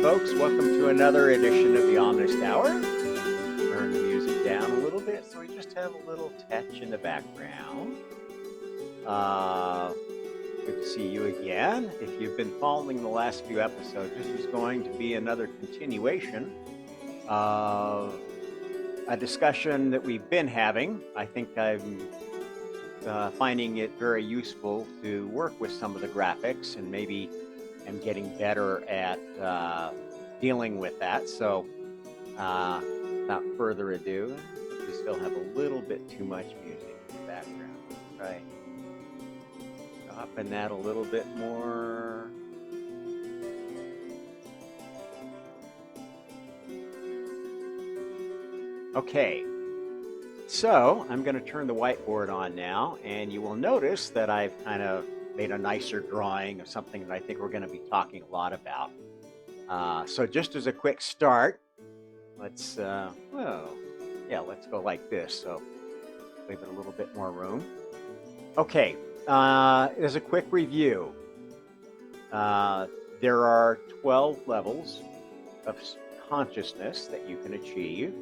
folks. Welcome to another edition of the Honest Hour. Turn the music down a little bit so we just have a little touch in the background. Uh, Good to see you again. If you've been following the last few episodes, this is going to be another continuation of a discussion that we've been having. I think I'm finding it very useful to work with some of the graphics and maybe am getting better at dealing with that. So without further ado, we still have a little bit too much music in the background. Right. Dropping that a little bit more. Okay. So I'm going to turn the whiteboard on now, and you will notice that I've kind of made a nicer drawing of something that I think we're going to be talking a lot about. So just as a quick start, let's go like this. So leave it a little bit more room. Okay, as a quick review, there are 12 levels of consciousness that you can achieve.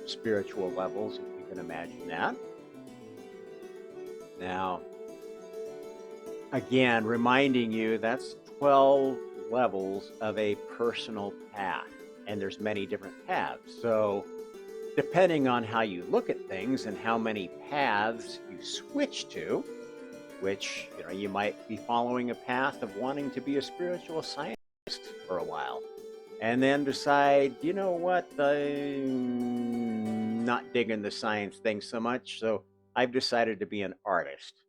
Spiritual levels, if you can imagine that. Now, again, reminding you that's 12 levels of a personal path, and there's many different paths. So depending on how you look at things and how many paths you switch to, which you might be following a path of wanting to be a spiritual scientist for a while, and then decide, you know what, I'm not digging the science thing so much, so I've decided to be an artist,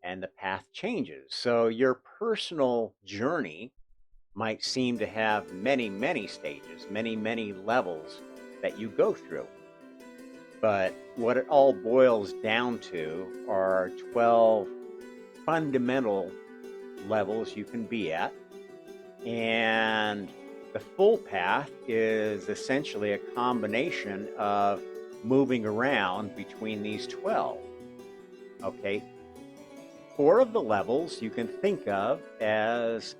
and the path changes. So your personal journey might seem to have many, many stages, many, many levels that you go through. But what it all boils down to are 12 fundamental levels you can be at, and the full path is essentially a combination of moving around between these 12. Okay, 4 of the levels you can think of as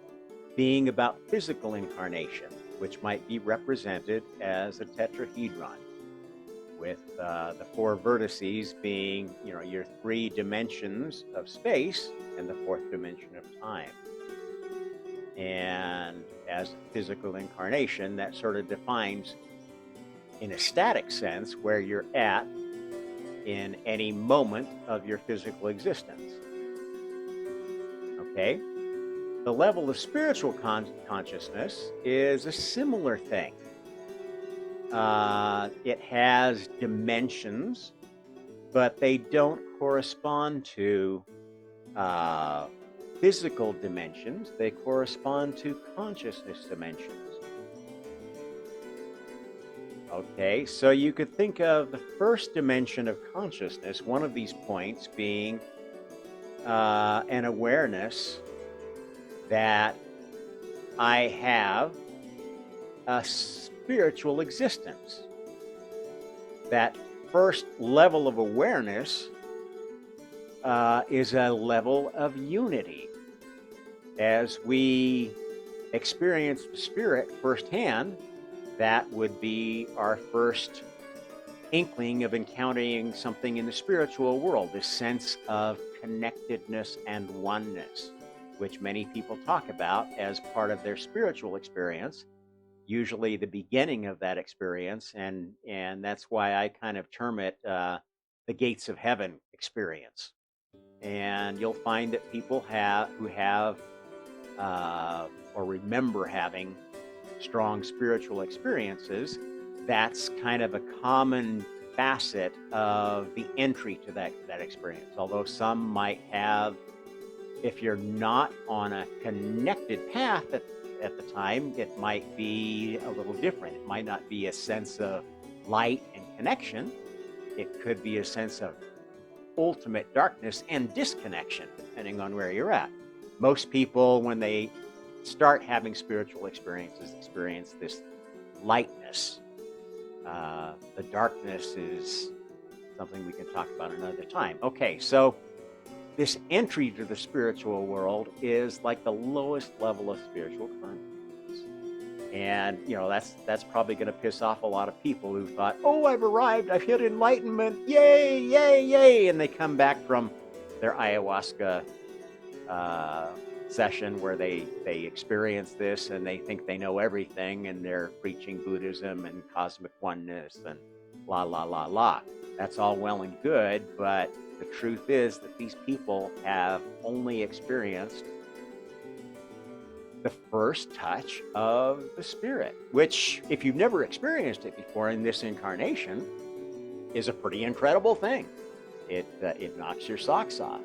being about physical incarnation, which might be represented as a tetrahedron, with the 4 vertices being, your 3 dimensions of space and the 4th dimension of time. And as a physical incarnation, that sort of defines, in a static sense, where you're at in any moment of your physical existence. Okay? The level of spiritual consciousness is a similar thing. It has dimensions, but they don't correspond to physical dimensions. They correspond to consciousness dimensions. Okay, so you could think of the first dimension of consciousness, one of these points being an awareness that I have a spiritual existence. That first level of awareness is a level of unity. As we experience spirit firsthand, that would be our first inkling of encountering something in the spiritual world, this sense of connectedness and oneness, which many people talk about as part of their spiritual experience, usually the beginning of that experience, and that's why I kind of term it the gates of heaven experience. And you'll find that people who have or remember having strong spiritual experiences, that's kind of a common facet of the entry to that experience. Although some might have, if you're not on a connected path at the time, it might be a little different. It might not be a sense of light and connection. It could be a sense of ultimate darkness and disconnection, depending on where you're at. Most people, when they start having spiritual experiences, experience this lightness. The darkness is something we can talk about another time. Okay, so this entry to the spiritual world is like the lowest level of spiritual consciousness. And, that's probably going to piss off a lot of people who thought, oh, I've arrived, I've hit enlightenment, yay, yay, yay. And they come back from their ayahuasca uh, session where they experience this and they think they know everything and they're preaching Buddhism and cosmic oneness and la, la, la, la. That's all well and good, but the truth is that these people have only experienced the first touch of the spirit, which, if you've never experienced it before in this incarnation, is a pretty incredible thing. It knocks your socks off.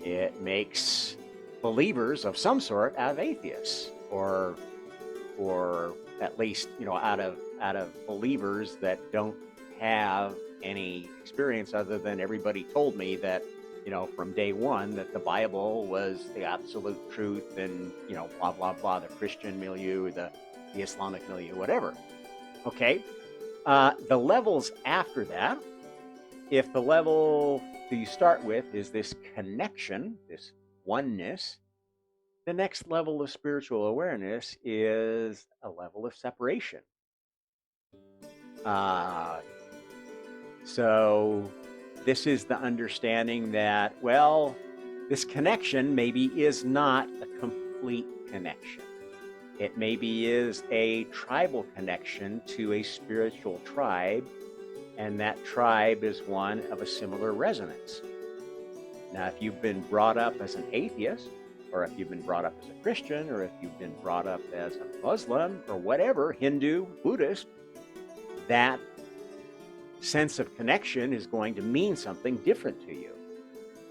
It makes believers of some sort out of atheists, or at least out of believers that don't have any experience other than everybody told me that from day one that the Bible was the absolute truth, and blah blah blah, the Christian milieu, the Islamic milieu, whatever. Okay, the levels after that, if the level that you start with is this connection, this oneness, the next level of spiritual awareness is a level of separation. So this is the understanding that, well, this connection maybe is not a complete connection. It maybe is a tribal connection to a spiritual tribe, and that tribe is one of a similar resonance. Now, if you've been brought up as an atheist, or if you've been brought up as a Christian, or if you've been brought up as a Muslim, or whatever, Hindu, Buddhist, that sense of connection is going to mean something different to you.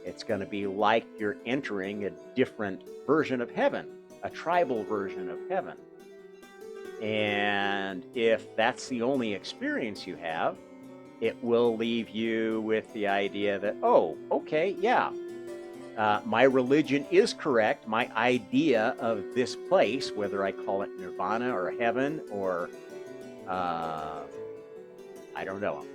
It's going to be like you're entering a different version of heaven, a tribal version of heaven. And if that's the only experience you have, it will leave you with the idea that, oh, okay, yeah, my religion is correct. My idea of this place, whether I call it nirvana or heaven or I don't know.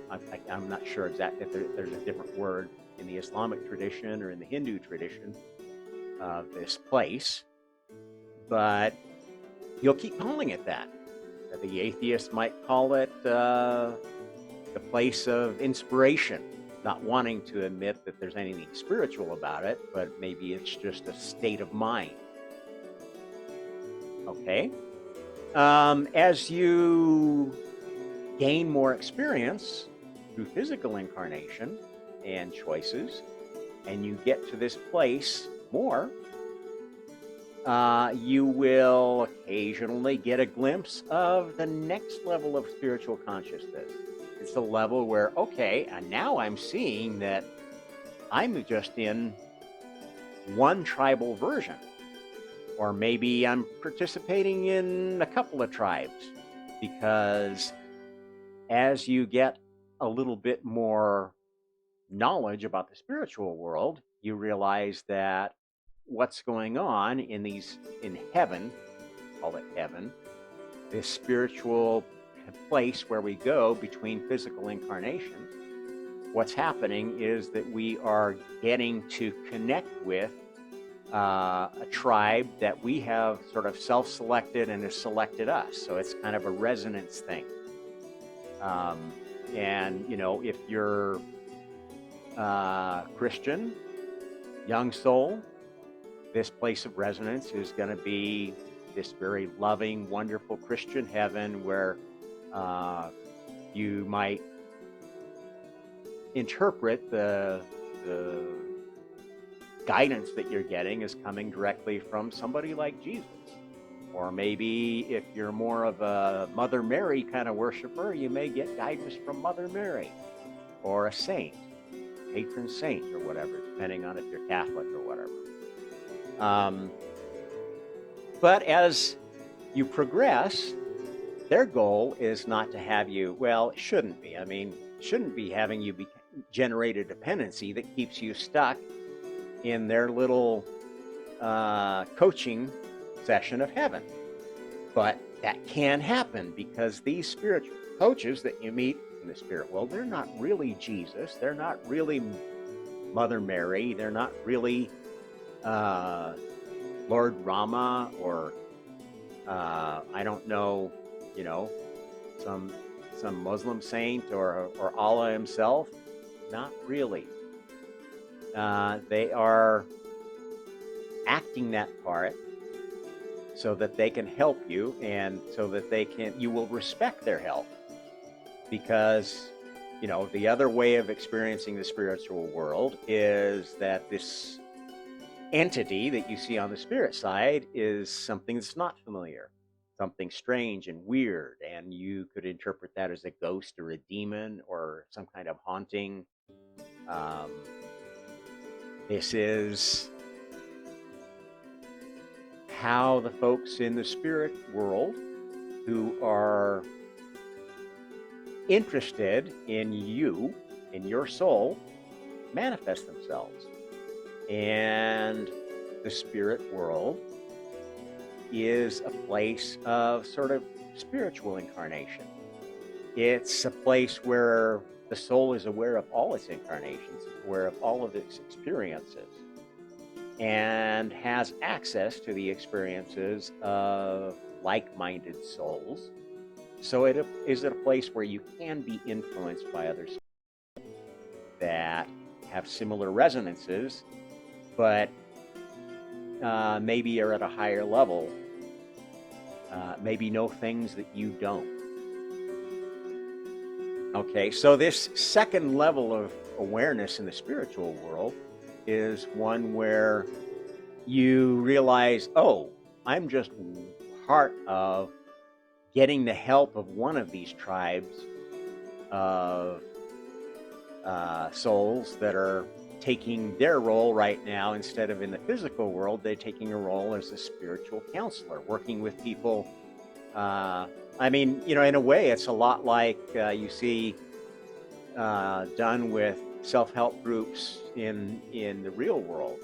I'm not sure exactly if there's a different word in the Islamic tradition or in the Hindu tradition of this place, but you'll keep calling it that. The atheist might call it the place of inspiration, not wanting to admit that there's anything spiritual about it, but maybe it's just a state of mind. Okay? As you gain more experience through physical incarnation and choices, and you get to this place more, you will occasionally get a glimpse of the next level of spiritual consciousness. It's the level where, okay, and now I'm seeing that I'm just in one tribal version, or maybe I'm participating in a couple of tribes, because as you get a little bit more knowledge about the spiritual world, you realize that what's going on in heaven, call it heaven, this spiritual place where we go between physical incarnations, what's happening is that we are getting to connect with a tribe that we have sort of self-selected and has selected us. So it's kind of a resonance thing. And, if you're Christian, young soul, this place of resonance is going to be this very loving, wonderful Christian heaven where you might interpret the guidance that you're getting as coming directly from somebody like Jesus. Or maybe if you're more of a Mother Mary kind of worshiper, you may get guidance from Mother Mary or a saint, patron saint or whatever, depending on if you're Catholic or whatever. But as you progress, their goal is not to have you, well, it shouldn't be. I mean, it shouldn't be having you generate a dependency that keeps you stuck in their little coaching session of heaven. But that can happen because these spiritual coaches that you meet in the spirit world, they're not really Jesus. They're not really Mother Mary. They're not really uh, Lord Rama or I don't know, you know, some some Muslim saint or Allah himself. Not really. They are acting that part so that they can help you and so that you will respect their help because the other way of experiencing the spiritual world is that this entity that you see on the spirit side is something that's not familiar, something strange and weird, and you could interpret that as a ghost or a demon or some kind of haunting. um, this is how the folks in the spirit world who are interested in you, in your soul, manifest themselves. And the spirit world is a place of sort of spiritual incarnation. It's a place where the soul is aware of all its incarnations, aware of all of its experiences, and has access to the experiences of like-minded souls. So it is a place where you can be influenced by others that have similar resonances, but maybe are at a higher level, maybe know things that you don't. Okay, so this second level of awareness in the spiritual world is one where you realize, oh, I'm just part of getting the help of one of these tribes of souls that are taking their role right now. Instead of in the physical world, they're taking a role as a spiritual counselor, working with people. I mean, in a way, it's a lot like you see done with self-help groups in the real world.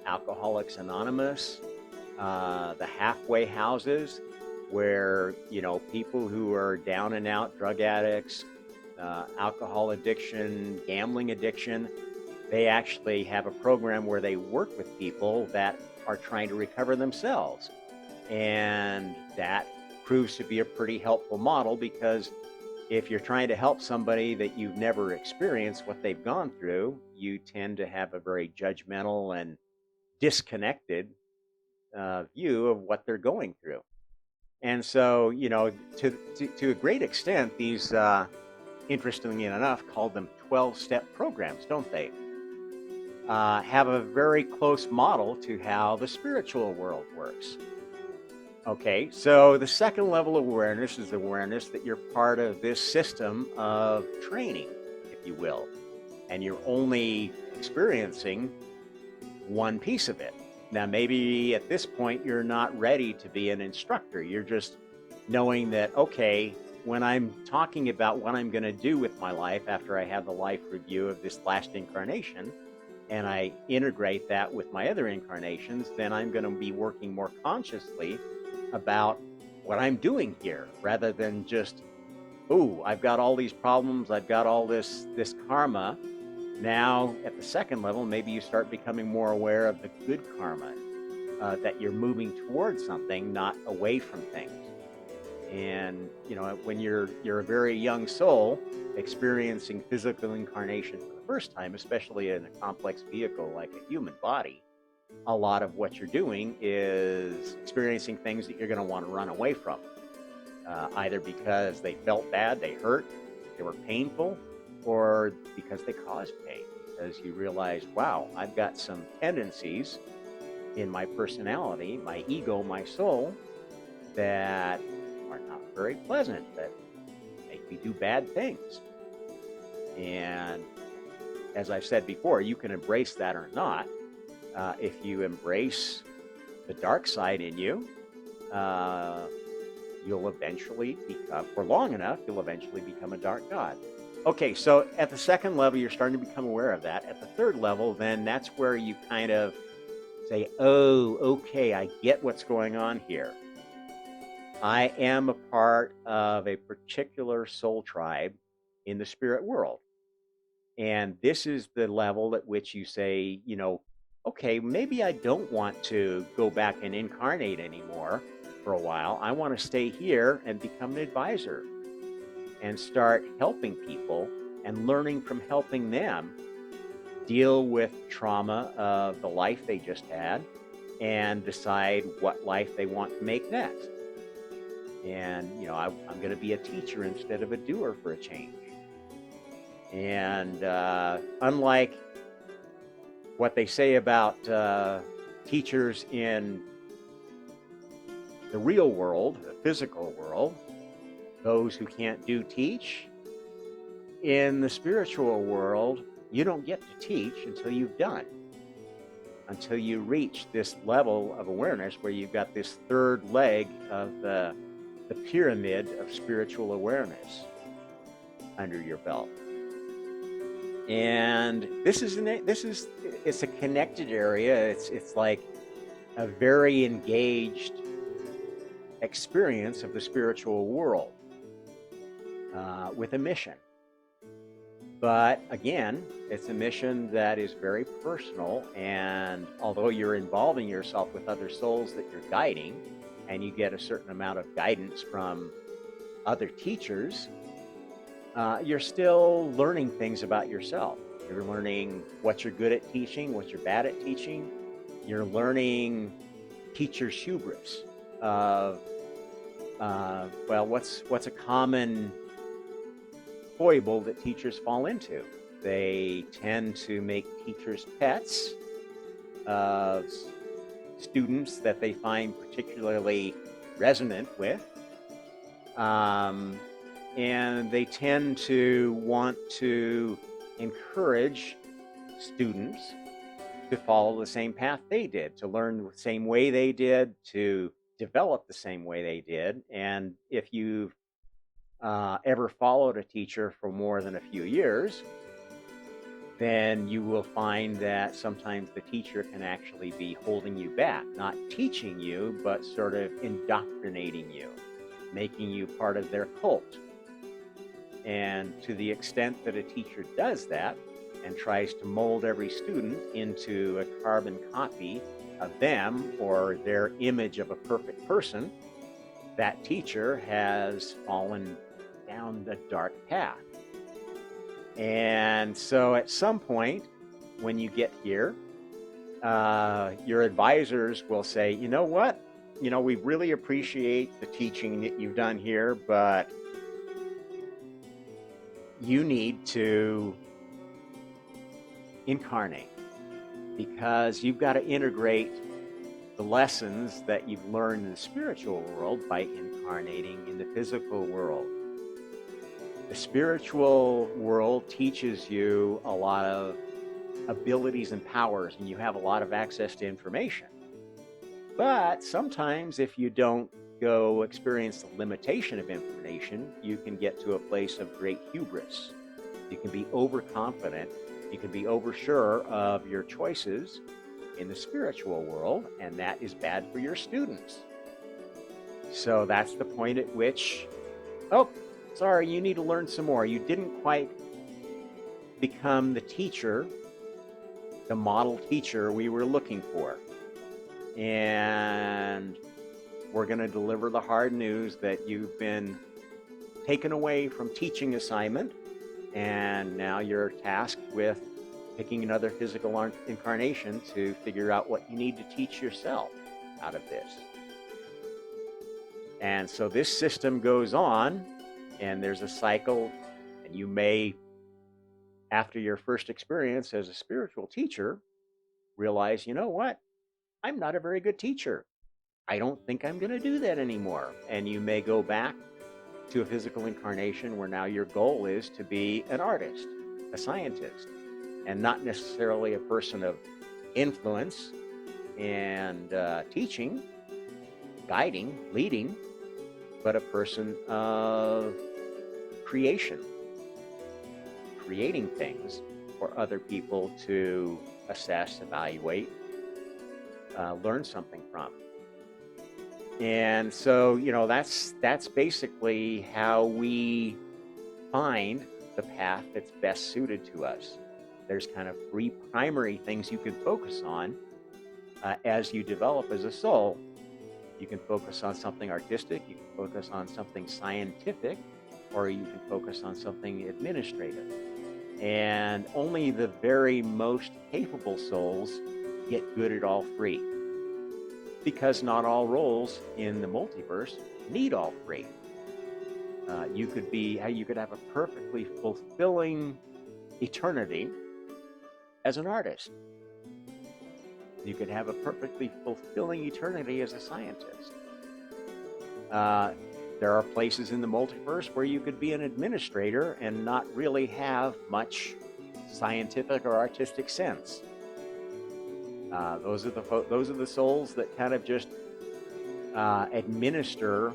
Alcoholics Anonymous, the halfway houses, where people who are down and out drug addicts, alcohol addiction, gambling addiction, they actually have a program where they work with people that are trying to recover themselves. And that proves to be a pretty helpful model, because if you're trying to help somebody that you've never experienced what they've gone through, you tend to have a very judgmental and disconnected view of what they're going through. And so, to a great extent, these, interestingly enough, call them 12-step programs, don't they? Have a very close model to how the spiritual world works. Okay, so the second level of awareness is awareness that you're part of this system of training, if you will, and you're only experiencing one piece of it. Now, maybe at this point, you're not ready to be an instructor. You're just knowing that, okay, when I'm talking about what I'm going to do with my life after I have the life review of this last incarnation, and I integrate that with my other incarnations, then I'm going to be working more consciously about what I'm doing here, rather than just, oh, I've got all these problems, I've got all this karma. Now, at the second level, maybe you start becoming more aware of the good karma, that you're moving towards something, not away from things. And when you're a very young soul experiencing physical incarnation for the first time, especially in a complex vehicle like a human body, a lot of what you're doing is experiencing things that you're going to want to run away from, either because they felt bad, they hurt, they were painful, or because they caused pain, because you realize, wow, I've got some tendencies in my personality, my ego, my soul, that are not very pleasant, that make me do bad things. And as I've said before, you can embrace that or not. If you embrace the dark side in you, you'll eventually become, for long enough, you'll eventually become a dark god. Okay, so at the second level, you're starting to become aware of that. At the third level, then that's where you kind of say, oh, okay, I get what's going on here. I am a part of a particular soul tribe in the spirit world. And this is the level at which you say, okay, maybe I don't want to go back and incarnate anymore for a while. I want to stay here and become an advisor and start helping people and learning from helping them deal with trauma of the life they just had and decide what life they want to make next. And, I'm going to be a teacher instead of a doer for a change. And unlike what they say about teachers in the real world, the physical world, those who can't do teach, in the spiritual world, you don't get to teach until you've done, until you reach this level of awareness where you've got this third leg of the pyramid of spiritual awareness under your belt. And it's a connected area. It's like a very engaged experience of the spiritual world with a mission. But again, it's a mission that is very personal, and although you're involving yourself with other souls that you're guiding, and you get a certain amount of guidance from other teachers, you're still learning things about yourself. You're learning what you're good at teaching, what you're bad at teaching. You're learning teacher's hubris of, what's a common foible that teachers fall into? They tend to make teachers pets of students that they find particularly resonant with. And they tend to want to encourage students to follow the same path they did, to learn the same way they did, to develop the same way they did. And if you've ever followed a teacher for more than a few years, then you will find that sometimes the teacher can actually be holding you back, not teaching you, but sort of indoctrinating you, making you part of their cult. And to the extent that a teacher does that and tries to mold every student into a carbon copy of them or their image of a perfect person, that teacher has fallen down the dark path. And so at some point, when you get here, your advisors will say, you know what? We really appreciate the teaching that you've done here, but you need to incarnate, because you've got to integrate the lessons that you've learned in the spiritual world by incarnating in the physical world. The spiritual world teaches you a lot of abilities and powers, and you have a lot of access to information. But sometimes if you don't go experience the limitation of information, you can get to a place of great hubris. You can be overconfident. You can be oversure of your choices in the spiritual world, and that is bad for your students. So that's the point at which, oh, sorry, you need to learn some more. You didn't quite become the teacher, the model teacher we were looking for. And we're going to deliver the hard news that you've been taken away from teaching assignment, and now you're tasked with picking another physical incarnation to figure out what you need to teach yourself out of this. And so this system goes on, and there's a cycle, and you may, after your first experience as a spiritual teacher, realize, you know what? I'm not a very good teacher. I don't think I'm going to do that anymore. And you may go back to a physical incarnation where now your goal is to be an artist, a scientist, and not necessarily a person of influence and teaching, guiding, leading, but a person of creation, creating things for other people to assess, evaluate, learn something from. And so, that's basically how we find the path that's best suited to us. There's kind of three primary things you can focus on as you develop as a soul. You can focus on something artistic, you can focus on something scientific, or you can focus on something administrative. And only the very most capable souls get good at all three, because not all roles in the multiverse need all three. You could have a perfectly fulfilling eternity as an artist. You could have a perfectly fulfilling eternity as a scientist. There are places in the multiverse where you could be an administrator and not really have much scientific or artistic sense. Those are the souls that kind of just administer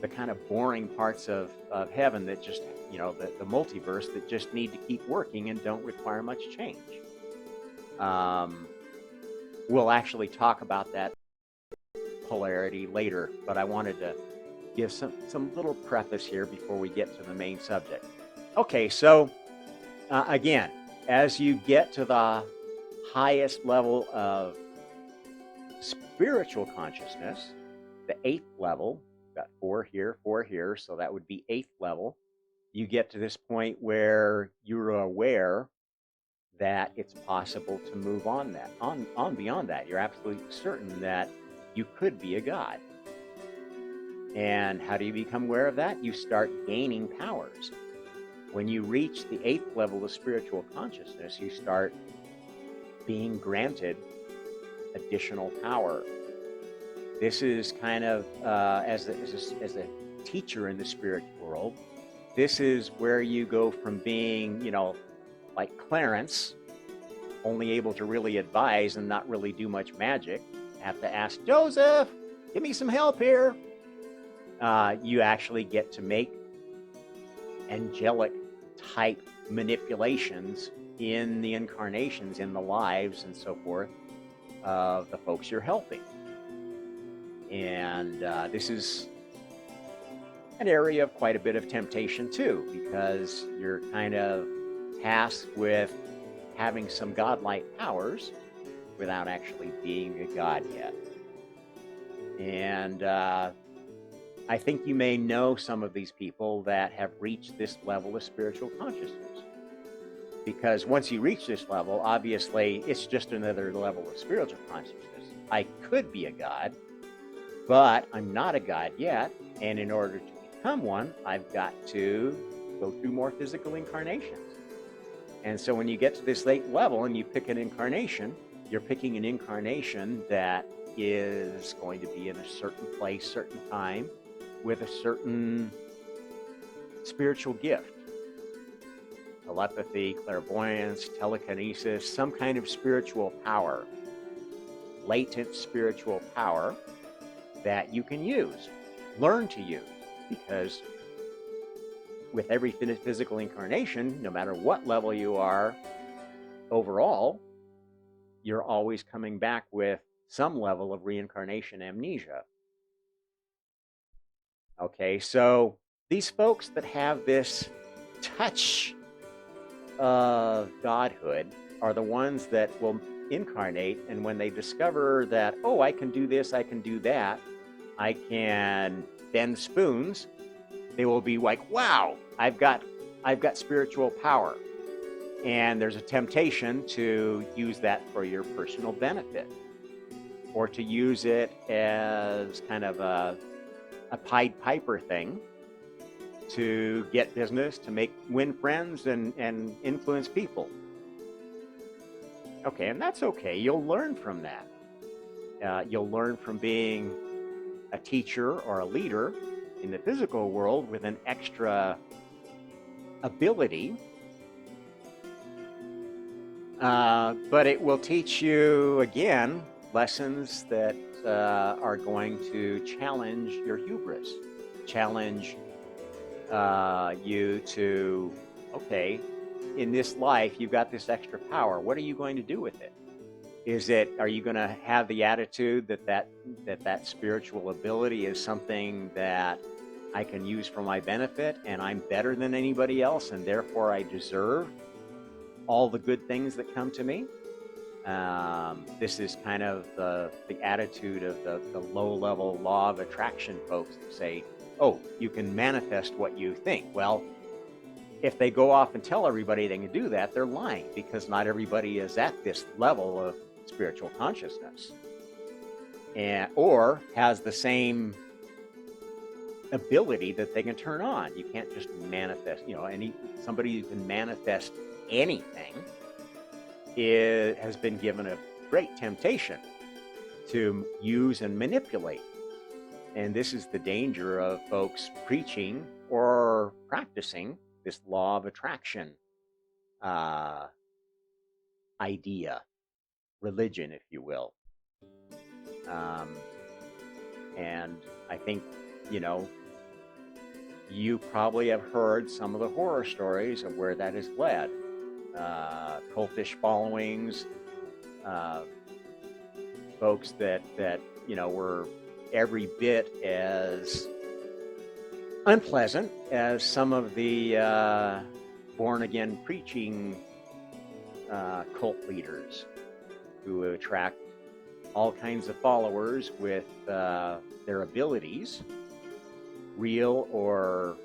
the kind of boring parts of heaven that just, the multiverse that just need to keep working and don't require much change. We'll actually talk about that polarity later, but I wanted to give some little preface here before we get to the main subject. Okay, so again, as you get to the highest level of spiritual consciousness, the 8th level, got 4 here, so that would be 8th level. You get to this point where you're aware that it's possible to move on beyond that. You're absolutely certain that you could be a god. And how do you become aware of that? You start gaining powers. When you reach the 8th level of spiritual consciousness, you start being granted additional power. This is kind of, as a teacher in the spirit world, this is where you go from being, like Clarence, only able to really advise and not really do much magic, have to ask Joseph, give me some help here. You actually get to make angelic type manipulations in the incarnations, in the lives and so forth of the folks you're helping. And this is an area of quite a bit of temptation too, because you're kind of tasked with having some godlike powers without actually being a god yet. And I think you may know some of these people that have reached this level of spiritual consciousness. Because once you reach this level, obviously, it's just another level of spiritual consciousness. I could be a god, but I'm not a god yet. And in order to become one, I've got to go through more physical incarnations. And so when you get to this late level and you pick an incarnation, you're picking an incarnation that is going to be in a certain place, certain time, with a certain spiritual gift. Telepathy, clairvoyance, telekinesis, some kind of spiritual power, latent spiritual power that you can use, learn to use, because with every physical incarnation, no matter what level you are overall, you're always coming back with some level of reincarnation amnesia. Okay, so these folks that have this touch of godhood are the ones that will incarnate, and when they discover that, oh, I can do this, I can do that, I can bend spoons, they will be like, wow, I've got spiritual power. And there's a temptation to use that for your personal benefit, or to use it as kind of a Pied Piper thing to get business, to win friends and influence people. Okay, and that's okay. You'll learn from that. You'll learn from being a teacher or a leader in the physical world with an extra ability. But it will teach you, again, lessons that are going to challenge your hubris, challenge you to, okay, in this life, you've got this extra power. What are you going to do with it? Are you going to have the attitude that spiritual ability is something that I can use for my benefit, and I'm better than anybody else, and therefore I deserve all the good things that come to me. This is kind of the attitude of the low-level law of attraction folks that say, oh, you can manifest what you think. Well, if they go off and tell everybody they can do that, they're lying, because not everybody is at this level of spiritual consciousness, or has the same ability that they can turn on. You can't just manifest, somebody who can manifest anything has been given a great temptation to use and manipulate. And this is the danger of folks preaching or practicing this law of attraction idea, religion, if you will. And I think, you probably have heard some of the horror stories of where that has led. Cultish followings, folks that were every bit as unpleasant as some of the born-again preaching cult leaders, who attract all kinds of followers with their abilities, real or...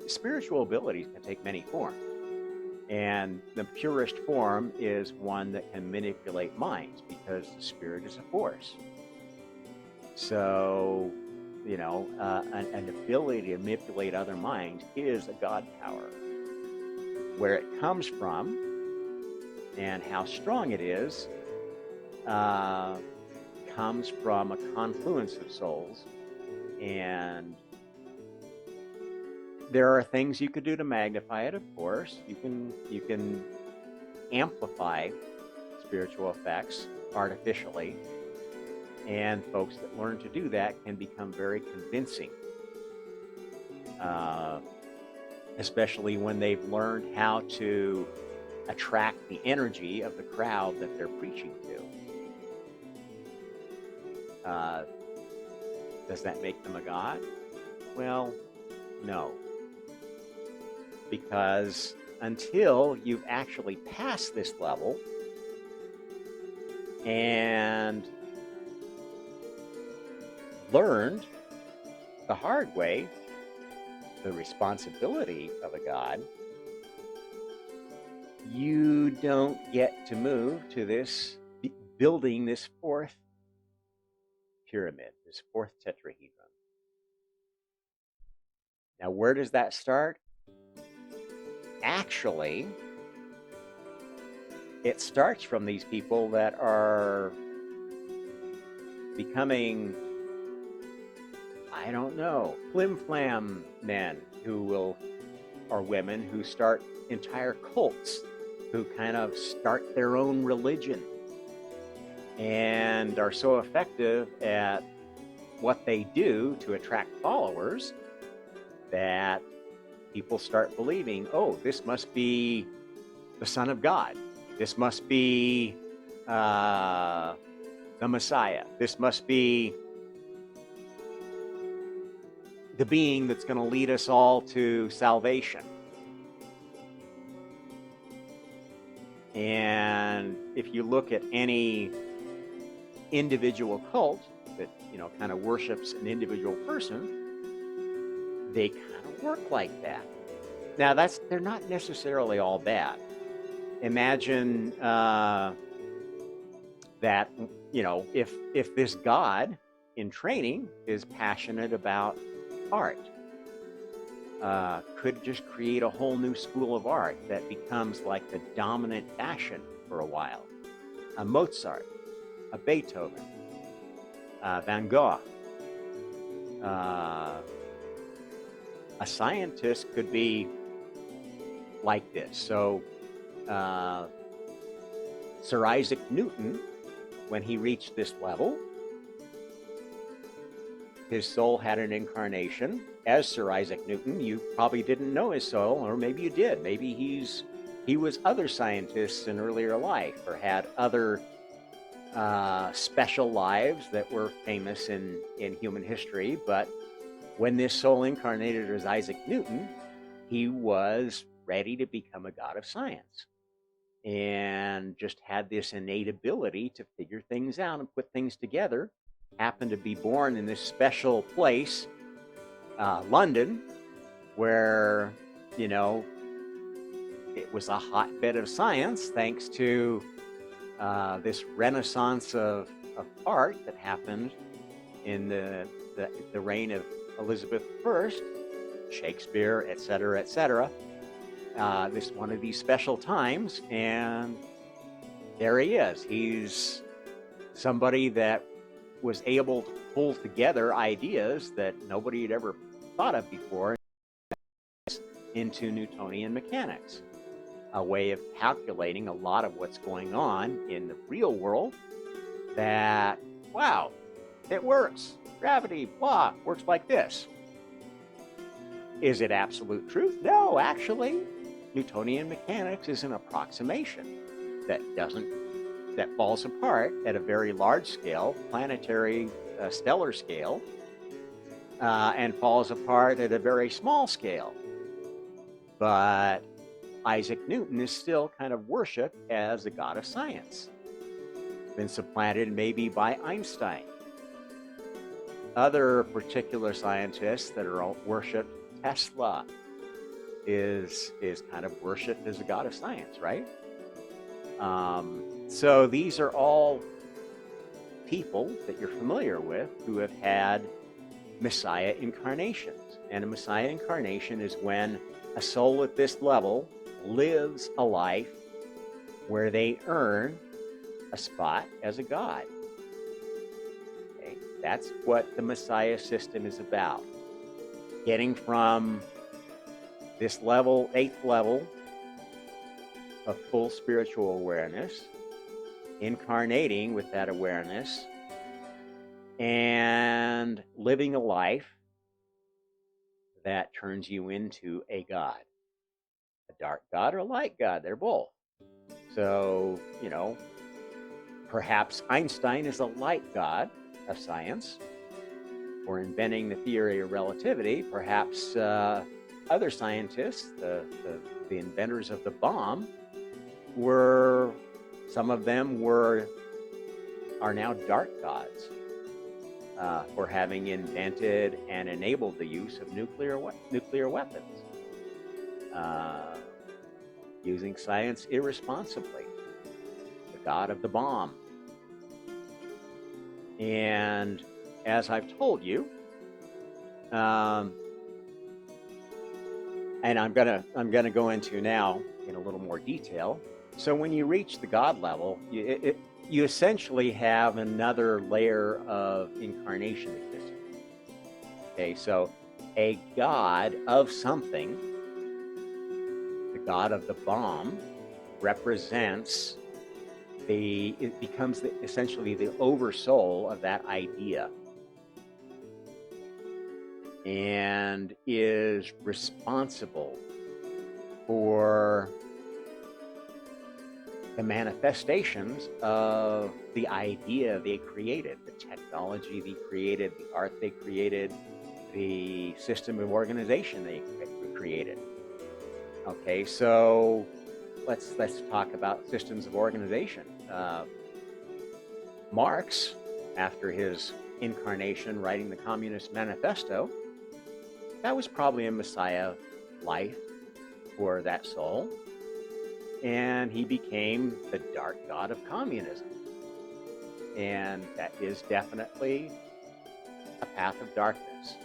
spiritual abilities can take many forms. And the purest form is one that can manipulate minds, because the spirit is a force. So, an ability to manipulate other minds is a God power. Where it comes from and how strong it is comes from a confluence of souls. And there are things you could do to magnify it, of course. You can amplify spiritual effects artificially, and folks that learn to do that can become very convincing, especially when they've learned how to attract the energy of the crowd that they're preaching to. Does that make them a god? Well, no. Because until you've actually passed this level and learned the hard way the responsibility of a god, you don't get to move to this, building this fourth pyramid, this fourth tetrahedron. Now, where does that start? Actually, it starts from these people that are becoming, I don't know, flim-flam men or women who start entire cults, who kind of start their own religion and are so effective at what they do to attract followers that people start believing, oh, this must be the Son of God. This must be the Messiah. This must be the being that's going to lead us all to salvation. And if you look at any individual cult that, kind of worships an individual person, they kind of work like that. Now, they're not necessarily all bad. Imagine that, if this God in training is passionate about art, could just create a whole new school of art that becomes like the dominant fashion for a while. A Mozart, a Beethoven, Van Gogh. A scientist could be like this. So, Sir Isaac Newton, when he reached this level, his soul had an incarnation as Sir Isaac Newton. You probably didn't know his soul, or maybe you did. Maybe he was other scientists in earlier life, or had other special lives that were famous in human history. But when this soul incarnated as Isaac Newton, he was ready to become a god of science and just had this innate ability to figure things out and put things together. Happened to be born in this special place, London, where, you know, it was a hotbed of science thanks to this renaissance of art that happened in the reign of Elizabeth I, Shakespeare, etc., etc. This one of these special times, and there he is. He's somebody that was able to pull together ideas that nobody had ever thought of before into Newtonian mechanics, a way of calculating a lot of what's going on in the real world that, wow, it works. Gravity, blah, works like this. Is it absolute truth? No, actually, Newtonian mechanics is an approximation that falls apart at a very large scale, planetary, stellar scale, and falls apart at a very small scale. But Isaac Newton is still kind of worshipped as a god of science. Been supplanted maybe by Einstein. Other particular scientists that are worshipped, Tesla is kind of worshipped as a god of science, right? So these are all people that you're familiar with who have had Messiah incarnations. And a Messiah incarnation is when a soul at this level lives a life where they earn a spot as a god. Okay? That's what the Messiah system is about. Getting from this level, 8th level of full spiritual awareness, incarnating with that awareness, and living a life that turns you into a god. A dark god or a light god, they're both. So, you know, perhaps Einstein is a light god of science, or inventing the theory of relativity. Perhaps other scientists, the inventors of the bomb, some of them are now dark gods for having invented and enabled the use of nuclear weapons, using science irresponsibly. The god of the bomb. And as I've told you, and I'm gonna go into now in a little more detail. So when you reach the God level, you essentially have another layer of incarnation existing. Okay, so a god of something, the god of the bomb, represents it becomes essentially the oversoul of that idea, and is responsible for the manifestations of the idea they created, the technology they created, the art they created, the system of organization they created. Okay, so let's talk about systems of organization. Marx, after his incarnation, writing the Communist Manifesto, that was probably a Messiah life for that soul. And he became the dark god of communism. And that is definitely a path of darkness.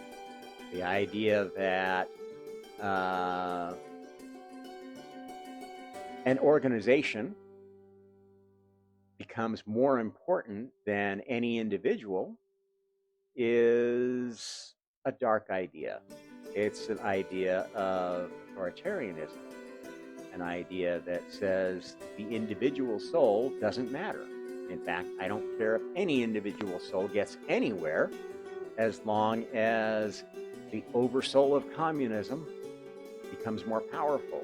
The idea that an organization becomes more important than any individual is a dark idea. It's an idea of authoritarianism, an idea that says the individual soul doesn't matter. In fact, I don't care if any individual soul gets anywhere as long as the oversoul of communism becomes more powerful,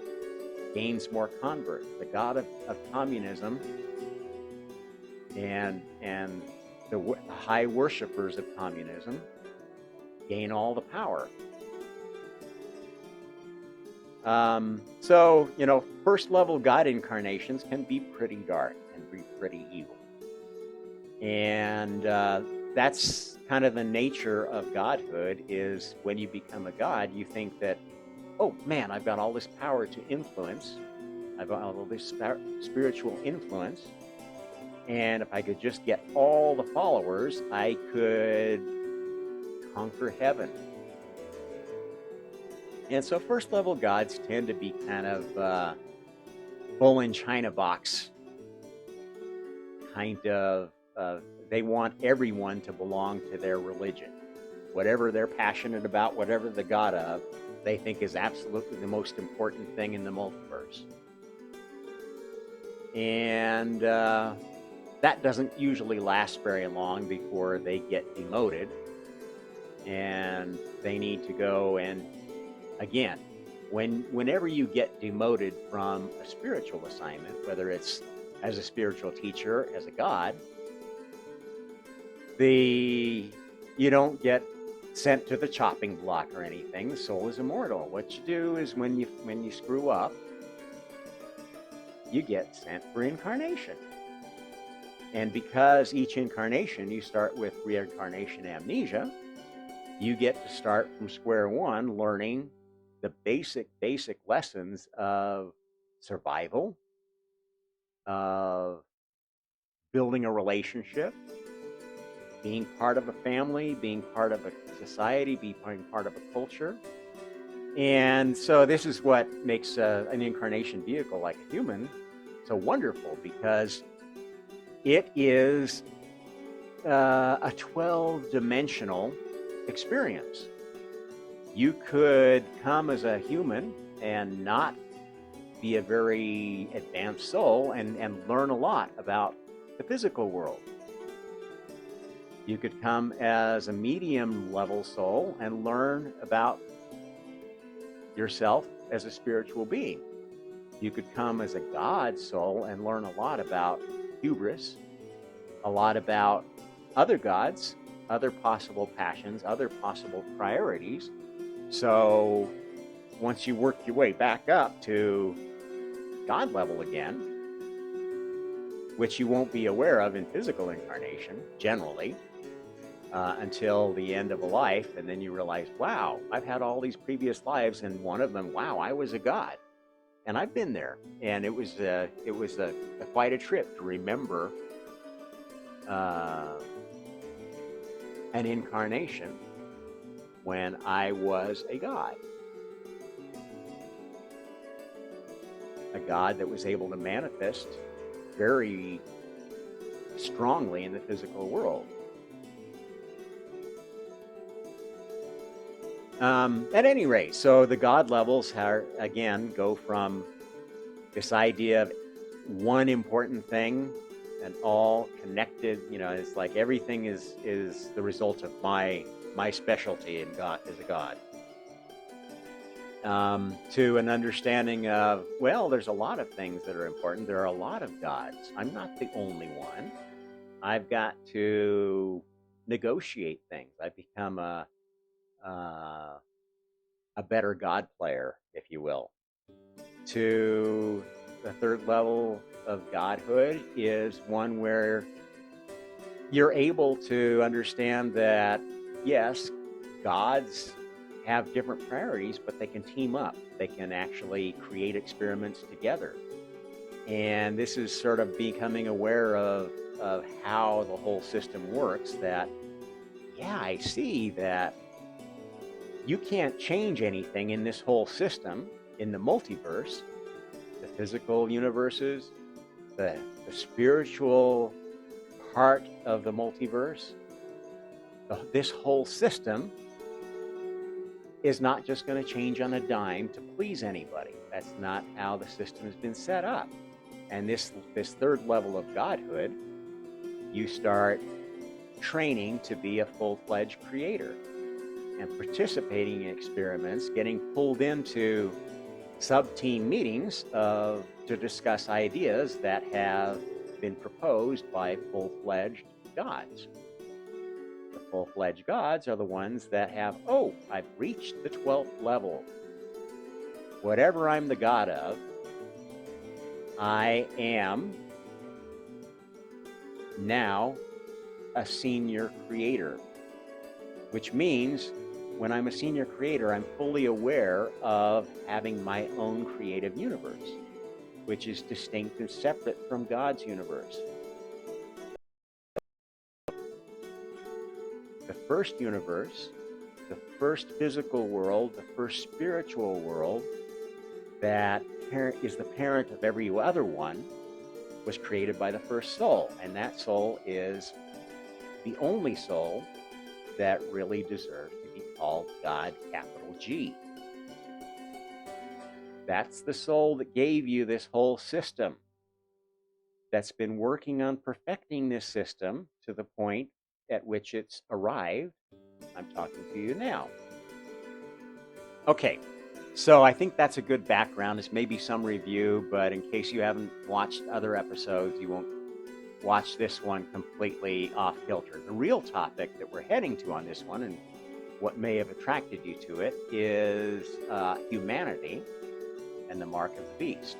gains more converts. The god of communism and the high worshipers of communism gain all the power. So, first level God incarnations can be pretty dark and be pretty evil. And that's kind of the nature of godhood, is when you become a god, you think that, oh man, I've got all this power to influence. I've got all this spiritual influence. And if I could just get all the followers, I could conquer heaven. And so first level gods tend to be kind of bull in China box kind of, they want everyone to belong to their religion. Whatever they're passionate about, whatever the god of, they think is absolutely the most important thing in the multiverse. And that doesn't usually last very long before they get demoted. And they need to go and, again, whenever you get demoted from a spiritual assignment, whether it's as a spiritual teacher, as a god, you don't get sent to the chopping block or anything. The soul is immortal. What you do is when you screw up, you get sent for incarnation. And because each incarnation you start with reincarnation amnesia, you get to start from square one, learning the basic lessons of survival, of building a relationship, being part of a family, being part of a society, being part of a culture. And so this is what makes an incarnation vehicle like a human so wonderful, because it is a 12-dimensional experience. You could come as a human and not be a very advanced soul and learn a lot about the physical world. You could come as a medium level soul and learn about yourself as a spiritual being. You could come as a God soul and learn a lot about hubris, a lot about other gods, other possible passions, other possible priorities. So once you work your way back up to God level again, which you won't be aware of in physical incarnation, generally, until the end of a life, and then you realize, wow, I've had all these previous lives, and one of them, wow, I was a god. And I've been there, and it was quite a trip to remember an incarnation when I was a god that was able to manifest very strongly in the physical world. At any rate, so the God levels again go from this idea of one important thing and all connected. It's like everything is the result of my specialty in God as a God. To an understanding of, well, there's a lot of things that are important. There are a lot of gods. I'm not the only one. I've got to negotiate things. I've become a better God player, if you will. To the third level of godhood is one where you're able to understand that, yes, gods have different priorities, but they can team up. They can actually create experiments together. And this is sort of becoming aware of how the whole system works, that, yeah, I see that you can't change anything in this whole system, in the multiverse, the physical universes, the spiritual part of the multiverse. This whole system is not just going to change on a dime to please anybody. That's not how the system has been set up. And this third level of godhood, you start training to be a full-fledged creator and participating in experiments, getting pulled into sub-team meetings to discuss ideas that have been proposed by full-fledged gods. The full-fledged gods are the ones that have, oh, I've reached the 12th level. Whatever I'm the god of, I am now a senior creator, which means when I'm a senior creator, I'm fully aware of having my own creative universe, which is distinct and separate from God's universe. The first universe, the first physical world, the first spiritual world that is the parent of every other one, was created by the first soul. And that soul is the only soul that really deserves to be called God, capital G. That's the soul that gave you this whole system, that's been working on perfecting this system to the point at which it's arrived. I'm talking to you now. Okay, so I think that's a good background. It's maybe some review, but in case you haven't watched other episodes, you won't watch this one completely off kilter. The real topic that we're heading to on this one, and what may have attracted you to it, is humanity and the mark of the beast.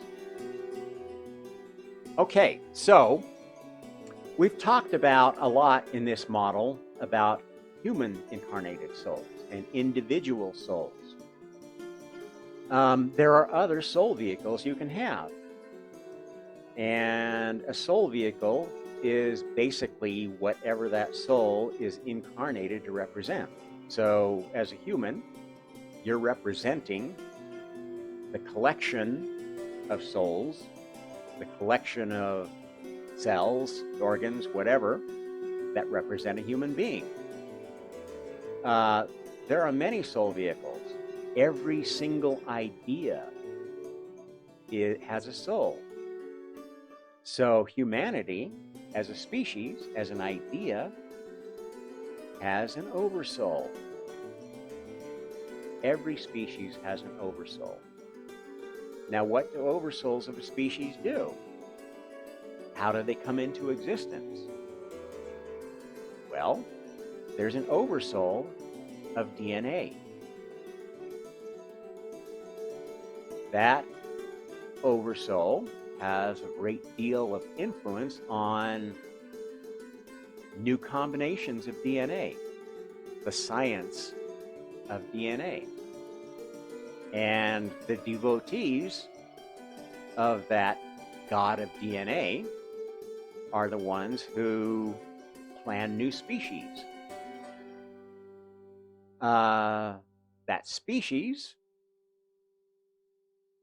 Okay, so we've talked about a lot in this model about human incarnated souls and individual souls. There are other soul vehicles you can have. And a soul vehicle is basically whatever that soul is incarnated to represent. So as a human, you're representing the collection of souls, the collection of cells, organs, whatever, that represent a human being. There are many soul vehicles. Every single idea has a soul. So humanity, as a species, as an idea, has an oversoul. Every species has an oversoul. Now, what do oversouls of a species do? How do they come into existence? Well, there's an oversoul of DNA. That oversoul has a great deal of influence on new combinations of DNA, the science of DNA. And the devotees of that god of DNA are the ones who plan new species. That species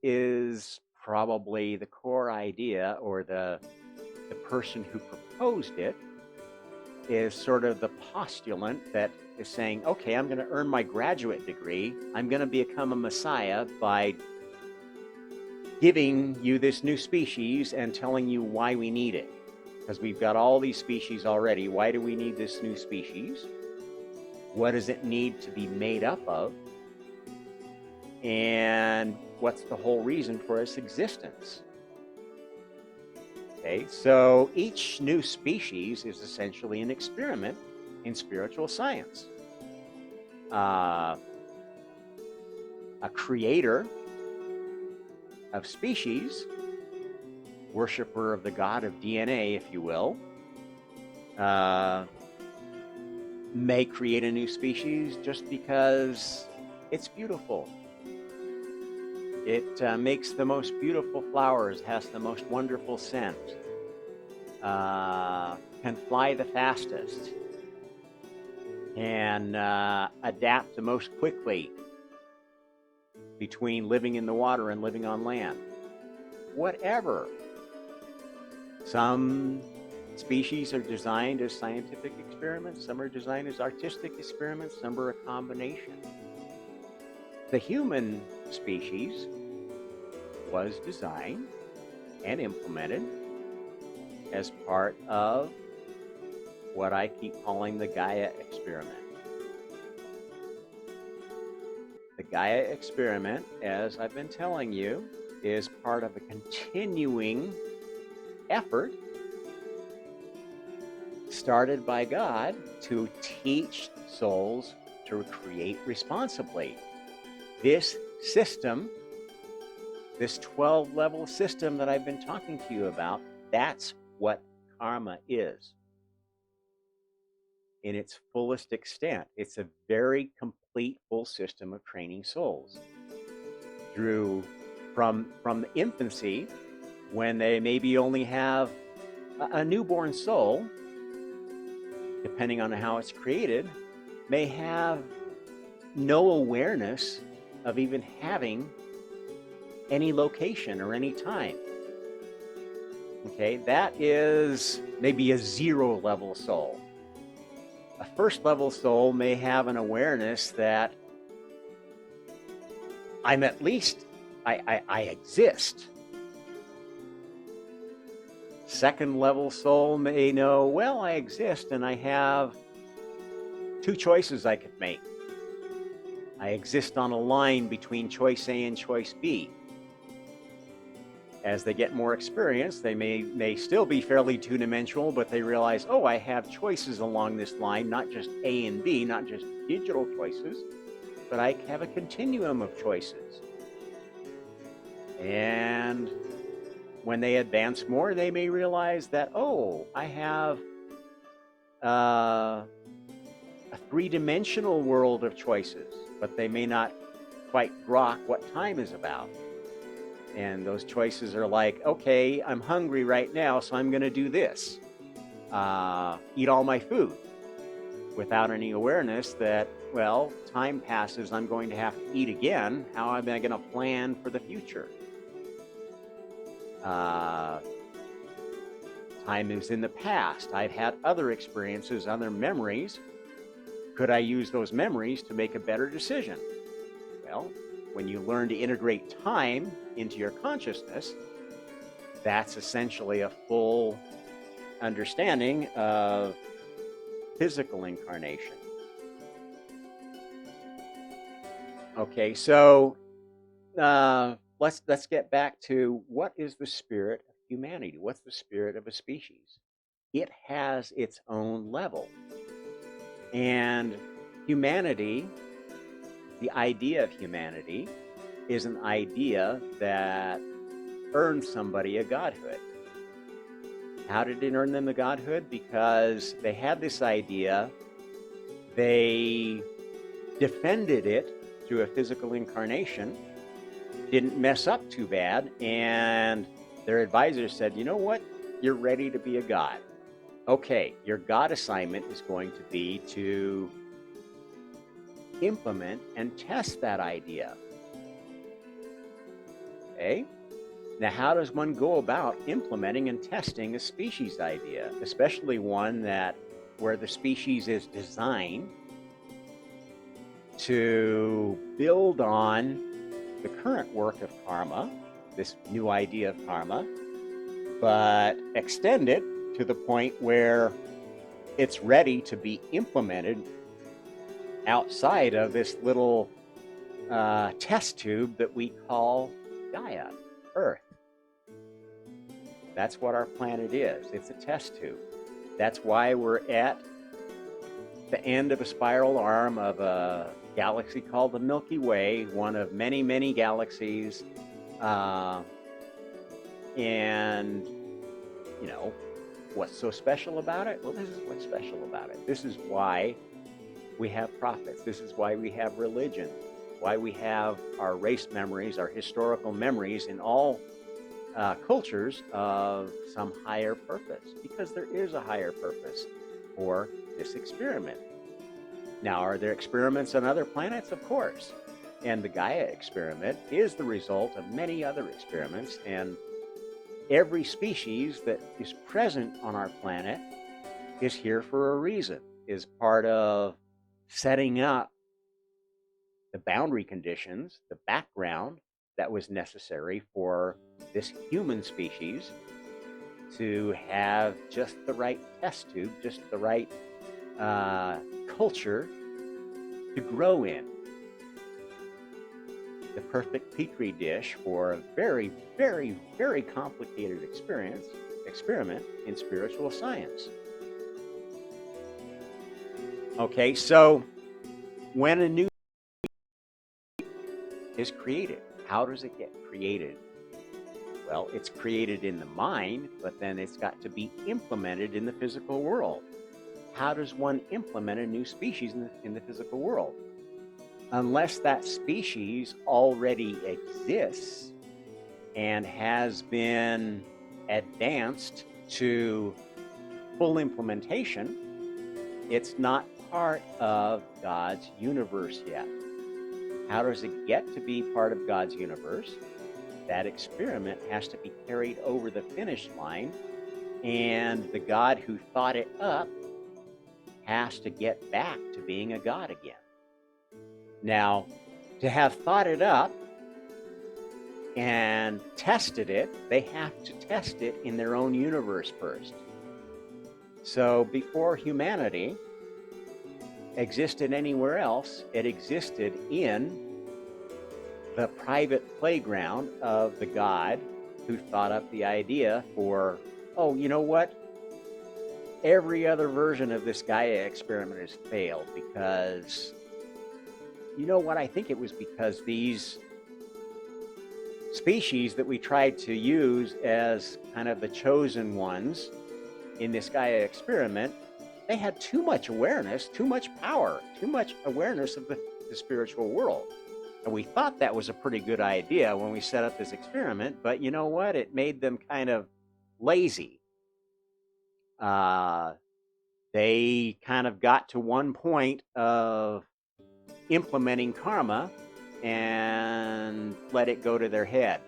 is probably the core idea, or the person who proposed it is sort of the postulant that is saying, okay, I'm going to earn my graduate degree. I'm going to become a messiah by giving you this new species and telling you why we need it. Because we've got all these species already. Why do we need this new species? What does it need to be made up of? And what's the whole reason for its existence? Okay, so each new species is essentially an experiment in spiritual science. A creator of species, worshiper of the god of DNA, if you will, may create a new species just because it's beautiful. It makes the most beautiful flowers, has the most wonderful scent, can fly the fastest, can adapt the most quickly between living in the water and living on land. Whatever. Some species are designed as scientific experiments, some are designed as artistic experiments, some are a combination. The human species was designed and implemented as part of what I keep calling the Gaia experiment. The Gaia experiment, as I've been telling you, is part of a continuing effort started by God to teach souls to create responsibly. This system, this 12-level system that I've been talking to you about, that's what karma is in its fullest extent. It's a very complete, full system of training souls through from the infancy, when they maybe only have a newborn soul, depending on how it's created, may have no awareness of even having any location or any time. Okay, that is maybe a 0-level soul. A 1st-level soul may have an awareness that I'm at least, I exist. 2nd-level soul may know, well, I exist and I have 2 choices I could make. I exist on a line between choice A and choice B. As they get more experience, they may still be fairly two-dimensional, but they realize, oh, I have choices along this line, not just A and B, not just digital choices, but I have a continuum of choices. And when they advance more, they may realize that, oh, I have a 3-dimensional world of choices, but they may not quite grok what time is about. And those choices are like, okay, I'm hungry right now, so I'm going to do this. Eat all my food, without any awareness that, well, time passes, I'm going to have to eat again. How am I going to plan for the future? Time is in the past. I've had other experiences, other memories. Could I use those memories to make a better decision? Well, when you learn to integrate time into your consciousness, that's essentially a full understanding of physical incarnation. Okay, so let's get back to what is the spirit of humanity? What's the spirit of a species? It has its own level. And humanity, the idea of humanity, is an idea that earned somebody a godhood. How did it earn them a godhood? Because they had this idea, they defended it through a physical incarnation, didn't mess up too bad, and their advisors said, you know what? You're ready to be a god. Okay, your God assignment is going to be to implement and test that idea. Okay? Now, how does one go about implementing and testing a species idea, especially one where the species is designed to build on the current work of karma, this new idea of karma, but extend it to the point where it's ready to be implemented outside of this little test tube that we call Gaia, Earth. That's what our planet is. It's a test tube. That's why we're at the end of a spiral arm of a galaxy called the Milky Way, one of many, many galaxies. And, you know, what's so special about it? Well, this is what's special about it. This is why we have prophets. This is why we have religion, why we have our race memories, our historical memories in all cultures of some higher purpose, because there is a higher purpose for this experiment. Now, are there experiments on other planets? Of course. And the Gaia experiment is the result of many other experiments, and every species that is present on our planet is here for a reason, is part of setting up the boundary conditions, the background that was necessary for this human species to have just the right test tube, just the right culture to grow in. The perfect petri dish for a very, very, very complicated experiment in spiritual science. Okay, so when a new is created, how does it get created? Well, it's created in the mind, but then it's got to be implemented in the physical world. How does one implement a new species in the physical world? Unless that species already exists and has been advanced to full implementation, it's not part of God's universe yet. How does it get to be part of God's universe? That experiment has to be carried over the finish line, and the God who thought it up has to get back to being a God again. Now, to have thought it up and tested it, they have to test it in their own universe first. So before humanity existed anywhere else, it existed in the private playground of the God who thought up the idea for, oh, you know what? Every other version of this Gaia experiment has failed because, you know what? I think it was because these species that we tried to use as kind of the chosen ones in this Gaia experiment, they had too much awareness, too much power, too much awareness of the spiritual world. And we thought that was a pretty good idea when we set up this experiment, but you know what? It made them kind of lazy. They kind of got to one point of implementing karma and let it go to their head.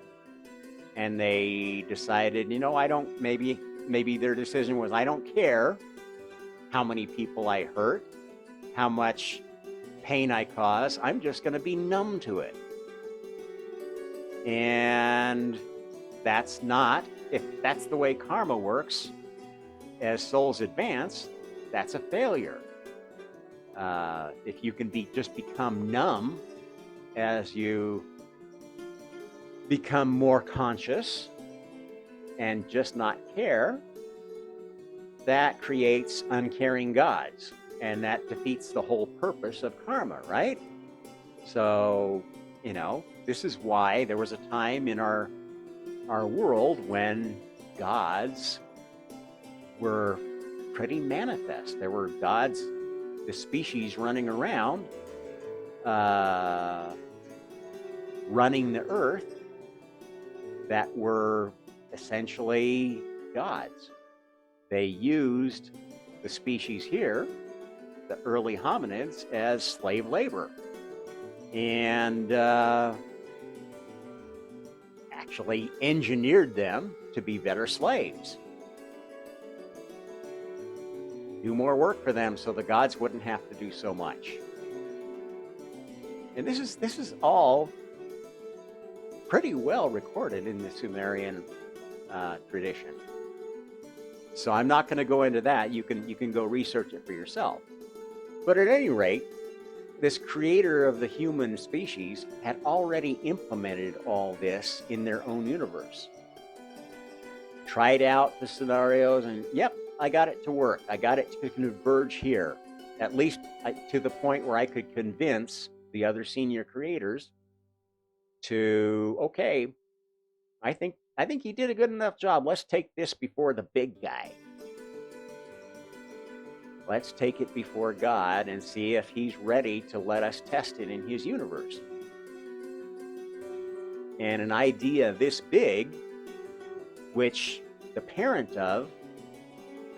And they decided, you know, maybe their decision was, I don't care how many people I hurt, how much pain I cause, I'm just going to be numb to it. And if that's the way karma works, as souls advance, that's a failure. If you can just become numb as you become more conscious and just not care, that creates uncaring gods, and that defeats the whole purpose of karma, right? So, this is why there was a time in our world when gods were pretty manifest. There were gods, the species running around, running the earth, that were essentially gods. They used the species here, the early hominids, as slave labor, and actually engineered them to be better slaves. Do more work for them so the gods wouldn't have to do so much. And this is all pretty well recorded in the Sumerian tradition. So I'm not going to go into that. You can go research it for yourself. But at any rate, this creator of the human species had already implemented all this in their own universe. Tried out the scenarios and, yep, I got it to work. I got it to converge here, at least to the point where I could convince the other senior creators to, okay, I think he did a good enough job. Let's take this before the big guy. Let's take it before God and see if he's ready to let us test it in his universe. And an idea this big, which the parent of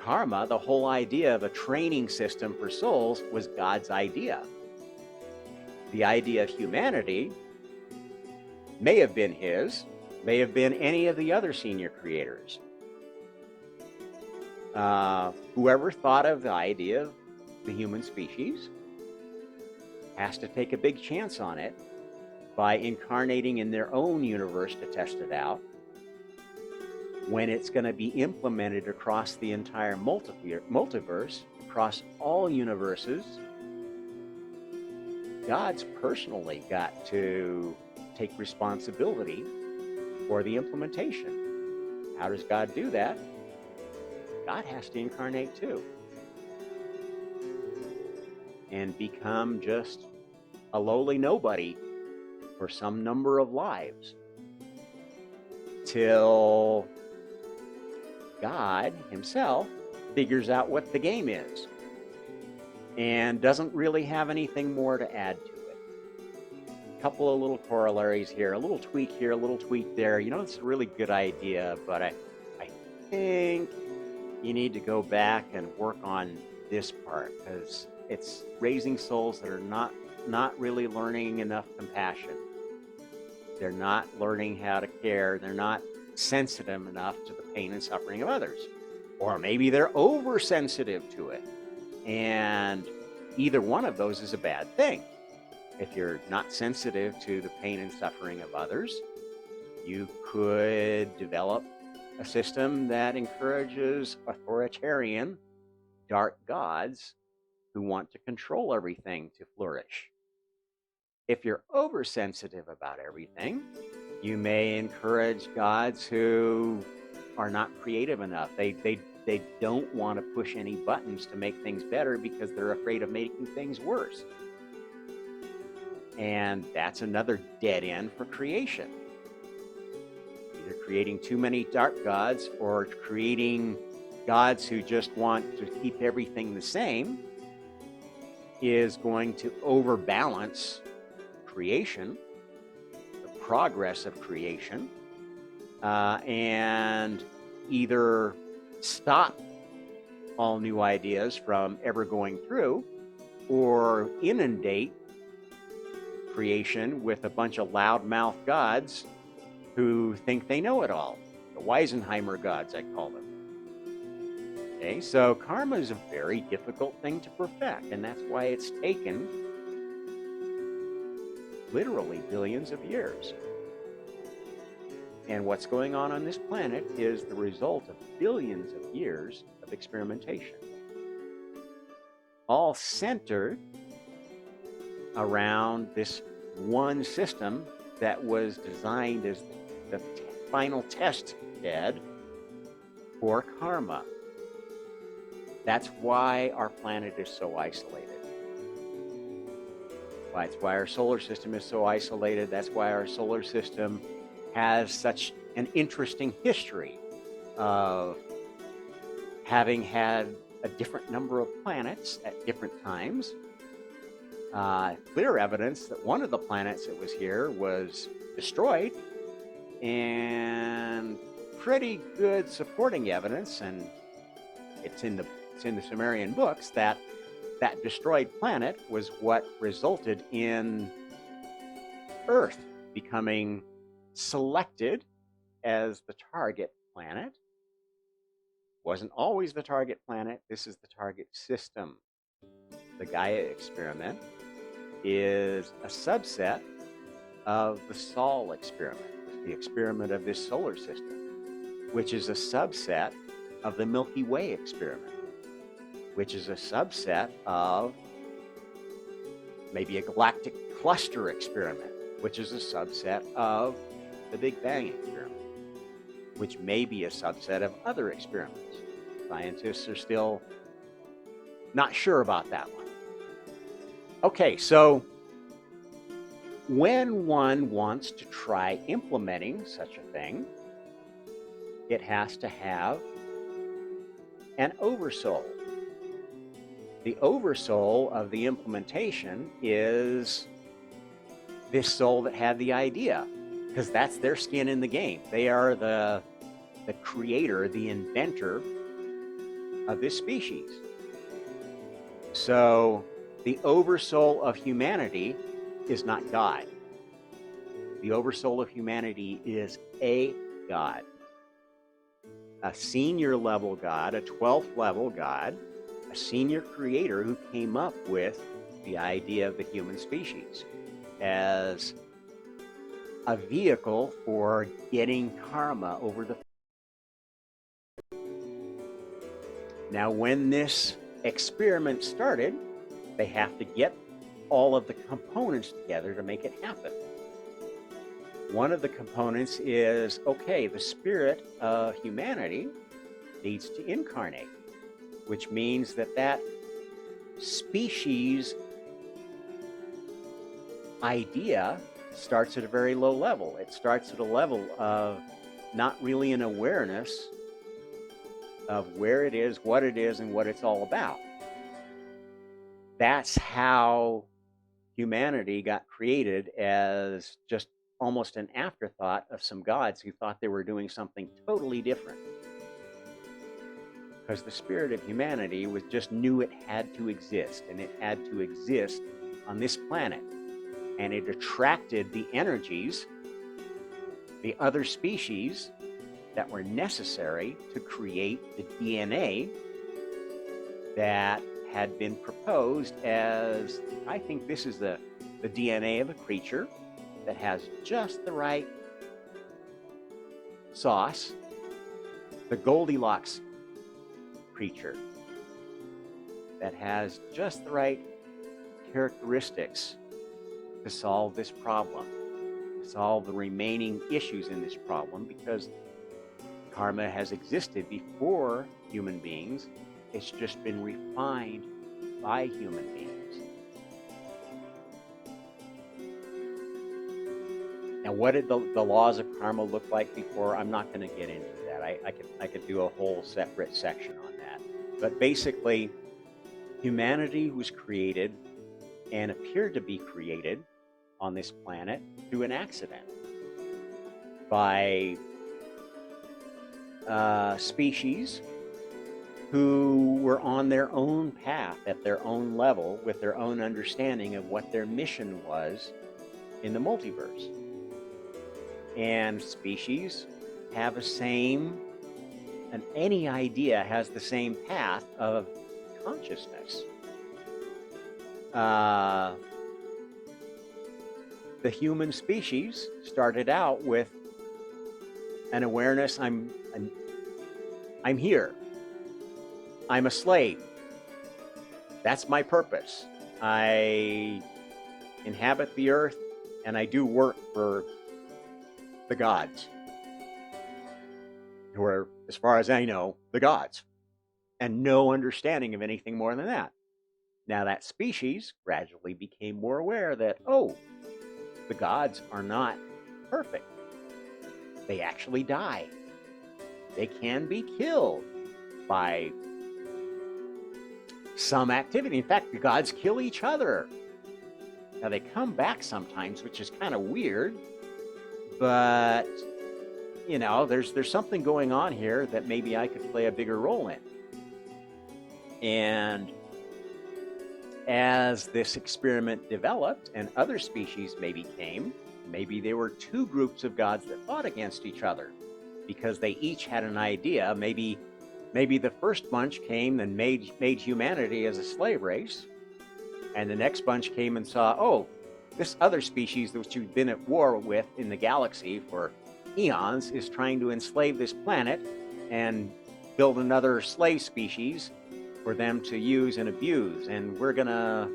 karma, the whole idea of a training system for souls, was God's idea. The idea of humanity may have been his, may have been any of the other senior creators. Whoever thought of the idea of the human species has to take a big chance on it by incarnating in their own universe to test it out. When it's going to be implemented across the entire multiverse, across all universes, God's personally got to take responsibility for the implementation. How does God do that? God has to incarnate too. and become just a lowly nobody for some number of lives till God himself figures out what the game is and doesn't really have anything more to add to it. A couple of little corollaries here, a little tweak here, a little tweak there. It's a really good idea, but I think you need to go back and work on this part, because it's raising souls that are not really learning enough compassion. They're not learning how to care. They're not sensitive enough to the pain and suffering of others. Or maybe they're oversensitive to it. And either one of those is a bad thing. If you're not sensitive to the pain and suffering of others, you could develop a system that encourages authoritarian, dark gods who want to control everything to flourish. If you're oversensitive about everything, you may encourage gods who are not creative enough. They don't want to push any buttons to make things better because they're afraid of making things worse. And that's another dead end for creation. Either creating too many dark gods or creating gods who just want to keep everything the same is going to overbalance creation, the progress of creation, and either stop all new ideas from ever going through or inundate creation with a bunch of loudmouth gods who think they know it all. The Weisenheimer gods, I call them. Okay, so karma is a very difficult thing to perfect, and that's why it's taken literally billions of years. And what's going on this planet is the result of billions of years of experimentation, all centered around this one system that was designed as the final test bed for karma. That's why our planet is so isolated. That's why our solar system is so isolated. That's why our solar system has such an interesting history of having had a different number of planets at different times. Clear evidence that one of the planets that was here was destroyed, and pretty good supporting evidence, and it's in the Sumerian books, that destroyed planet was what resulted in Earth becoming selected as the target planet. Wasn't always the target planet. This is the target system. The Gaia experiment is a subset of the Sol experiment, the experiment of this solar system, which is a subset of the Milky Way experiment, which is a subset of maybe a galactic cluster experiment, which is a subset of the Big Bang experiment, which may be a subset of other experiments. Scientists are still not sure about that one. Okay, so when one wants to try implementing such a thing, it has to have an oversoul. The oversoul of the implementation is this soul that had the idea, because that's their skin in the game. They are the creator, the inventor of this species. So the oversoul of humanity is not God. The oversoul of humanity is a God, a senior level God, a 12th level God, a senior creator who came up with the idea of the human species as a vehicle for getting karma over the. Now, when this experiment started, they have to get all of the components together to make it happen. One of the components is, okay, the spirit of humanity needs to incarnate, which means that species idea starts at a very low level. It starts at a level of not really an awareness of where it is, and what it's all about. That's how humanity got created, as just almost an afterthought of some gods who thought they were doing something totally different. Because the spirit of humanity was just knew it had to exist, and it had to exist on this planet. And it attracted the energies, the other species that were necessary to create the DNA that had been proposed as, I think this is the DNA of a creature that has just the right sauce, the Goldilocks creature that has just the right characteristics to solve this problem, to solve the remaining issues in this problem, because karma has existed before human beings. It's just been refined by human beings. Now, what did the laws of karma look like before? I'm not going to get into that. I could do a whole separate section on that. But basically, humanity was created and appeared to be created on this planet through an accident by species who were on their own path, at their own level, with their own understanding of what their mission was in the multiverse. And species have any idea has the same path of consciousness. The human species started out with an awareness, I'm here. I'm a slave. That's my purpose. I inhabit the earth and I do work for the gods, who are, as far as I know, the gods, and no understanding of anything more than that. Now that species gradually became more aware that, oh, the gods are not perfect. They actually die. They can be killed by some activity. In fact, the gods kill each other. Now they come back sometimes, which is kind of weird, but you know, there's something going on here that maybe I could play a bigger role in. And as this experiment developed and other species maybe came, maybe there were two groups of gods that fought against each other because they each had an idea. Maybe the first bunch came and made humanity as a slave race, and the next bunch came and saw, oh, this other species which you've been at war with in the galaxy for eons is trying to enslave this planet and build another slave species for them to use and abuse, and we're gonna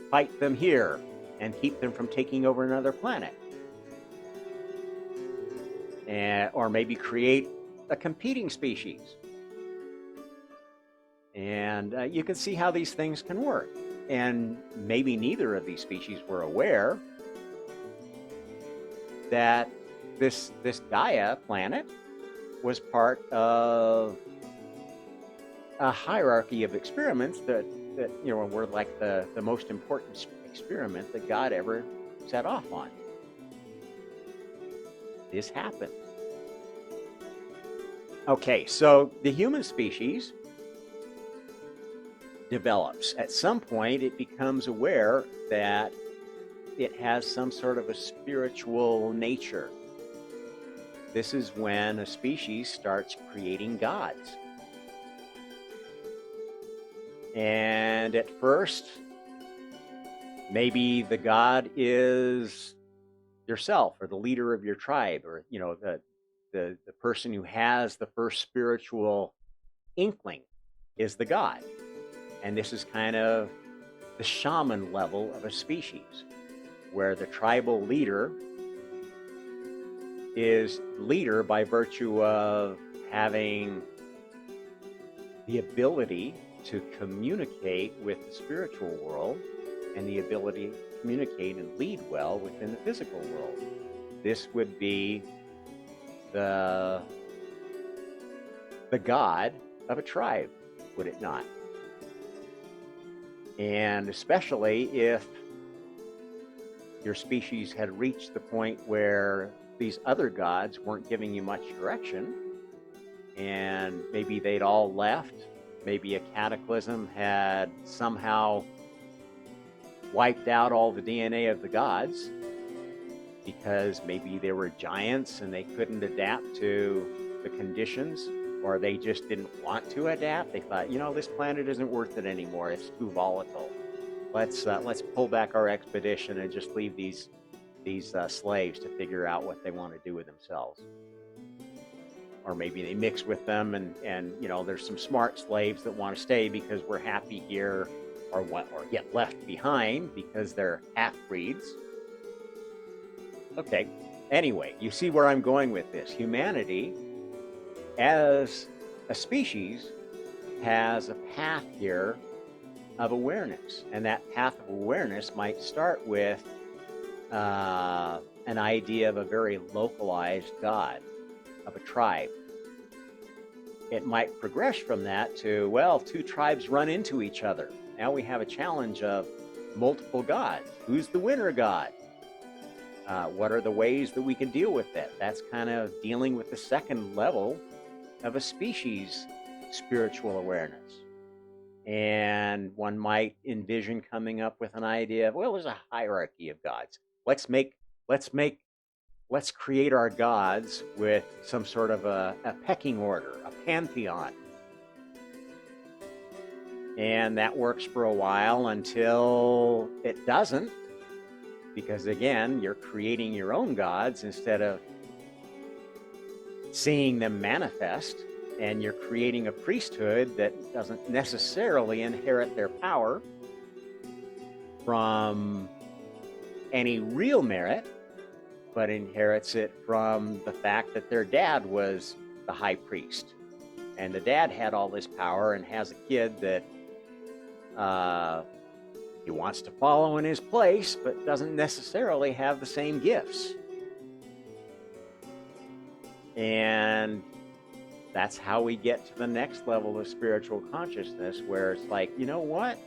fight them here and keep them from taking over another planet. Or maybe create a competing species. And you can see how these things can work. And maybe neither of these species were aware that this Gaia planet was part of a hierarchy of experiments that you know were like the most important experiment that God ever set off on. This happened. Okay, so the human species develops. At some point, it becomes aware that it has some sort of a spiritual nature. This is when a species starts creating gods. And at first, maybe the god is yourself or the leader of your tribe, or you know, the person who has the first spiritual inkling is the god. And this is kind of the shaman level of a species, where the tribal leader is by virtue of having the ability to communicate with the spiritual world and the ability to communicate and lead well within the physical world. This would be the god of a tribe, would it not? And especially if your species had reached the point where these other gods weren't giving you much direction, and maybe they'd all left, maybe a cataclysm had somehow wiped out all the DNA of the gods, because maybe they were giants and they couldn't adapt to the conditions, or they just didn't want to adapt. They thought, this planet isn't worth it anymore. It's too volatile. Let's pull back our expedition and just leave these slaves to figure out what they want to do with themselves. Or maybe they mix with them, and there's some smart slaves that want to stay because we're happy here, or get left behind because they're half-breeds. Okay, anyway, you see where I'm going with this. Humanity, as a species, has a path here of awareness. And that path of awareness might start with an idea of a very localized god, of a tribe. It might progress from that to, well, two tribes run into each other. Now we have a challenge of multiple gods. Who's the winner god? What are the ways that we can deal with that? That's kind of dealing with the second level of a species' spiritual awareness. And one might envision coming up with an idea of, well, there's a hierarchy of gods. Let's create our gods with some sort of a pecking order, a pantheon. And that works for a while until it doesn't, because again, you're creating your own gods instead of seeing them manifest, and you're creating a priesthood that doesn't necessarily inherit their power from any real merit, but inherits it from the fact that their dad was the high priest. And the dad had all this power and has a kid that he wants to follow in his place, but doesn't necessarily have the same gifts. And that's how we get to the next level of spiritual consciousness, where it's like, you know what?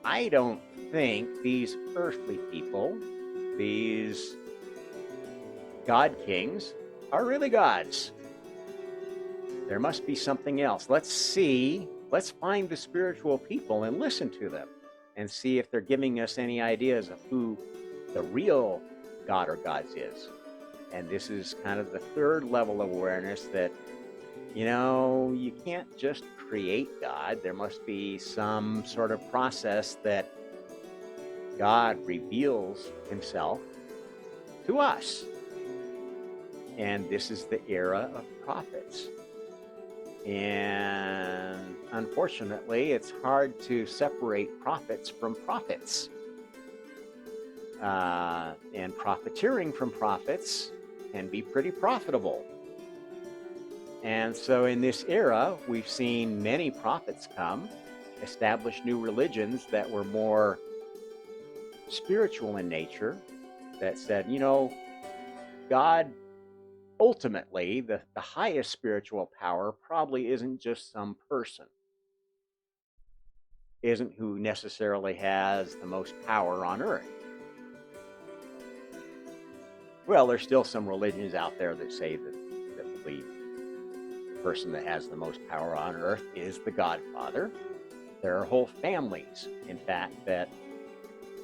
I don't think these earthly people, these god kings, are really gods. There must be something else. Let's find the spiritual people and listen to them and see if they're giving us any ideas of who the real god or gods is. And this is kind of the third level of awareness that, you can't just create God. There must be some sort of process that God reveals himself to us. And this is the era of prophets. And unfortunately, it's hard to separate prophets from prophets. And profiteering from prophets can be pretty profitable. And so in this era, we've seen many prophets come, establish new religions that were more spiritual in nature, that said, God, ultimately, the highest spiritual power probably isn't just some person, isn't who necessarily has the most power on earth. Well, there's still some religions out there that say that believe the person that has the most power on earth is the Godfather. There are whole families, in fact, that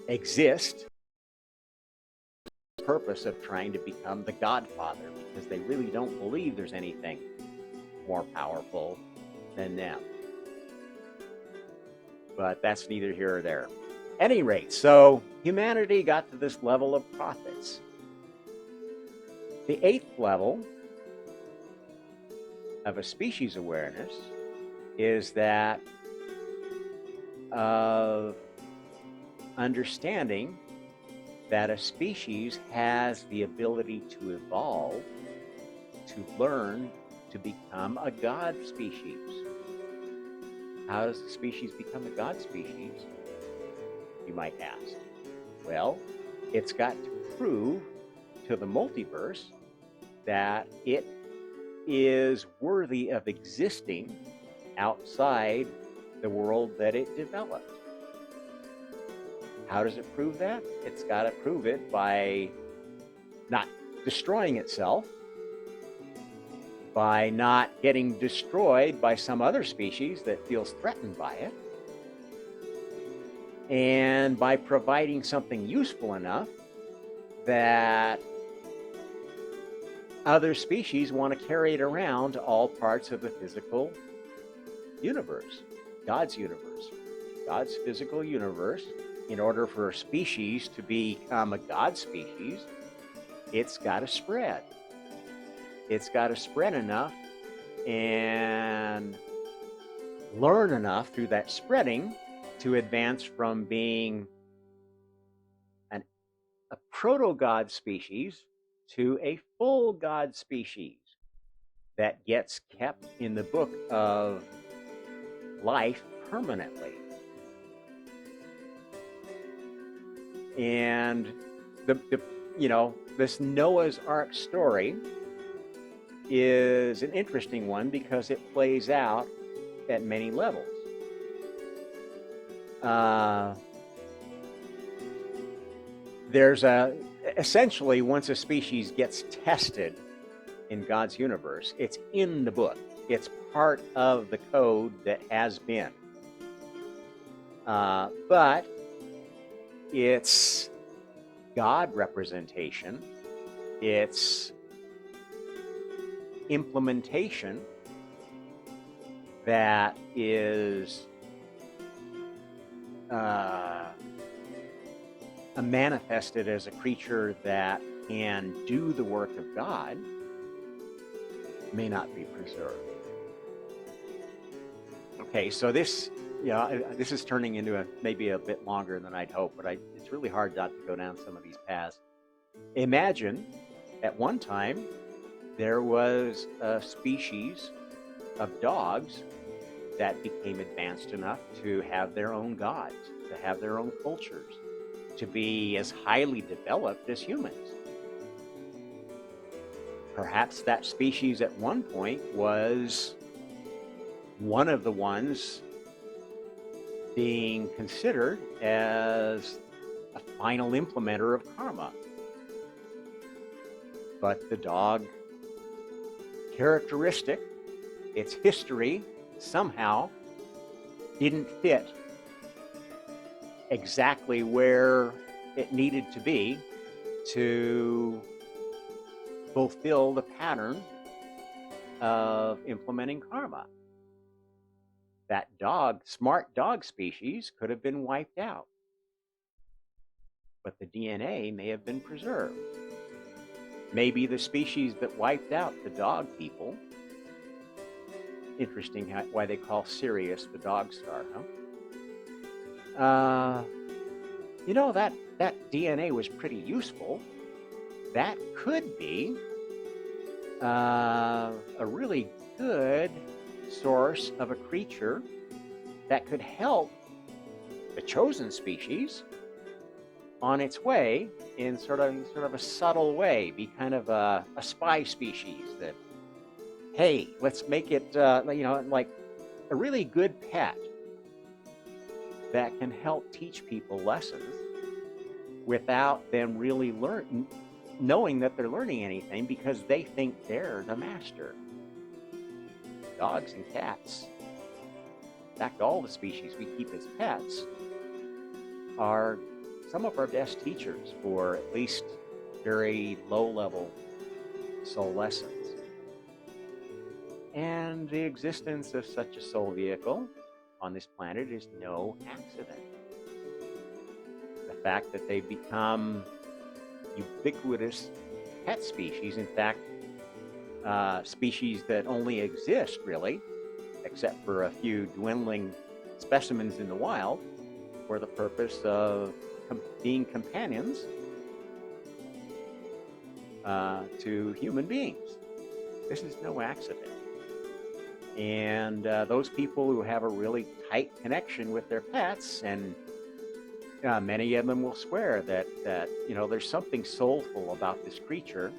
exist for the purpose of trying to become the Godfather, because they really don't believe there's anything more powerful than them. But that's neither here or there. At any rate, so humanity got to this level of prophets. The 8th level of a species awareness is that of understanding that a species has the ability to evolve, to learn, to become a god species. How does the species become a God species, you might ask? Well, it's got to prove to the multiverse that it is worthy of existing outside the world that it developed. How does it prove that? It's got to prove it by not destroying itself, by not getting destroyed by some other species that feels threatened by it, and by providing something useful enough that other species want to carry it around to all parts of the physical universe, God's universe, God's physical universe. In order for a species to become a God species, it's got to spread. It's got to spread enough and learn enough through that spreading to advance from being a proto-God species to a full God species that gets kept in the book of life permanently. And this Noah's Ark story is an interesting one because it plays out at many levels. There's essentially, once a species gets tested in God's universe, it's in the book. It's part of the code that has been. But it's God representation, it's implementation that is manifested as a creature that can do the work of God may not be preserved. Okay, so this is turning into maybe a bit longer than I'd hoped, but it's really hard not to go down some of these paths. Imagine at one time there was a species of dogs that became advanced enough to have their own gods, to have their own cultures, to be as highly developed as humans. Perhaps that species at one point was one of the ones being considered as a final implementer of karma. But the dog characteristic, its history, somehow didn't fit exactly where it needed to be to fulfill the pattern of implementing karma. That smart dog species could have been wiped out, but the DNA may have been preserved. Maybe the species that wiped out the dog people, interesting why they call Sirius the dog star, huh? That DNA was pretty useful. That could be a really good source of a creature that could help the chosen species on its way in sort of a subtle way, be kind of a spy species that, hey, let's make it like a really good pet that can help teach people lessons without them really knowing that they're learning anything, because they think they're the master. Dogs and cats, in fact, all the species we keep as pets, are some of our best teachers for at least very low-level soul lessons. And the existence of such a soul vehicle on this planet is no accident. The fact that they become ubiquitous pet species, in fact, species that only exist, really, except for a few dwindling specimens in the wild, for the purpose of being companions to human beings. This is no accident. And those people who have a really tight connection with their pets, and many of them will swear that there's something soulful about this creature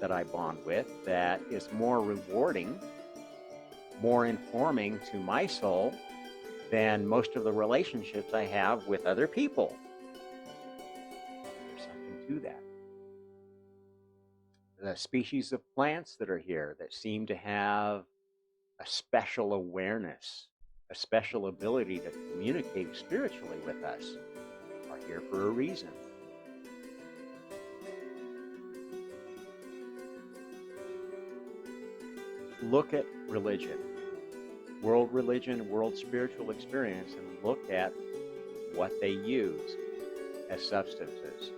that I bond with that is more rewarding, more informing to my soul than most of the relationships I have with other people. There's something to that. The species of plants that are here that seem to have a special awareness, a special ability to communicate spiritually with us are here for a reason. Look at religion, world spiritual experience, and look at what they use as substances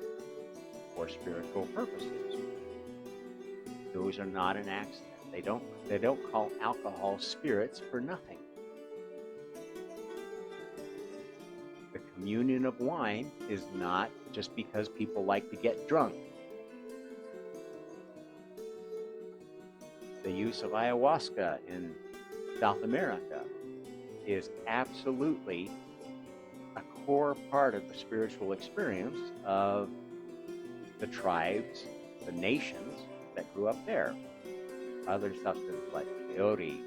for spiritual purposes. Those are not an accident. They don't call alcohol spirits for nothing. The communion of wine is not just because people like to get drunk. The use of ayahuasca in South America is absolutely a core part of the spiritual experience of the tribes, the nations that grew up there. Other substances like peyote,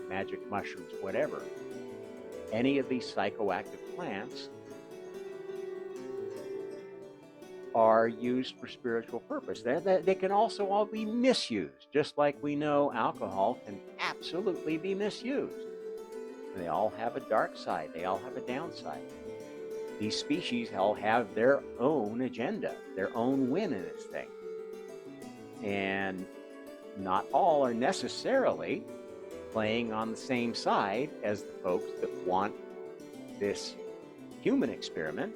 magic mushrooms, whatever. Any of these psychoactive plants are used for spiritual purpose. They can also all be misused, just like we know alcohol can absolutely be misused. They all have a dark side. They all have a downside. These species all have their own agenda, their own win in this thing. And not all are necessarily playing on the same side as the folks that want this human experiment,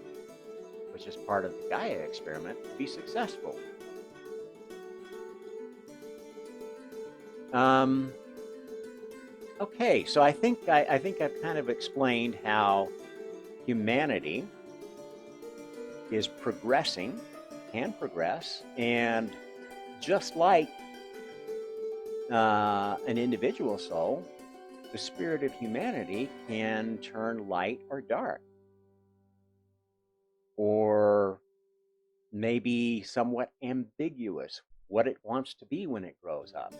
which is part of the Gaia experiment, to be successful. Okay, so I think I've kind of explained how humanity is progressing, can progress, and just like an individual soul, the spirit of humanity can turn light or dark, or maybe somewhat ambiguous what it wants to be when it grows up.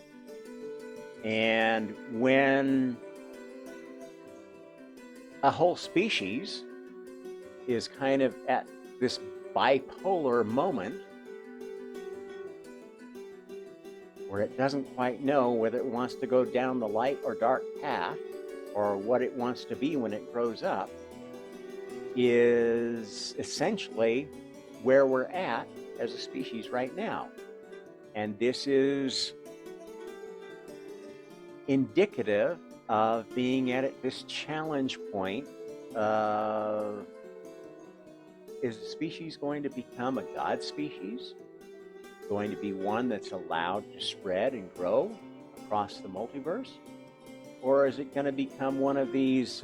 And when a whole species is kind of at this bipolar moment where it doesn't quite know whether it wants to go down the light or dark path or what it wants to be when it grows up, is essentially where we're at as a species right now. And this is indicative of being at this challenge point of, is the species going to become a God species? Going to be one that's allowed to spread and grow across the multiverse? Or is it going to become one of these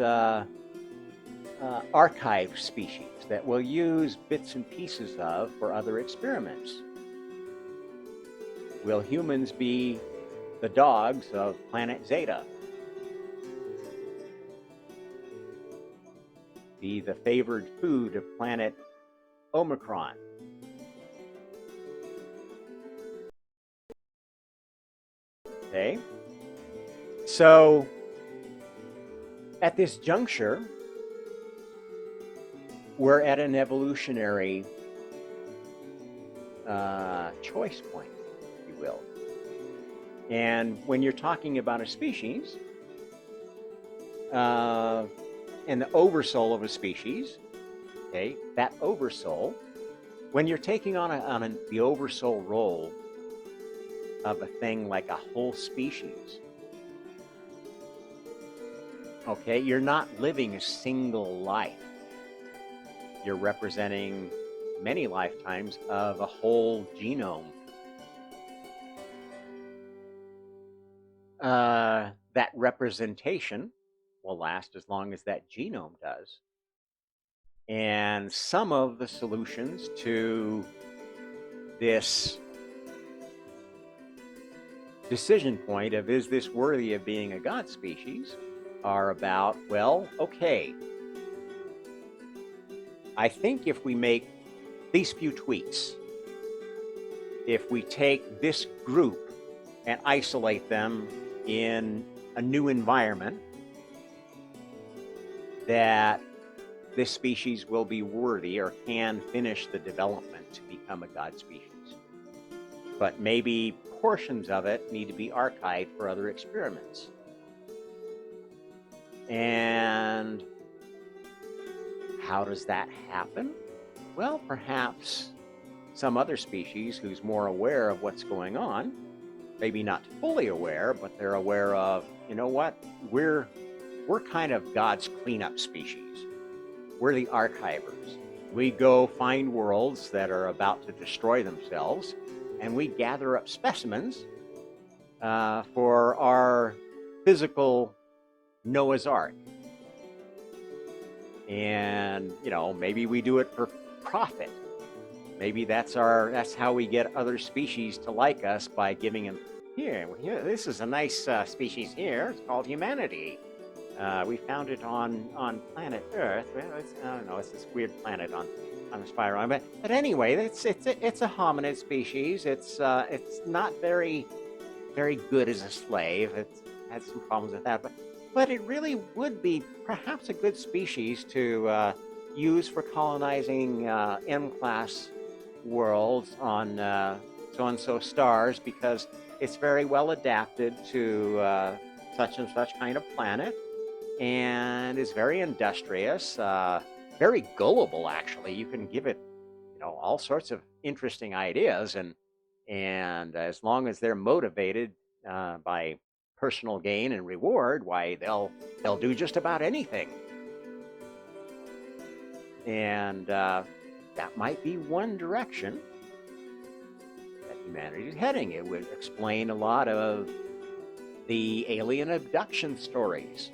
archive species that we'll use bits and pieces of for other experiments? Will humans be the dogs of planet Zeta? Be the favored food of planet Omicron? Okay. So at this juncture, we're at an evolutionary choice point, if you will. And when you're talking about a species, and the oversoul of a species, okay, that oversoul, when you're taking on the oversoul role of a thing like a whole species, okay, you're not living a single life. You're representing many lifetimes of a whole genome. That representation will last as long as that genome does. And some of the solutions to this decision point of is this worthy of being a God species are about, well, okay, I think if we make these few tweaks, if we take this group and isolate them in a new environment, that this species will be worthy or can finish the development to become a God species. But maybe portions of it need to be archived for other experiments. And how does that happen? Well, perhaps some other species who's more aware of what's going on, maybe not fully aware, but they're aware of, you know what, we're kind of God's cleanup species. We're the archivers. We go find worlds that are about to destroy themselves, and we gather up specimens for our physical Noah's Ark. And, maybe we do it for profit. Maybe that's how we get other species to like us, by giving them, here, this is a nice species here. It's called humanity. We found it on planet Earth. Well, I don't know. It's this weird planet on the spiral. But anyway, it's a hominid species. It's not very good as a slave. It's had some problems with that, but it really would be perhaps a good species to use for colonizing M-class worlds on so-and-so stars, because it's very well adapted to such and such kind of planet, and is very industrious, very gullible, actually. You can give it, all sorts of interesting ideas, and as long as they're motivated by personal gain and reward, why they'll do just about anything. And that might be one direction that humanity is heading. It would explain a lot of the alien abduction stories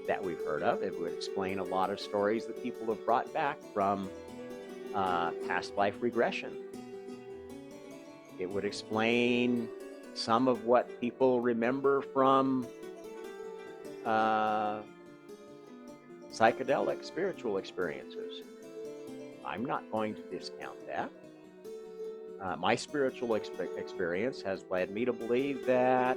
that we've heard of. It would explain a lot of stories that people have brought back from past life regression. It would explain some of what people remember from psychedelic spiritual experiences. I'm not going to discount that. My spiritual experience has led me to believe that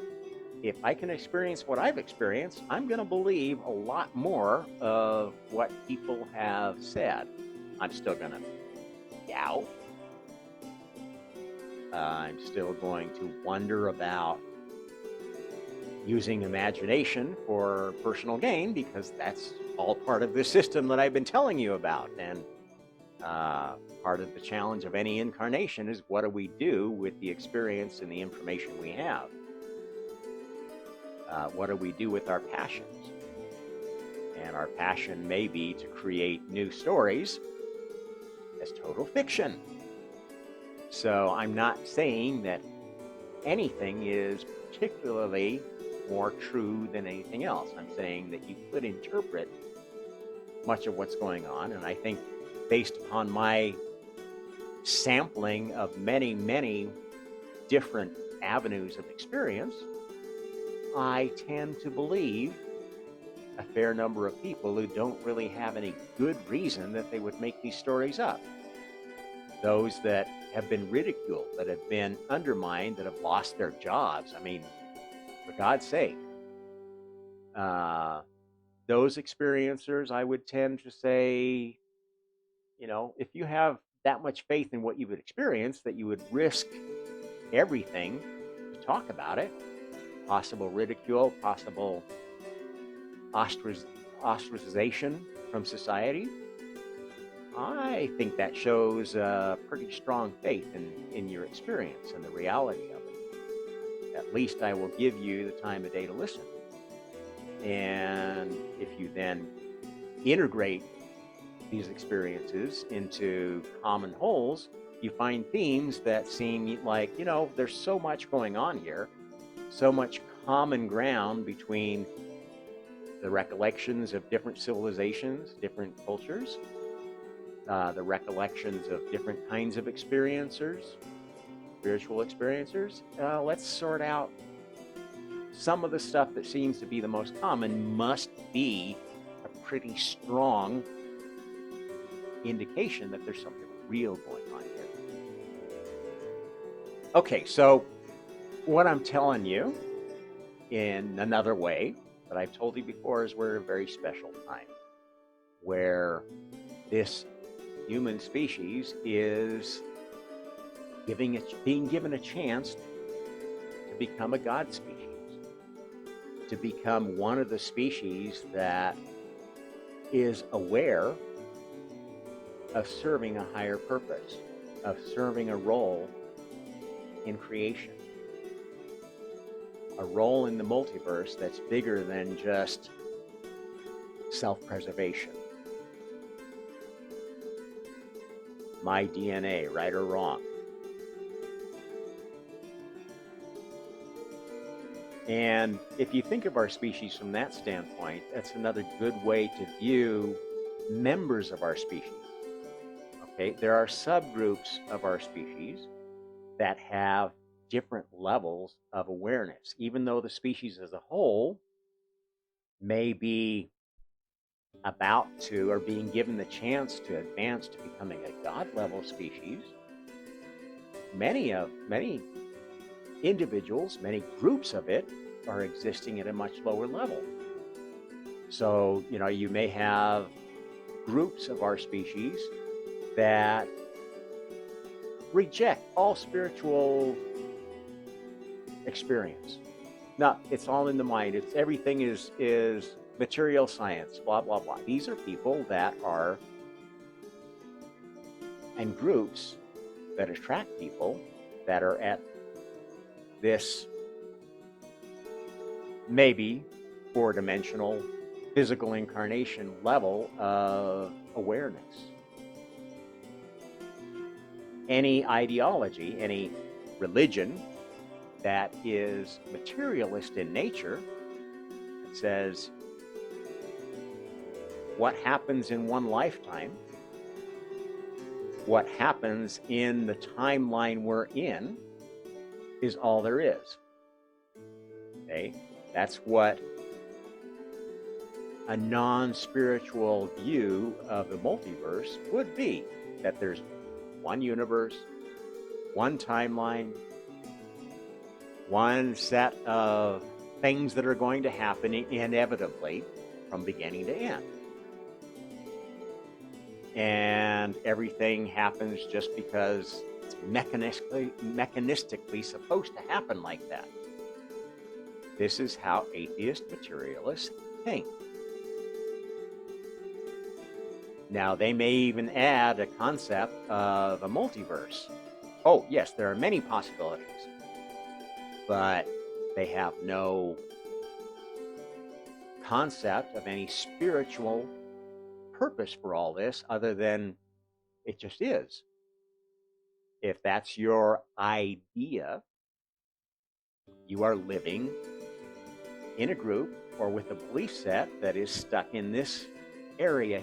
if I can experience what I've experienced, I'm going to believe a lot more of what people have said. I'm still going to doubt. I'm still going to wonder about using imagination for personal gain, because that's all part of the system that I've been telling you about. And part of the challenge of any incarnation is, what do we do with the experience and the information we have? What do we do with our passions? And our passion may be to create new stories as total fiction. So I'm not saying that anything is particularly more true than anything else. I'm saying that you could interpret much of what's going on, and I think, based upon my sampling of many, many different avenues of experience, I tend to believe a fair number of people who don't really have any good reason that they would make these stories up. Those that have been ridiculed, that have been undermined, that have lost their jobs. I mean, for God's sake. Those experiencers, I would tend to say, if you have that much faith in what you would experience, that you would risk everything to talk about it, possible ridicule, possible ostracization from society, I think that shows pretty strong faith in your experience and the reality of it. At least I will give you the time of day to listen. And if you then integrate these experiences into common wholes, you find themes that seem like, there's so much going on here, so much common ground between the recollections of different civilizations, different cultures, the recollections of different kinds of experiencers, spiritual experiencers, let's sort out some of the stuff that seems to be the most common must be a pretty strong indication that there's something real going on here. Okay, so what I'm telling you in another way that I've told you before is we're at a very special time where this human species is being given a chance to become a God species, to become one of the species that is aware of serving a higher purpose, of serving a role in creation, a role in the multiverse that's bigger than just self-preservation. My DNA, right or wrong. And if you think of our species from that standpoint, that's another good way to view members of our species. Okay, there are subgroups of our species that have different levels of awareness, even though the species as a whole may be about to or being given the chance to advance to becoming a God level species. Many individuals, many groups of it are existing at a much lower level. So, you may have groups of our species that reject all spiritual experience. No, it's all in the mind. It's everything is material science, blah, blah, blah. These are people that are, and groups that attract people that are at this maybe four-dimensional physical incarnation level of awareness. Any ideology, any religion that is materialist in nature says what happens in one lifetime, what happens in the timeline we're in, is all there is. Okay? That's what a non-spiritual view of the multiverse would be, that there's one universe, one timeline, one set of things that are going to happen inevitably from beginning to end. And everything happens just because it's mechanistically supposed to happen like that. This is how atheist materialists think. Now, they may even add a concept of a multiverse. Oh, yes, there are many possibilities, but they have no concept of any spiritual purpose for all this other than it just is. If that's your idea, you are living in a group or with a belief set that is stuck in this area.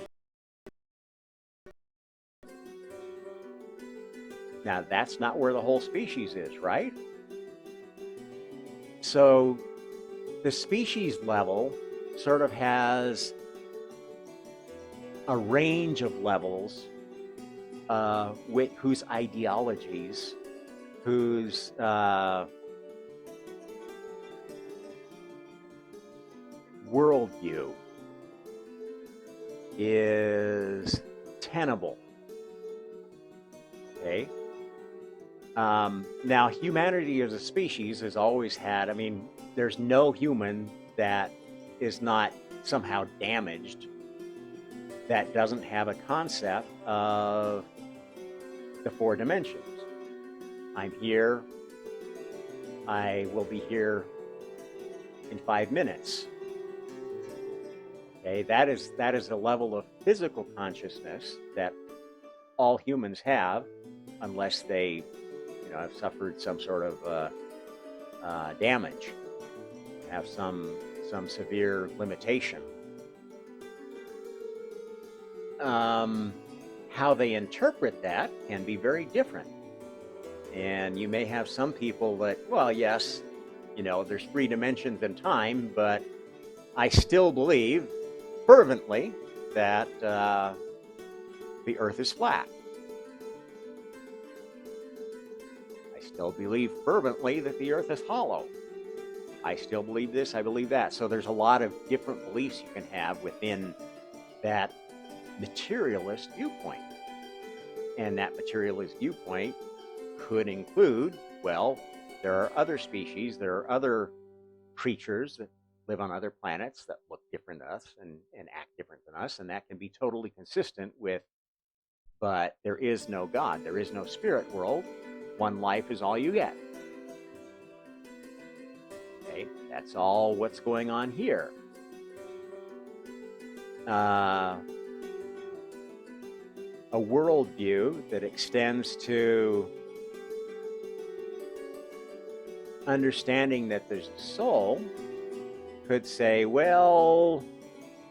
Now, that's not where the whole species is, right? So the species level sort of has a range of levels with whose ideologies, whose worldview is tenable. Okay. Now, humanity as a species has always had, there's no human that is not somehow damaged, that doesn't have a concept of the four dimensions. I'm here. I will be here in 5 minutes. Okay, that is a level of physical consciousness that all humans have, unless they, have suffered some sort of damage, have some severe limitation. How they interpret that can be very different. And you may have some people that, well, yes, there's three dimensions in time, but I still believe fervently that the earth is flat. I still believe fervently that the earth is hollow. I still believe this, I believe that. So there's a lot of different beliefs you can have within that materialist viewpoint. And that materialist viewpoint could include, well, there are other species, there are other creatures that live on other planets that look different to us and act different than us, and that can be totally consistent with, but there is no God, there is no spirit world. One life is all you get. Okay, that's all what's going on here. A worldview that extends to understanding that there's a soul could say, well,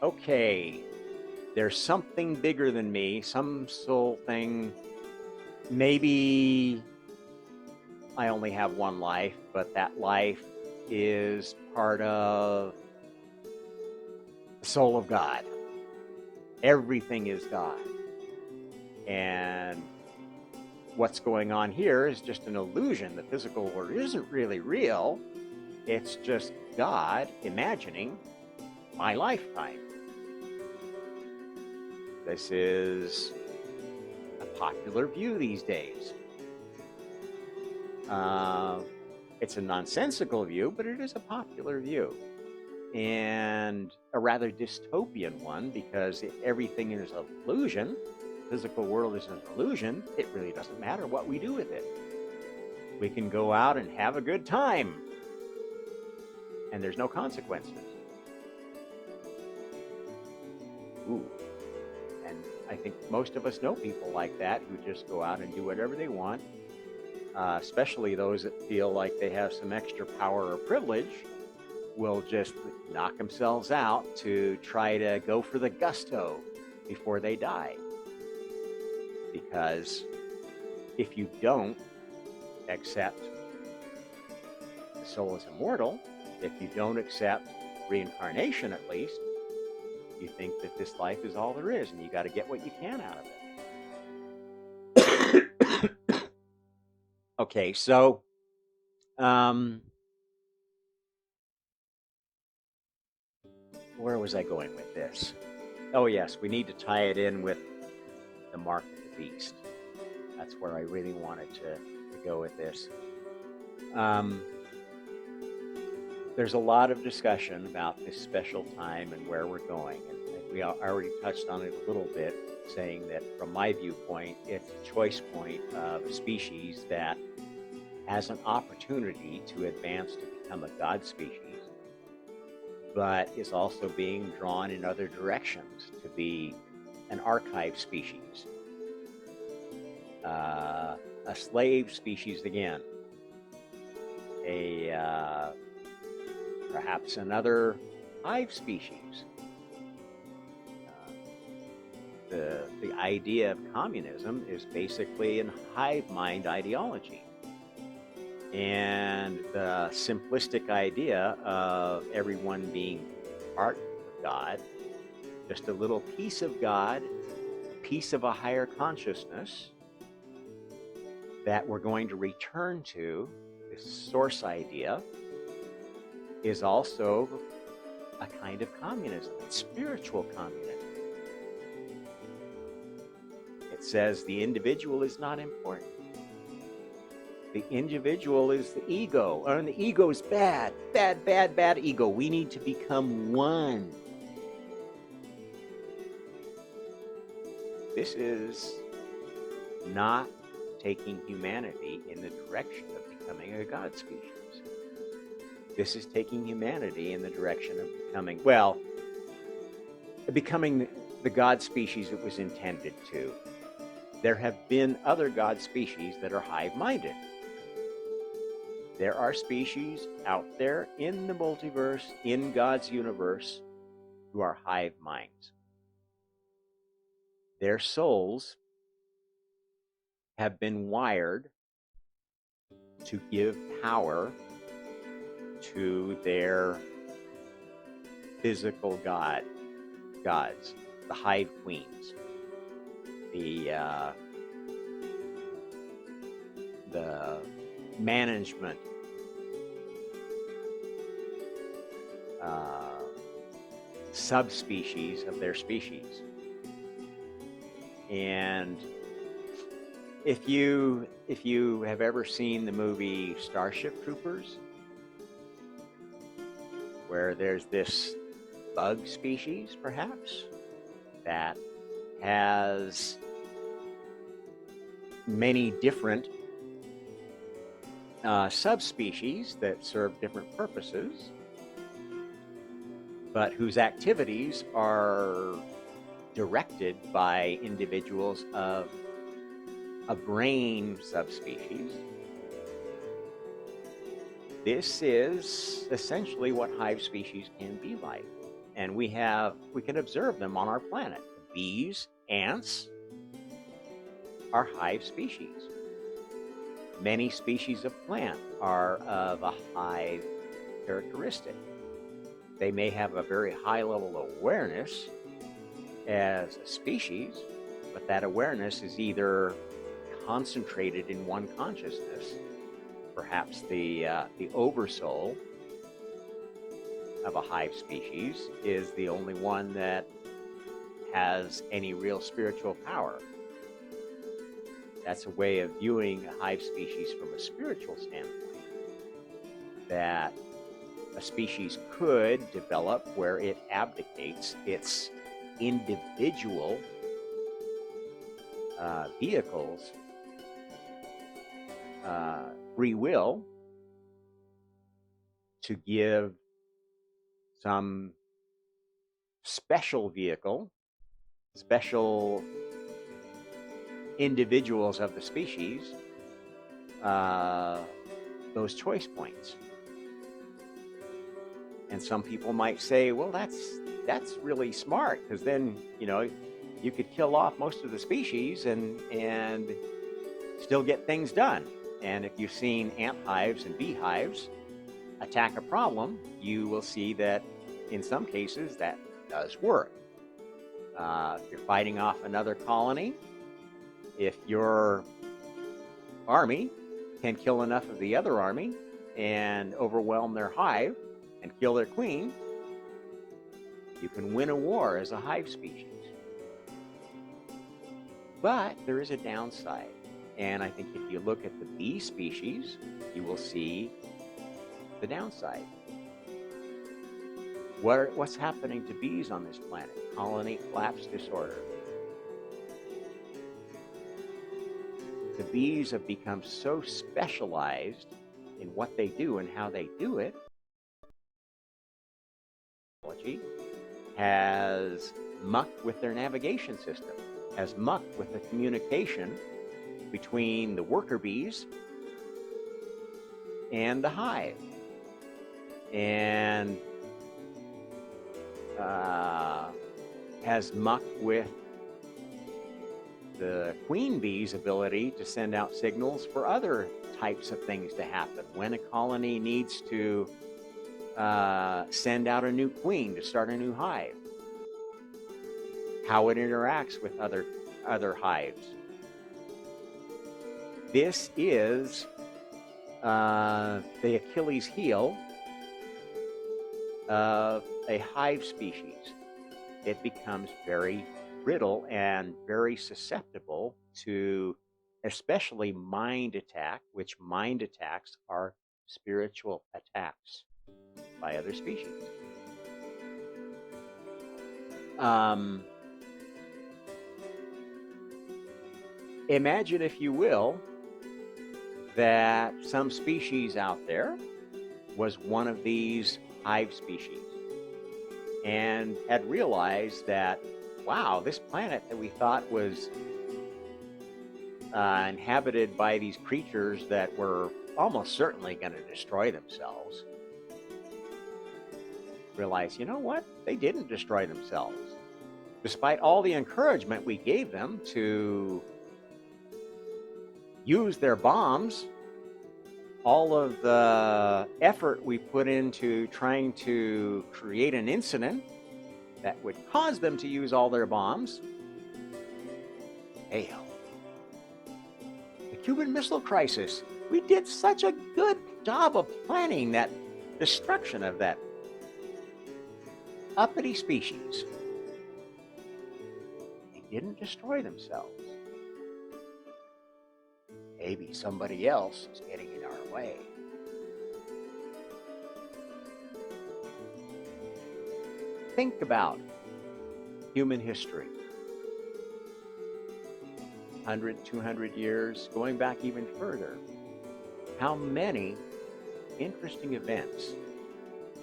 okay, there's something bigger than me, some soul thing. Maybe I only have one life, but that life is part of the soul of God. Everything is God. And what's going on here is just an illusion. The physical world isn't really real. It's just God imagining my lifetime. This is a popular view these days. It's a nonsensical view, but it is a popular view. And a rather dystopian one, because if everything is an illusion, the physical world is an illusion, it really doesn't matter what we do with it. We can go out and have a good time, and there's no consequences. Ooh. And I think most of us know people like that who just go out and do whatever they want, especially those that feel like they have some extra power or privilege will just knock themselves out to try to go for the gusto before they die. Because if you don't accept the soul is immortal, if you don't accept reincarnation at least, you think that this life is all there is and you got to get what you can out of it. Okay, so where was I going with this? Oh yes, we need to tie it in with the mark of the beast. That's where I really wanted to go with this. There's a lot of discussion about this special time and where we're going, and we already touched on it a little bit, saying that from my viewpoint, it's a choice point of a species that has an opportunity to advance to become a god species, but is also being drawn in other directions to be an archive species, a slave species again, perhaps another hive species. The idea of communism is basically a hive mind ideology. And the simplistic idea of everyone being part of God, just a little piece of God, a piece of a higher consciousness that we're going to return to, this source idea, is also a kind of communism. It's spiritual communism. It says the individual is not important. The individual is the ego, and the ego is bad, bad, bad, bad ego. We need to become one. This is not taking humanity in the direction of becoming a god species. This is taking humanity in the direction of becoming the god species it was intended to. There have been other god species that are hive-minded. There are species out there in the multiverse, in God's universe, who are hive minds. Their souls have been wired to give power to their physical gods, the hive queens, the the management subspecies of their species. And if you have ever seen the movie Starship Troopers, where there's this bug species, perhaps, that has many different subspecies that serve different purposes, but whose activities are directed by individuals of a brain subspecies. This is essentially what hive species can be like. And we can observe them on our planet. Bees, ants are hive species. Many species of plant are of a hive characteristic. They may have a very high level of awareness as a species, but that awareness is either concentrated in one consciousness. Perhaps the oversoul of a hive species is the only one that has any real spiritual power. That's a way of viewing a hive species from a spiritual standpoint, that a species could develop where it abdicates its individual vehicles, free will, to give some special vehicle, special individuals of the species, those choice points. And some people might say, well, that's really smart, because then, you could kill off most of the species and still get things done. And if you've seen ant hives and beehives attack a problem, you will see that in some cases that does work. If you're fighting off another colony, if your army can kill enough of the other army and overwhelm their hive and kill their queen, you can win a war as a hive species. But there is a downside. And I think if you look at the bee species, you will see the downside. What's happening to bees on this planet? Colony collapse disorder. The bees have become so specialized in what they do and how they do it, has mucked with their navigation system, has mucked with the communication between the worker bees and the hive, and has mucked with the queen bee's ability to send out signals for other types of things to happen. When a colony needs to send out a new queen to start a new hive, how it interacts with other hives. This is the Achilles heel of a hive species. It becomes very brittle and very susceptible to especially mind attack, which mind attacks are spiritual attacks by other species. Imagine, if you will, that some species out there was one of these hive species and had realized that, wow, this planet that we thought was inhabited by these creatures that were almost certainly going to destroy themselves, realized, you know what? They didn't destroy themselves. Despite all the encouragement we gave them to use their bombs all of the effort we put into trying to create an incident that would cause them to use all their bombs failed. The Cuban Missile Crisis, we did such a good job of planning that destruction of that uppity species. They didn't destroy themselves. Maybe somebody else is getting in our way. Think about human history. 100, 200 years, going back even further. How many interesting events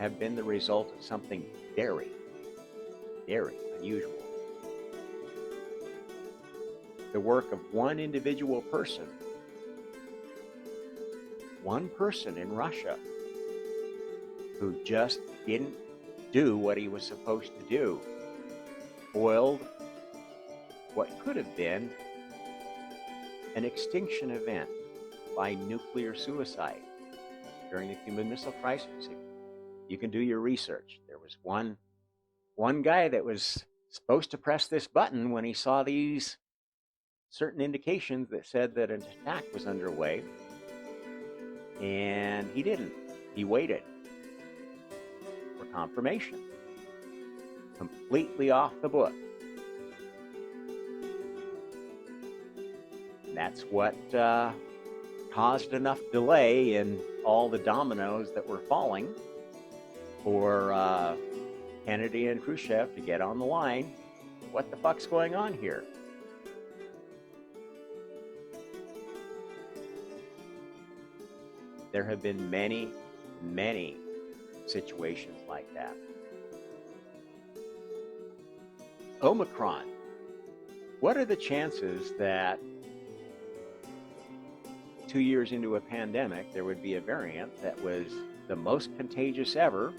have been the result of something very, very unusual? The work of one individual person. One person in Russia who just didn't do what he was supposed to do. Foiled what could have been an extinction event by nuclear suicide during the Cuban Missile Crisis. You can do your research. There was one guy that was supposed to press this button when he saw these certain indications that said that an attack was underway, and he didn't. He waited for confirmation. Completely off the book. And that's what caused enough delay in all the dominoes that were falling for Kennedy and Khrushchev to get on the line. What the fuck's going on here? There have been many, many situations like that. Omicron. What are the chances that 2 years into a pandemic, there would be a variant that was the most contagious ever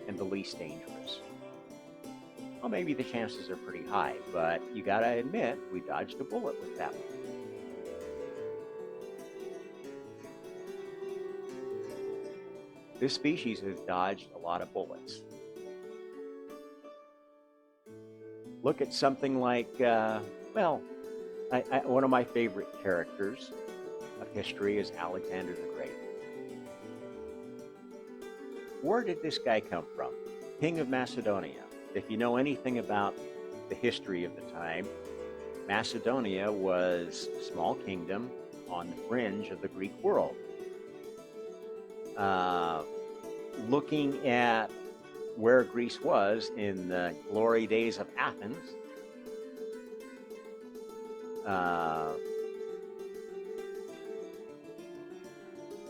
and the least dangerous? Well, maybe the chances are pretty high, but you gotta admit, we dodged a bullet with that one. This species has dodged a lot of bullets. Look at something like, one of my favorite characters of history is Alexander the Great. Where did this guy come from? King of Macedonia. If you know anything about the history of the time, Macedonia was a small kingdom on the fringe of the Greek world. Looking at where Greece was in the glory days of Athens,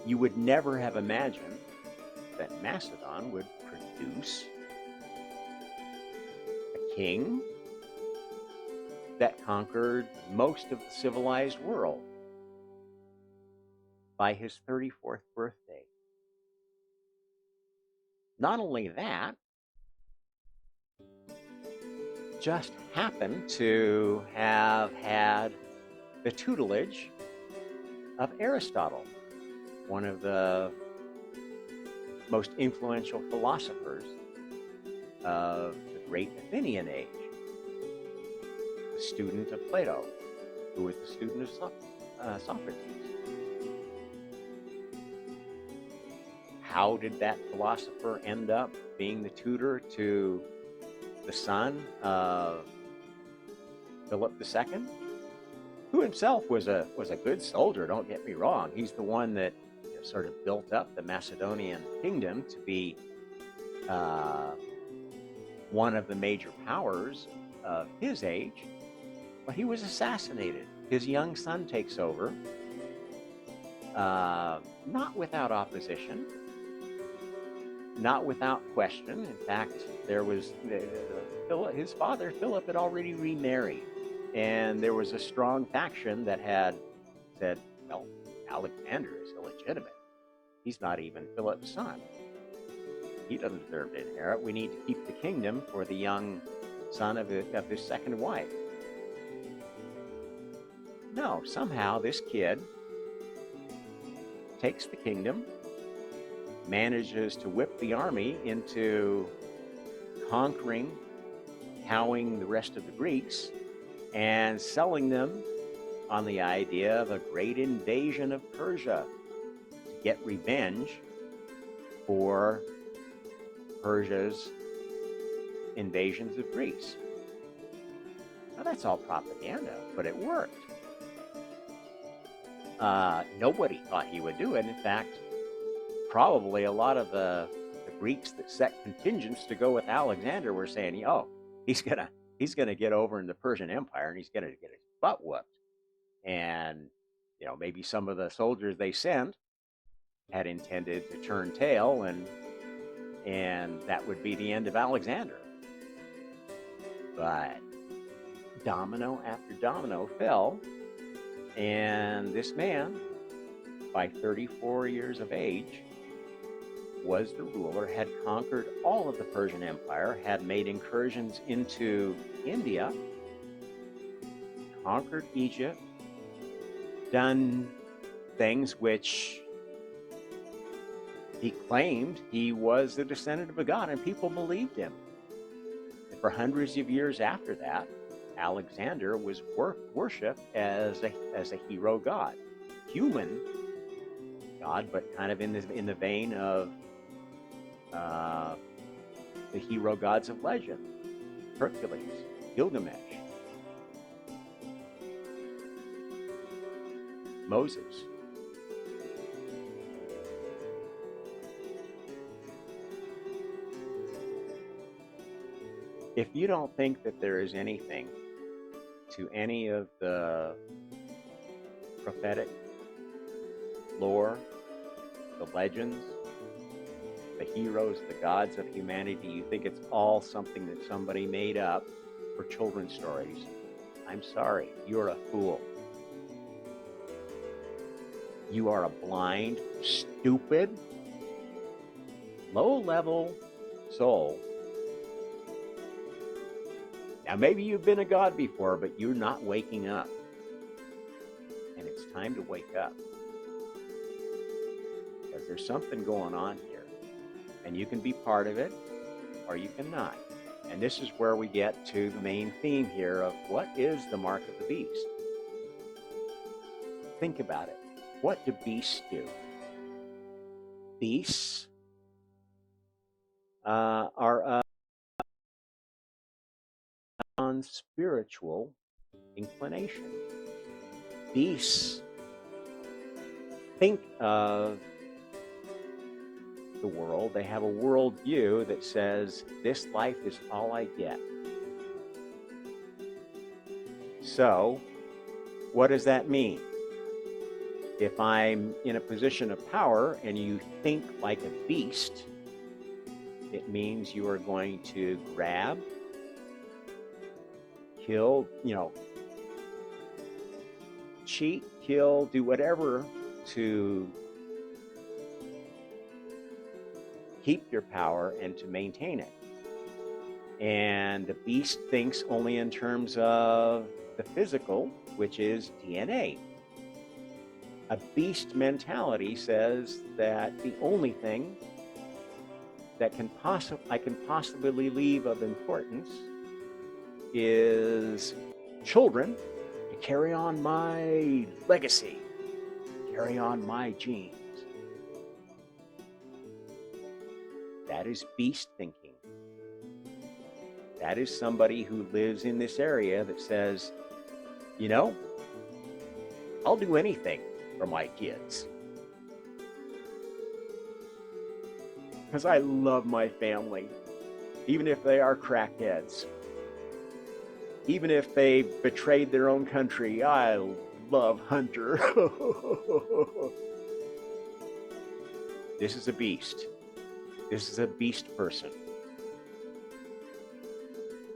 you would never have imagined that Macedon would produce a king that conquered most of the civilized world by his 34th birthday. Not only that, just happened to have had the tutelage of Aristotle, one of the most influential philosophers of the great Athenian age, the student of Plato, who was the student of Socrates. How did that philosopher end up being the tutor to the son of Philip II, who himself was a good soldier? Don't get me wrong. He's the one that sort of built up the Macedonian kingdom to be one of the major powers of his age, but he was assassinated. His young son takes over, not without opposition, not without question. In fact, there was his father, Philip, had already remarried, and there was a strong faction that had said, well, Alexander is illegitimate. He's not even Philip's son. He doesn't deserve to inherit. We need to keep the kingdom for the young son of his second wife. No, somehow this kid takes the kingdom, manages to whip the army into conquering, cowing the rest of the Greeks, and selling them on the idea of a great invasion of Persia to get revenge for Persia's invasions of Greece. Now, that's all propaganda, but it worked. Nobody thought he would do it. In fact, probably a lot of the Greeks that set contingents to go with Alexander were saying, "Oh, he's gonna get over in the Persian Empire and he's gonna get his butt whooped." And maybe some of the soldiers they sent had intended to turn tail, and that would be the end of Alexander. But domino after domino fell, and this man, by 34 years of age, was the ruler, had conquered all of the Persian Empire, had made incursions into India, conquered Egypt, done things which he claimed he was the descendant of a god, and people believed him. And for hundreds of years after that, Alexander was worshipped as a hero god, human god, but kind of in the vein of the hero gods of legend: Hercules, Gilgamesh, Moses. If you don't think that there is anything to any of the prophetic lore, the legends, the heroes, the gods of humanity, you think it's all something that somebody made up for children's stories, I'm sorry, you're a fool. You are a blind, stupid, low-level soul. Now, maybe you've been a god before, but you're not waking up. And it's time to wake up. Because there's something going on here. And you can be part of it, or you cannot. And this is where we get to the main theme here of what is the mark of the beast? Think about it. What do beasts do? Beasts are non-spiritual inclination. Beasts think of the world. They have a worldview that says, this life is all I get. So, what does that mean? If I'm in a position of power and you think like a beast, it means you are going to grab, kill, cheat, kill, do whatever to keep your power and to maintain it. And the beast thinks only in terms of the physical, which is DNA. A beast mentality says that the only thing that I can possibly leave of importance is children to carry on my legacy, carry on my genes. That is beast thinking. That is somebody who lives in this area that says, I'll do anything for my kids. Because I love my family, even if they are crackheads. Even if they betrayed their own country, I love Hunter. This is a beast. This is a beast person.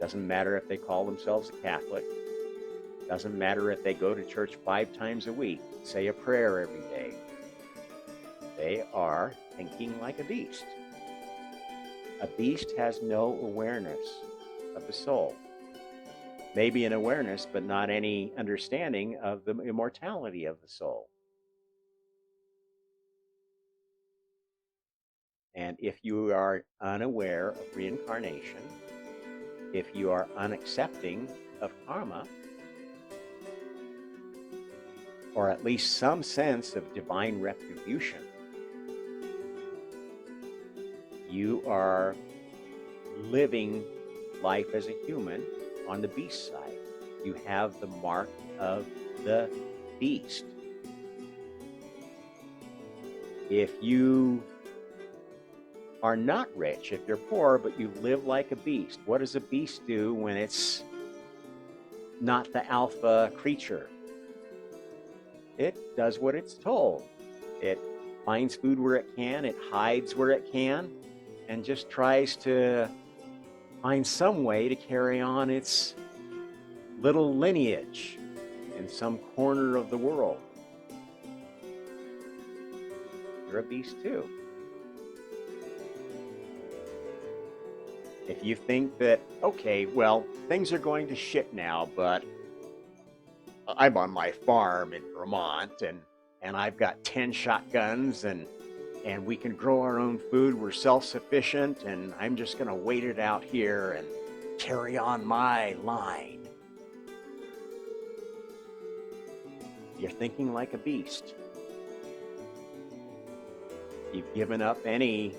Doesn't matter if they call themselves a Catholic. Doesn't matter if they go to church 5 times a week, say a prayer every day. They are thinking like a beast. A beast has no awareness of the soul. Maybe an awareness, but not any understanding of the immortality of the soul. And if you are unaware of reincarnation, if you are unaccepting of karma, or at least some sense of divine retribution, you are living life as a human on the beast side. You have the mark of the beast. If you are not rich, if you're poor, but you live like a beast, what does a beast do when it's not the alpha creature? It does what it's told. It finds food where it can, it hides where it can, and just tries to find some way to carry on its little lineage in some corner of the world. You're a beast too. If you think that, okay, well, things are going to shit now, but I'm on my farm in Vermont and I've got 10 shotguns and we can grow our own food, we're self-sufficient, and I'm just going to wait it out here and carry on my line. You're thinking like a beast. You've given up any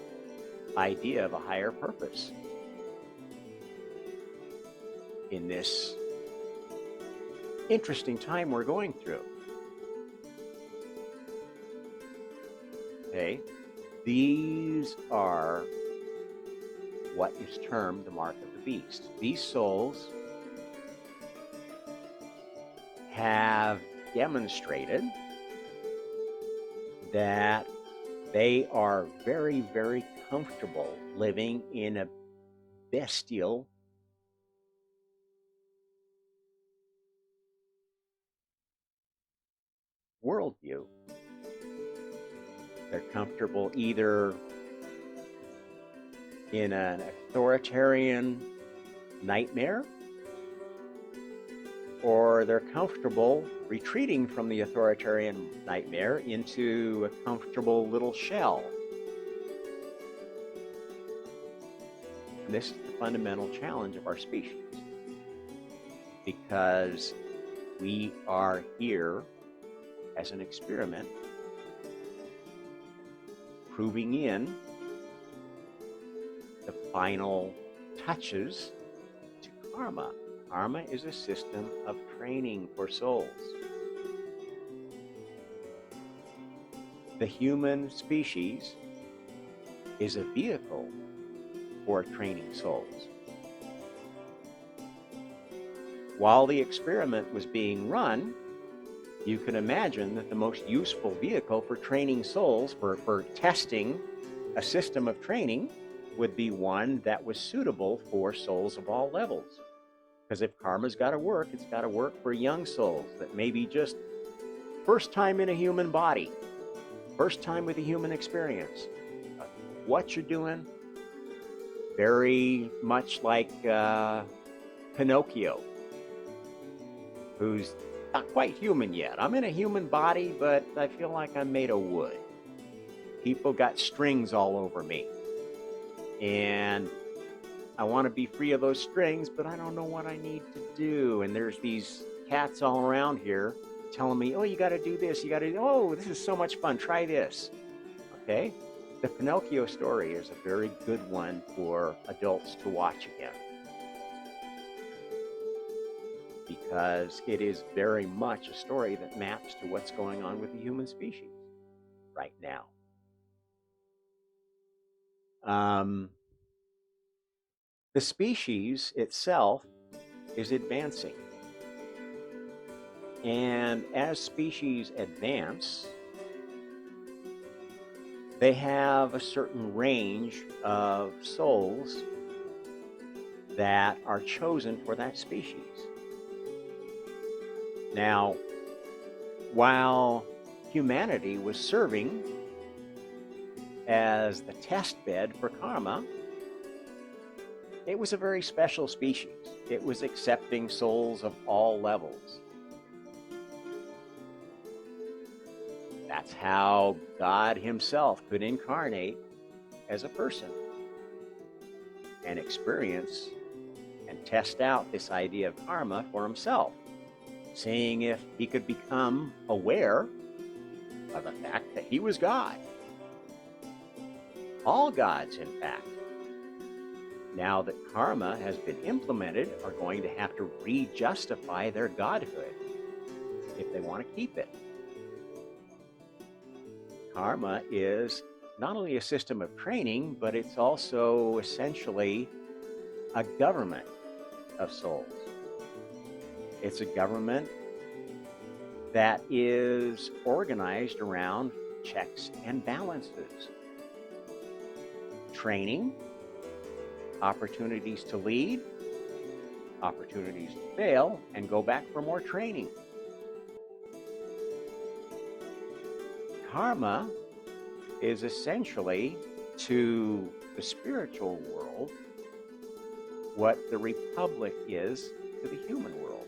idea of a higher purpose in this interesting time we're going through. Okay, these are what is termed the mark of the beast. These souls have demonstrated that they are very, very comfortable living in a bestial worldview. They're comfortable either in an authoritarian nightmare, or they're comfortable retreating from the authoritarian nightmare into a comfortable little shell. And this is the fundamental challenge of our species, because we are here as an experiment, proving in the final touches to karma. Karma is a system of training for souls. The human species is a vehicle for training souls. While the experiment was being run, you can imagine that the most useful vehicle for training souls, for testing a system of training, would be one that was suitable for souls of all levels. Because if karma's got to work, it's got to work for young souls that maybe just first time in a human body, first time with a human experience. What you're doing, very much like Pinocchio, who's not quite human yet. I'm in a human body, but I feel like I'm made of wood. People got strings all over me. And I want to be free of those strings, but I don't know what I need to do. And there's these cats all around here telling me, oh, you got to do this. You got to, oh, this is so much fun. Try this. Okay? The Pinocchio story is a very good one for adults to watch again, because it is very much a story that maps to what's going on with the human species right now. The species itself is advancing. And as species advance, they have a certain range of souls that are chosen for that species. Now, while humanity was serving as the test bed for karma, it was a very special species. It was accepting souls of all levels. That's how God himself could incarnate as a person and experience and test out this idea of karma for himself, seeing if he could become aware of the fact that he was God. All gods, in fact, now that karma has been implemented, are going to have to re-justify their godhood if they want to keep it. Karma is not only a system of training, but it's also essentially a government of souls. It's a government that is organized around checks and balances. Training, opportunities to lead, opportunities to fail, and go back for more training. Karma is essentially, to the spiritual world, what the Republic is to the human world.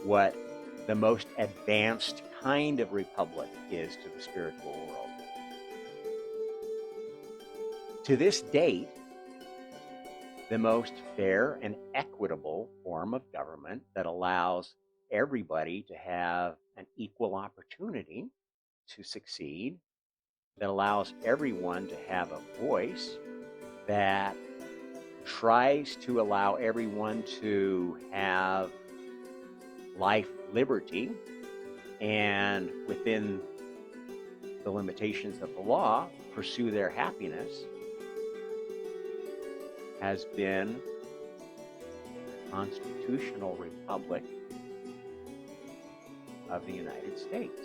What the most advanced kind of Republic is to the spiritual world. To this date, the most fair and equitable form of government that allows everybody to have an equal opportunity to succeed, that allows everyone to have a voice, that tries to allow everyone to have life liberty and, within the limitations of the law, pursue their happiness, has been the constitutional republic of the United States.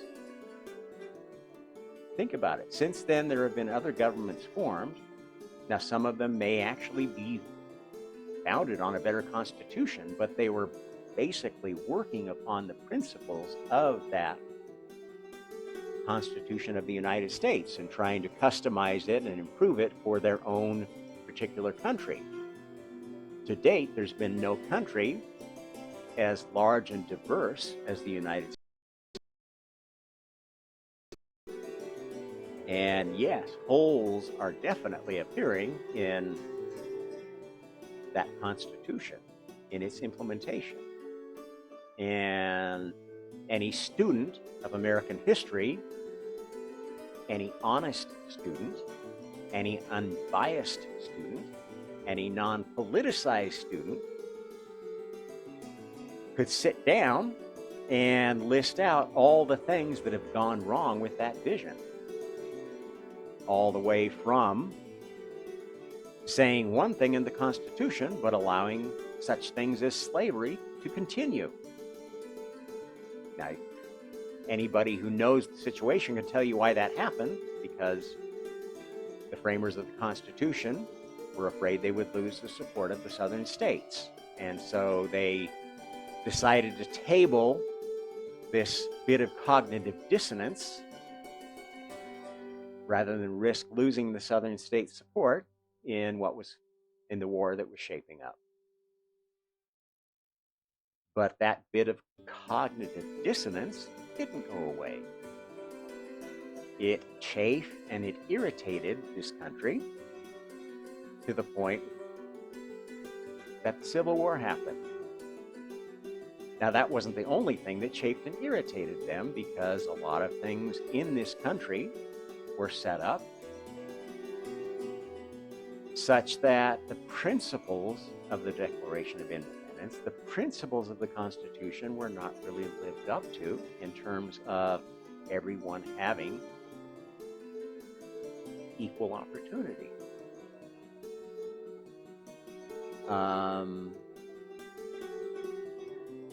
Think about it. Since then, there have been other governments formed. Now, some of them may actually be founded on a better constitution, but they were basically working upon the principles of that Constitution of the United States and trying to customize it and improve it for their own particular country. To date, there's been no country as large and diverse as the United States. And yes, holes are definitely appearing in that Constitution, in its implementation. And any student of American history, any honest student, any unbiased student, any non-politicized student could sit down and list out all the things that have gone wrong with that vision. All the way from saying one thing in the Constitution, but allowing such things as slavery to continue. Now, anybody who knows the situation can tell you why that happened, because the framers of the Constitution were afraid they would lose the support of the southern states. And so they decided to table this bit of cognitive dissonance rather than risk losing the southern states' support in the war that was shaping up. But that bit of cognitive dissonance didn't go away. It chafed and it irritated this country to the point that the Civil War happened. Now, that wasn't the only thing that chafed and irritated them, because a lot of things in this country were set up such that the principles of the Declaration of Independence, the principles of the Constitution, were not really lived up to in terms of everyone having equal opportunity.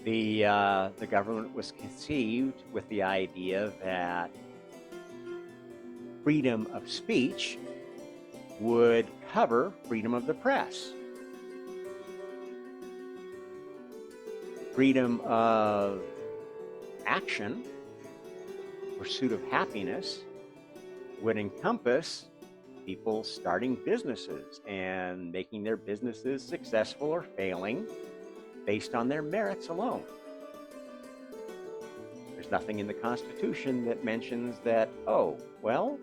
The government was conceived with the idea that freedom of speech would cover freedom of the press. Freedom of action, pursuit of happiness, would encompass people starting businesses and making their businesses successful or failing based on their merits alone. There's nothing in the Constitution that mentions that, oh, well,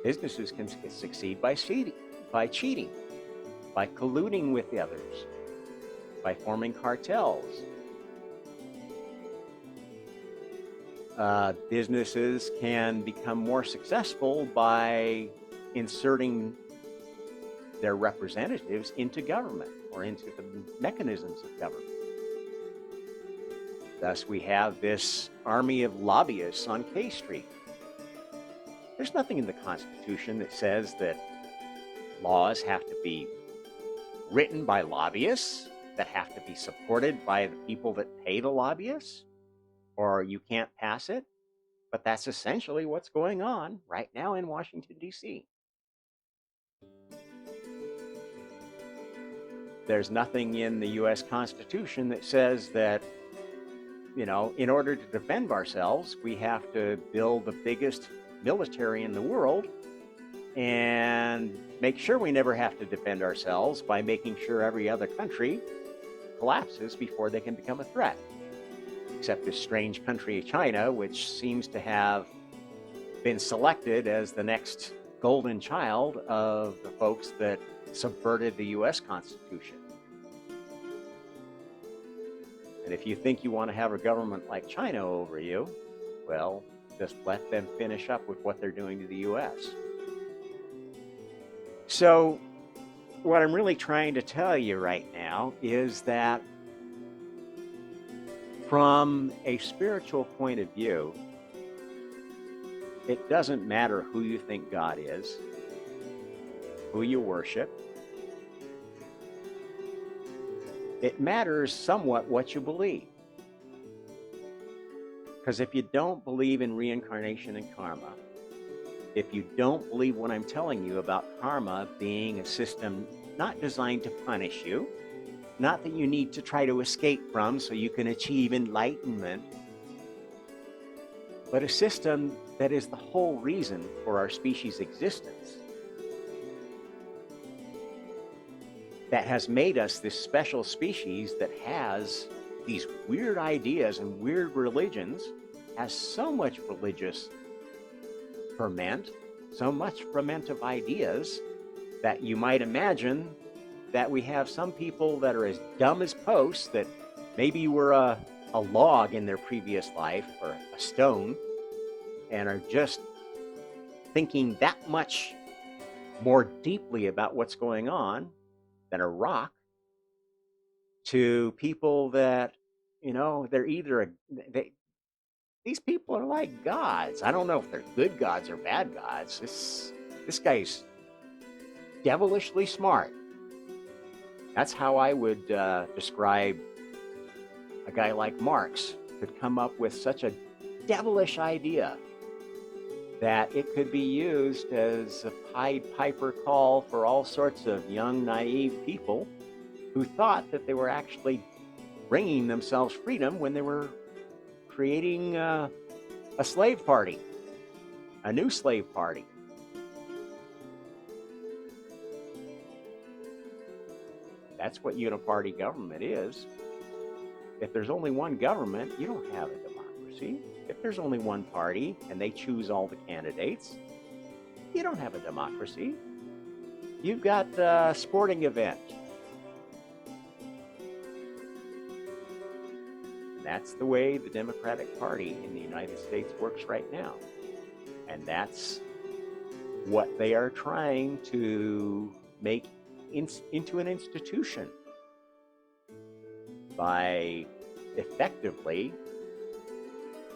Businesses can succeed by cheating, by colluding with the others, by forming cartels. Businesses can become more successful by inserting their representatives into government or into the mechanisms of government. Thus, we have this army of lobbyists on K Street. There's nothing in the Constitution that says that laws have to be written by lobbyists, that have to be supported by the people that pay the lobbyists, or you can't pass it. But that's essentially what's going on right now in Washington, D.C. There's nothing in the U.S. Constitution that says that, in order to defend ourselves, we have to build the biggest military in the world and make sure we never have to defend ourselves by making sure every other country collapses before they can become a threat. Except this strange country, China, which seems to have been selected as the next golden child of the folks that subverted the U.S. Constitution. And if you think you want to have a government like China over you, well, just let them finish up with what they're doing to the U.S. So what I'm really trying to tell you right now is that from a spiritual point of view, it doesn't matter who you think God is, who you worship. It matters somewhat what you believe. Because if you don't believe in reincarnation and karma, if you don't believe what I'm telling you about karma being a system not designed to punish you, not that you need to try to escape from so you can achieve enlightenment, but a system that is the whole reason for our species' existence, that has made us this special species that has these weird ideas and weird religions, has so much religious ferment, so much ferment of ideas, that you might imagine that we have some people that are as dumb as posts, that maybe were a log in their previous life or a stone, and are just thinking that much more deeply about what's going on than a rock, to people that, they're either these people are like gods. I don't know if they're good gods or bad gods. This guy's devilishly smart. That's how I would describe a guy like Marx. Could come up with such a devilish idea that it could be used as a Pied Piper call for all sorts of young, naive people who thought that they were actually bringing themselves freedom when they were creating a slave party, a new slave party. That's what uniparty government is. If there's only one government, you don't have a democracy. If there's only one party and they choose all the candidates, you don't have a democracy. You've got a sporting event. That's the way the Democratic Party in the United States works right now. And that's what they are trying to make into an institution by effectively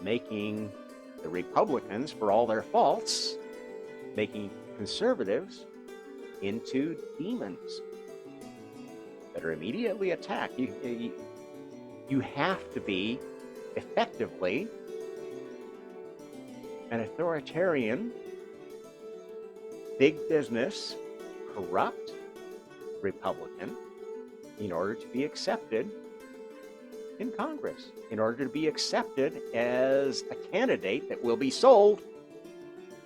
making the Republicans, for all their faults, making conservatives into demons that are immediately attacked. You have to be effectively an authoritarian, big business, corrupt Republican in order to be accepted in Congress, in order to be accepted as a candidate that will be sold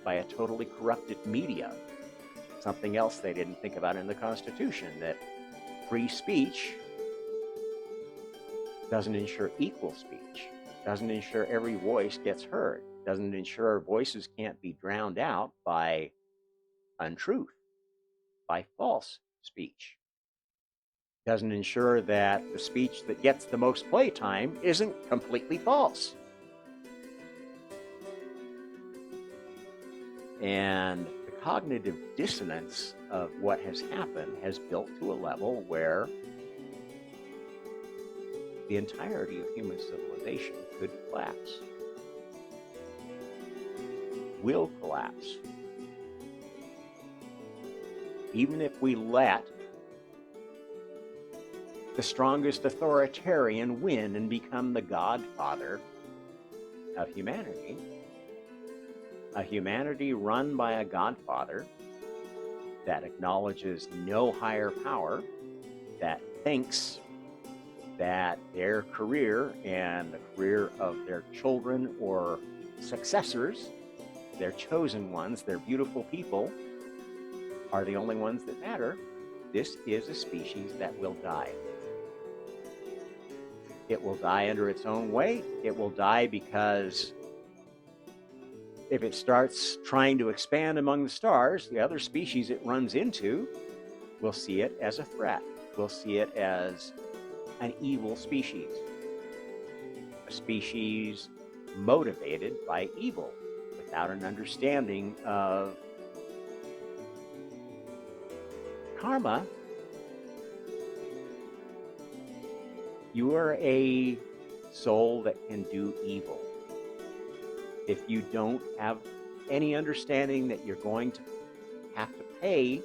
by a totally corrupted media. Something else they didn't think about in the Constitution, that free speech doesn't ensure equal speech, doesn't ensure every voice gets heard, doesn't ensure voices can't be drowned out by untruth, by false speech. Doesn't ensure that the speech that gets the most playtime isn't completely false. And the cognitive dissonance of what has happened has built to a level where the entirety of human civilization could collapse, will collapse. Even if we let the strongest authoritarian win and become the godfather of humanity, a humanity run by a godfather that acknowledges no higher power, that thinks that their career and the career of their children or successors, their chosen ones, their beautiful people, are the only ones that matter, this is a species that will die. It will die under its own weight. It will die because if it starts trying to expand among the stars, the other species it runs into will see it as a threat. Will see it as an evil species. A species motivated by evil without an understanding of karma. You are a soul that can do evil. If you don't have any understanding that you're going to have to pay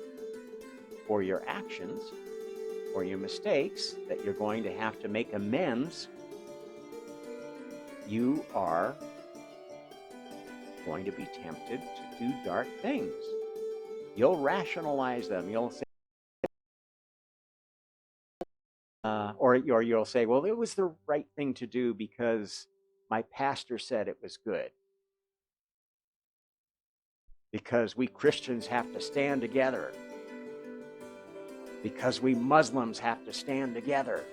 for your actions or your mistakes, that you're going to have to make amends, you are going to be tempted to do dark things. You'll rationalize them. You'll say, or you'll say, well, it was the right thing to do because my pastor said it was good. Because we Christians have to stand together. Because we Muslims have to stand together.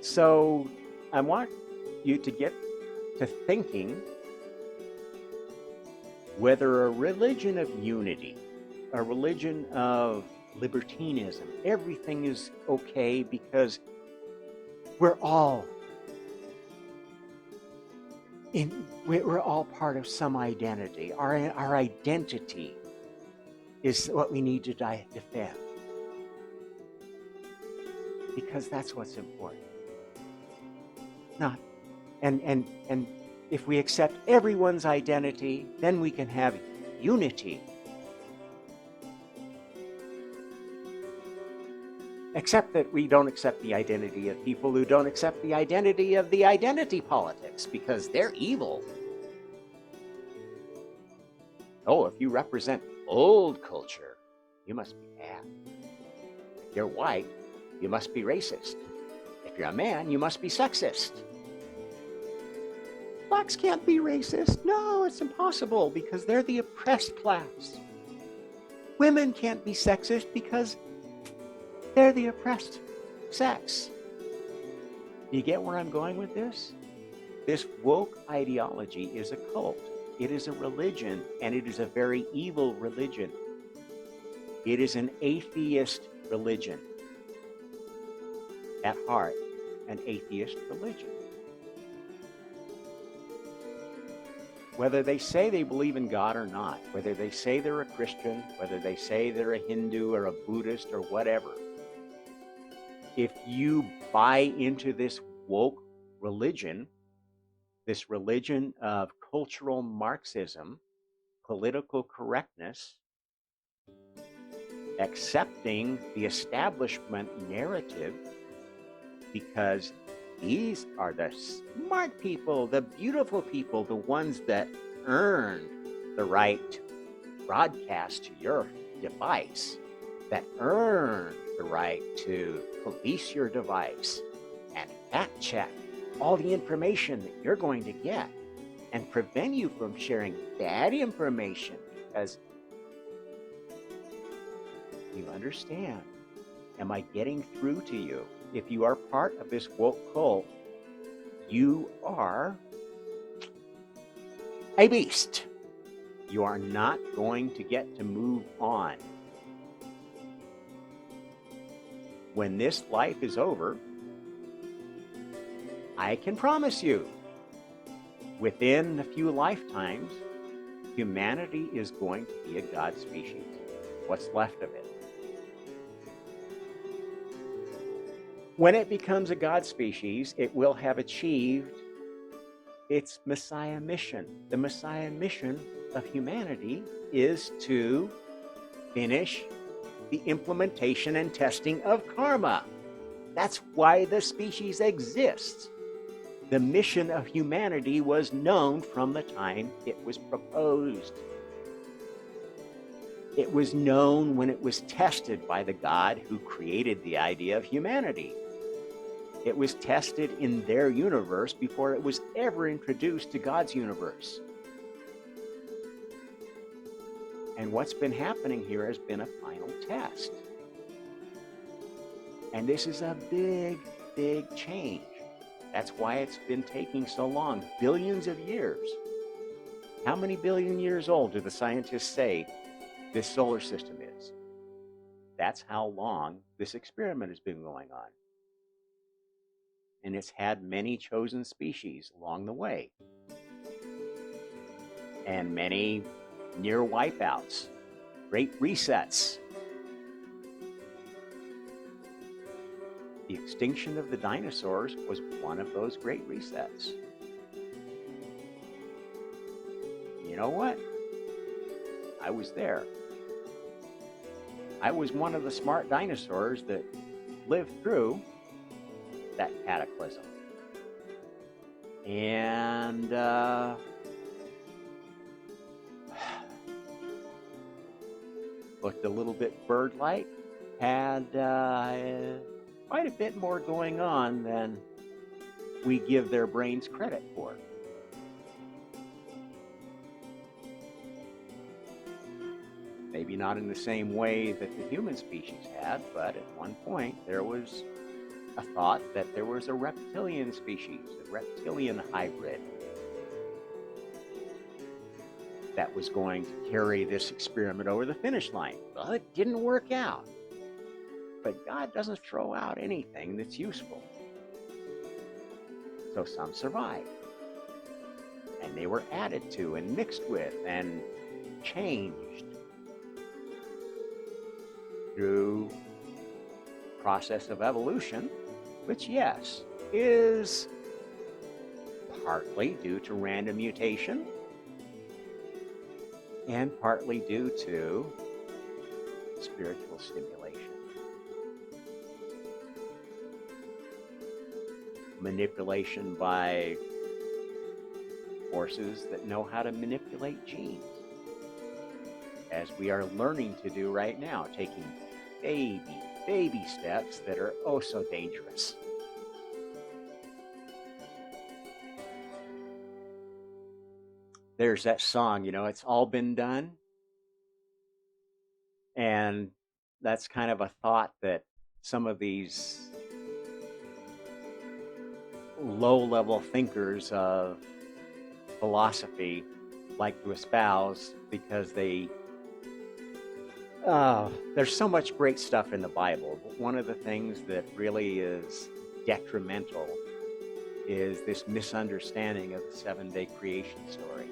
So I want you to get to thinking whether a religion of unity, a religion of libertinism, everything is okay because we're all part of some identity. Our identity is what we need to defend, because that's what's important. Not, and if we accept everyone's identity, then we can have unity. Except that we don't accept the identity of people who don't accept the identity of the identity politics, because they're evil. Oh, if you represent old culture, you must be bad. If you're white, you must be racist. If you're a man, you must be sexist. Blacks can't be racist. No, it's impossible, because they're the oppressed class. Women can't be sexist because they're the oppressed sex. Do you get where I'm going with this? This woke ideology is a cult. It is a religion, and it is a very evil religion. It is an atheist religion. At heart, an atheist religion. Whether they say they believe in God or not, whether they say they're a Christian, whether they say they're a Hindu or a Buddhist or whatever, if you buy into this woke religion, this religion of cultural Marxism, political correctness, accepting the establishment narrative, because these are the smart people, the beautiful people, the ones that earned the right to broadcast to your device, that earned the right to police your device and fact check all the information that you're going to get and prevent you from sharing bad information, because you understand, am I getting through to you? If you are part of this woke cult, You are a beast. You are not going to get to move on. When this life is over, I can promise you, within a few lifetimes, humanity is going to be a God species. What's left of it. When it becomes a God species, it will have achieved its Messiah mission. The Messiah mission of humanity is to finish the implementation and testing of karma. That's why the species exists. The mission of humanity was known from the time it was proposed. It was known when it was tested by the God who created the idea of humanity. It was tested in their universe before it was ever introduced to God's universe. And what's been happening here has been a final test. And this is a big, big change. That's why it's been taking so long, billions of years. How many billion years old do the scientists say this solar system is? That's how long this experiment has been going on. And it's had many chosen species along the way. And many near wipeouts, great resets. The extinction of the dinosaurs was one of those great resets. You know what? I was there. I was one of the smart dinosaurs that lived through that cataclysm. And looked a little bit bird-like, had quite a bit more going on than we give their brains credit for. Maybe not in the same way that the human species had, but at one point there was a thought that there was a reptilian species, a reptilian hybrid, that was going to carry this experiment over the finish line. Well, it didn't work out. But God doesn't throw out anything that's useful. So some survived. And they were added to and mixed with and changed through process of evolution, which, yes, is partly due to random mutation and partly due to spiritual stimulation. Manipulation by forces that know how to manipulate genes, as we are learning to do right now, taking baby steps that are oh so dangerous. There's that song, it's all been done. And that's kind of a thought that some of these low-level thinkers of philosophy like to espouse, because there's so much great stuff in the Bible. But one of the things that really is detrimental is this misunderstanding of the 7-day creation story.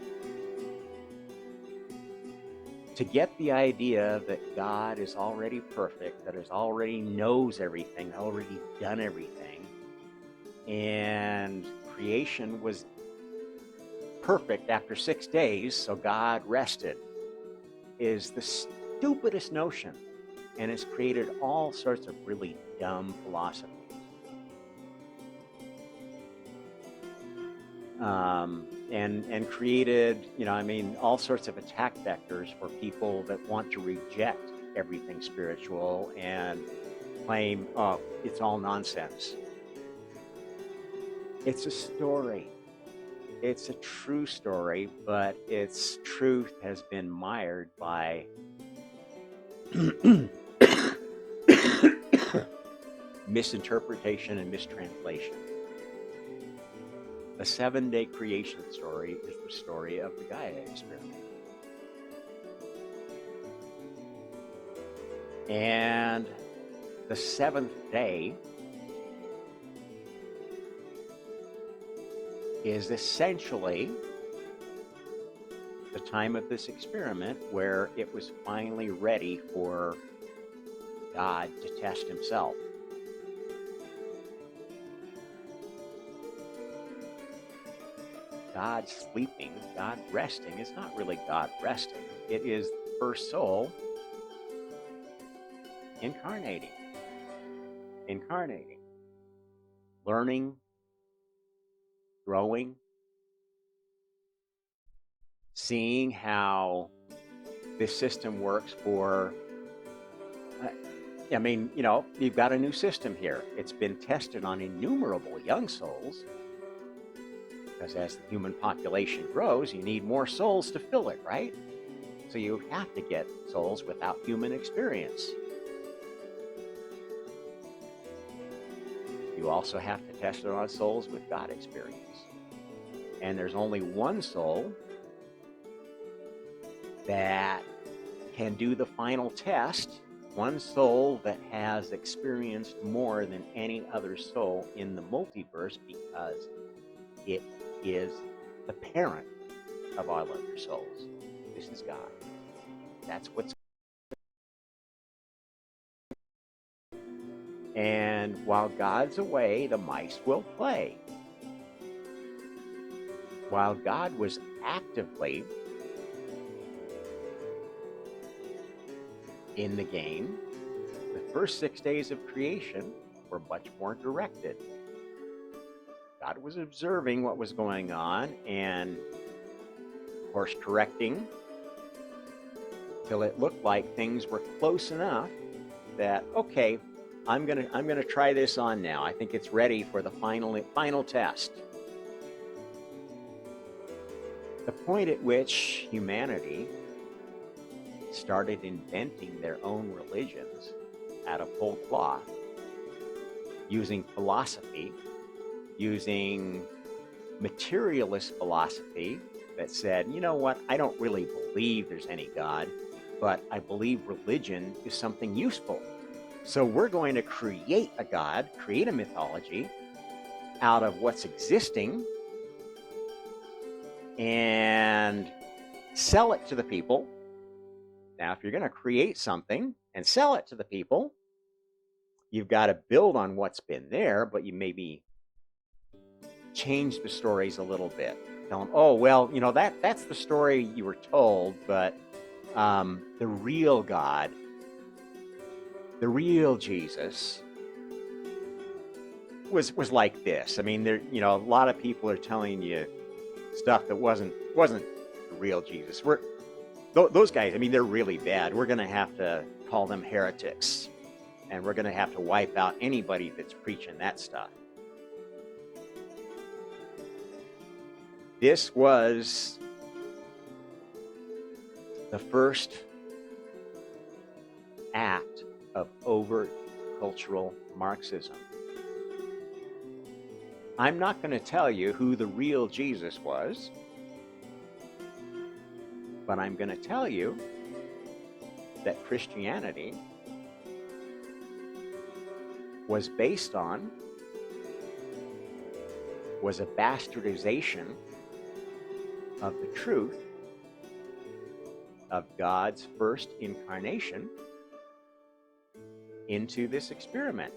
To get the idea that God is already perfect, that already knows everything, already done everything, and creation was perfect after 6 days, so God rested, is the stupidest notion, and it's created all sorts of really dumb philosophies. And created, all sorts of attack vectors for people that want to reject everything spiritual and claim, oh, it's all nonsense. It's a story. It's a true story, but its truth has been mired by misinterpretation and mistranslation. The 7-day creation story is the story of the Gaia experiment. And the 7th day is essentially the time of this experiment where it was finally ready for God to test himself. God sleeping, God resting is not really God resting. It is the first soul incarnating, learning, growing, seeing how this system works for, you've got a new system here. It's been tested on innumerable young souls, because as the human population grows, you need more souls to fill it, right? So you have to get souls without human experience. You also have to test it on souls with God experience. And there's only one soul that can do the final test, one soul that has experienced more than any other soul in the multiverse, because it is the parent of all other souls. This is God. That's what's. And while God's away, the mice will play. While God was actively in the game, the first 6 days of creation were much more directed. God was observing what was going on and course correcting till it looked like things were close enough that, okay, I'm gonna try this on now. I think it's ready for the final test. The point at which humanity started inventing their own religions out of whole cloth, using philosophy, using materialist philosophy that said, you know what, I don't really believe there's any God, but I believe religion is something useful. So we're going to create a God, create a mythology out of what's existing and sell it to the people. Now, if you're going to create something and sell it to the people, you've got to build on what's been there, but you maybe change the stories a little bit. Tell them, oh, well, you know, that's the story you were told, but the real God, the real Jesus was like this. I mean, there, you know, a lot of people are telling you stuff that wasn't the real Jesus. Those guys, I mean, they're really bad. We're going to have to call them heretics, and we're going to have to wipe out anybody that's preaching that stuff. This was the first act of overt cultural Marxism. I'm not going to tell you who the real Jesus was, but I'm going to tell you that Christianity was based on, was a bastardization of the truth of God's first incarnation into this experiment.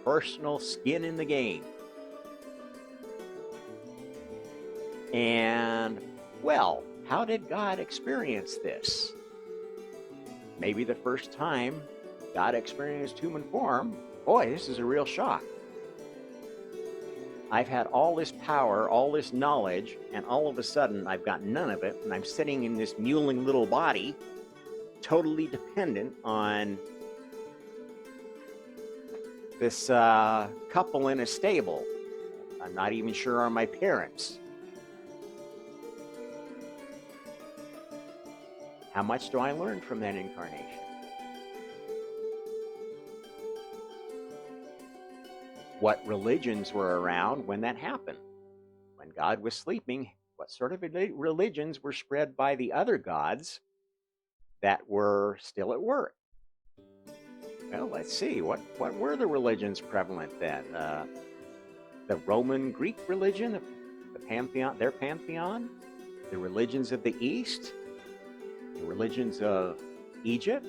Personal skin in the game. And, well, how did God experience this? Maybe the first time God experienced human form, boy, this is a real shock. I've had all this power, all this knowledge, and all of a sudden I've got none of it, and I'm sitting in this mewling little body, totally dependent on this couple in a stable. I'm not even sure are my parents. How much do I learn from that incarnation? What religions were around when that happened? God was sleeping, what sort of religions were spread by the other gods that were still at work? Well, let's see. What were the religions prevalent then? The Roman Greek religion, the pantheon, their pantheon, the religions of the East, the religions of Egypt,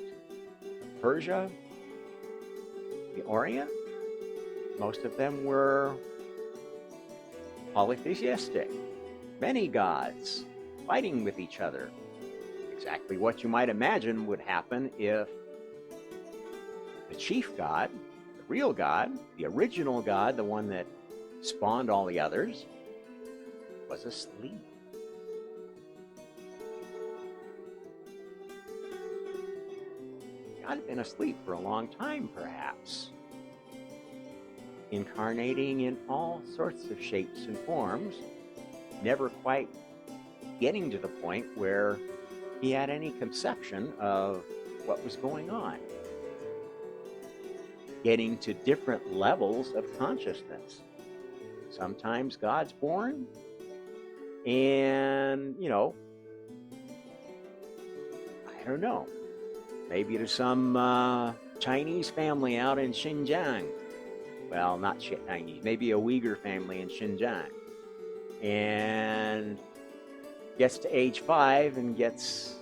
Persia, the Orient. Most of them were polytheistic, many gods fighting with each other. Exactly what you might imagine would happen if the chief god, the real god, the original god, the one that spawned all the others, was asleep. God had been asleep for a long time, perhaps, incarnating in all sorts of shapes and forms, never quite getting to the point where he had any conception of what was going on, getting to different levels of consciousness. Sometimes God's born, and, I don't know, maybe to some Chinese family out in Xinjiang. Well, not Chinese, maybe a Uyghur family in Xinjiang. And gets to age 5 and gets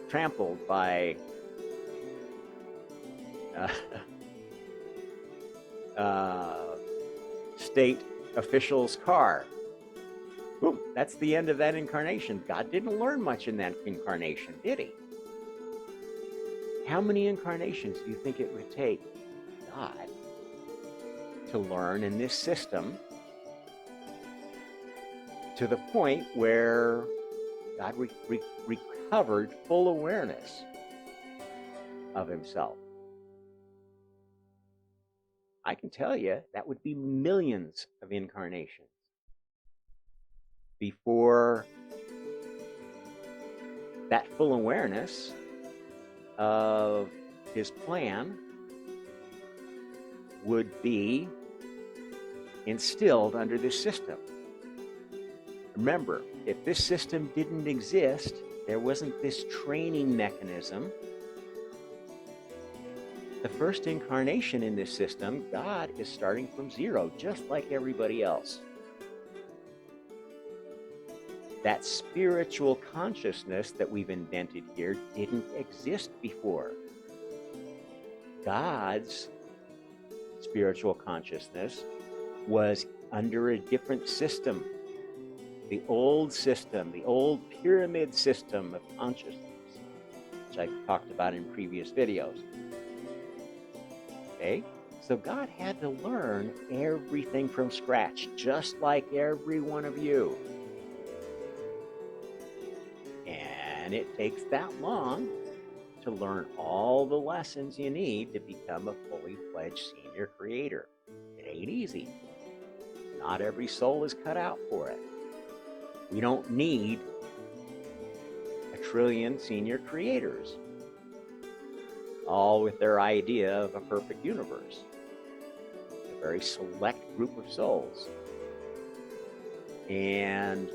trampled by state official's car. Boom, that's the end of that incarnation. God didn't learn much in that incarnation, did he? How many incarnations do you think it would take God to learn in this system to the point where God recovered full awareness of himself? I can tell you that would be millions of incarnations before that full awareness of his plan would be instilled under this system. Remember, if this system didn't exist, there wasn't this training mechanism. The first incarnation in this system, God is starting from zero, just like everybody else. That spiritual consciousness that we've invented here didn't exist before. God's spiritual consciousness was under a different system. The old system, the old pyramid system of consciousness, which I talked about in previous videos. Okay? So God had to learn everything from scratch, just like every one of you. And it takes that long to learn all the lessons you need to become a fully fledged senior creator. It ain't easy. Not every soul is cut out for it. We don't need a trillion senior creators, all with their idea of a perfect universe. A very select group of souls. And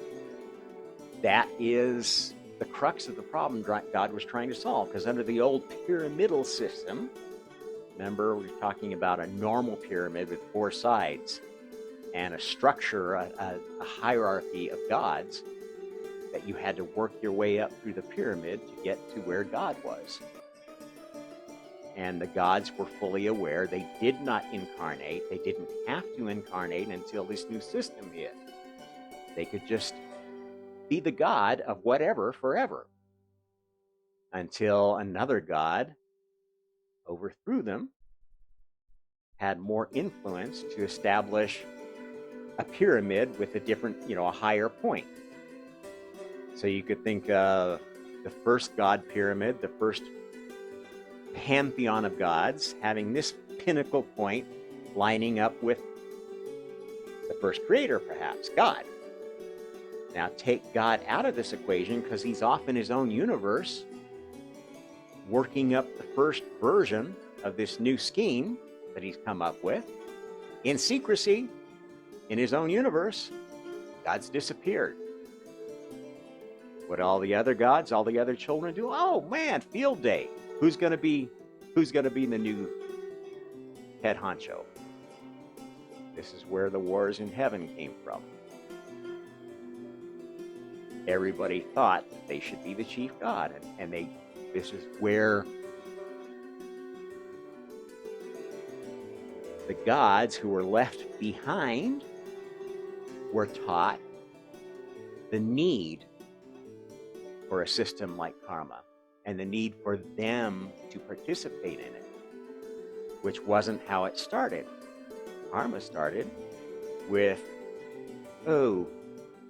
that is the crux of the problem God was trying to solve, because under the old pyramidal system, remember we're talking about a normal pyramid with 4 sides and a structure, a hierarchy of gods that you had to work your way up through the pyramid to get to where God was. And the gods were fully aware they did not incarnate. They didn't have to incarnate until this new system hit. They could just be the god of whatever forever until another god overthrew them, had more influence to establish a pyramid with a different, a higher point. So you could think of the first god pyramid, the first pantheon of gods, having this pinnacle point lining up with the first creator, perhaps, God. Now take God out of this equation because he's off in his own universe, working up the first version of this new scheme that he's come up with in secrecy in his own universe. God's disappeared. What all the other gods, all the other children do? Oh man, field day. Who's gonna be the new head honcho? This is where the wars in heaven came from. Everybody thought that they should be the chief god, and this is where the gods who were left behind were taught the need for a system like karma and the need for them to participate in it, which wasn't how it started. Karma started with, oh,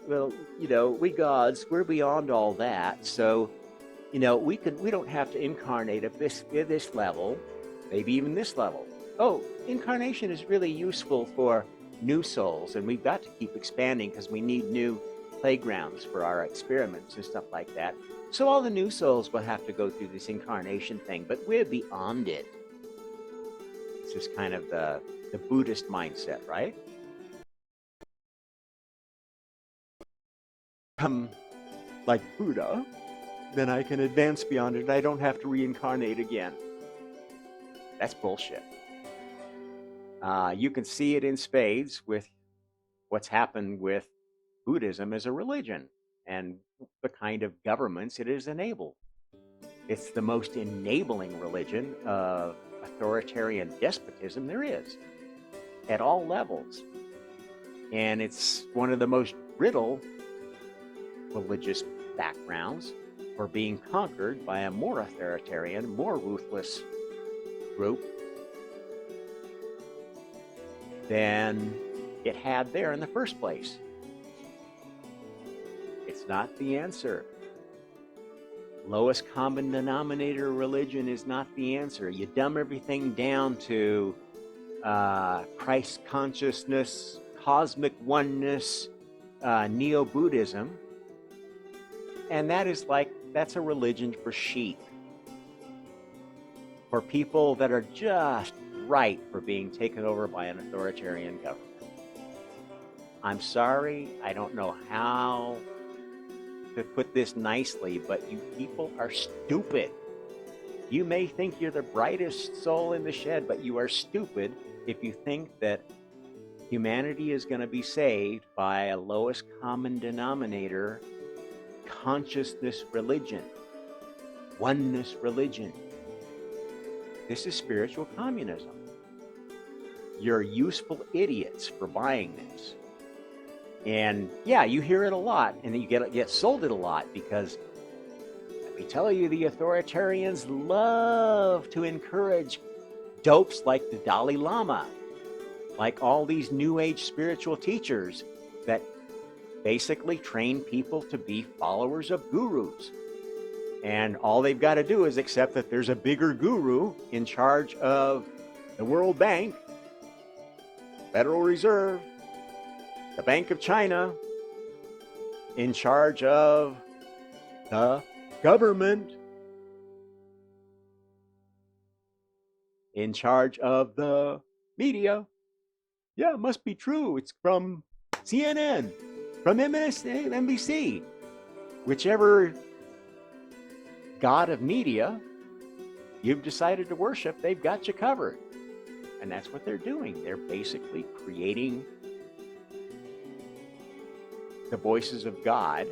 well, we gods, we're beyond all that, so, we don't have to incarnate at this level, maybe even this level. Oh, incarnation is really useful for new souls, and we've got to keep expanding because we need new playgrounds for our experiments and stuff like that. So all the new souls will have to go through this incarnation thing, but we're beyond it. This is kind of the Buddhist mindset, right? Like Buddha, then I can advance beyond it and I don't have to reincarnate again. That's bullshit. You can see it in spades with what's happened with Buddhism as a religion and the kind of governments it has enabled. It's the most enabling religion of authoritarian despotism there is at all levels. And it's one of the most brittle religious backgrounds for being conquered by a more authoritarian, more ruthless group than it had there in the first place. It's not the answer. Lowest common denominator religion is not the answer. You dumb everything down to Christ consciousness, cosmic oneness, Neo-Buddhism, and that's a religion for sheep, for people that are just right for being taken over by an authoritarian government. I'm sorry, I don't know how to put this nicely, but you people are stupid. You may think you're the brightest soul in the shed, but you are stupid if you think that humanity is going to be saved by a lowest common denominator consciousness religion, oneness religion. This is spiritual communism. You're useful idiots for buying this. And yeah, you hear it a lot, and you get sold it a lot because, let me tell you, the authoritarians love to encourage dopes like the Dalai Lama, like all these New Age spiritual teachers that basically train people to be followers of gurus. And all they've got to do is accept that there's a bigger guru in charge of the World Bank, Federal Reserve, the Bank of China, in charge of the government, in charge of the media. Yeah, it must be true. It's from CNN, from MSNBC, whichever god of media you've decided to worship, they've got you covered. And that's what they're doing. They're basically creating the voices of God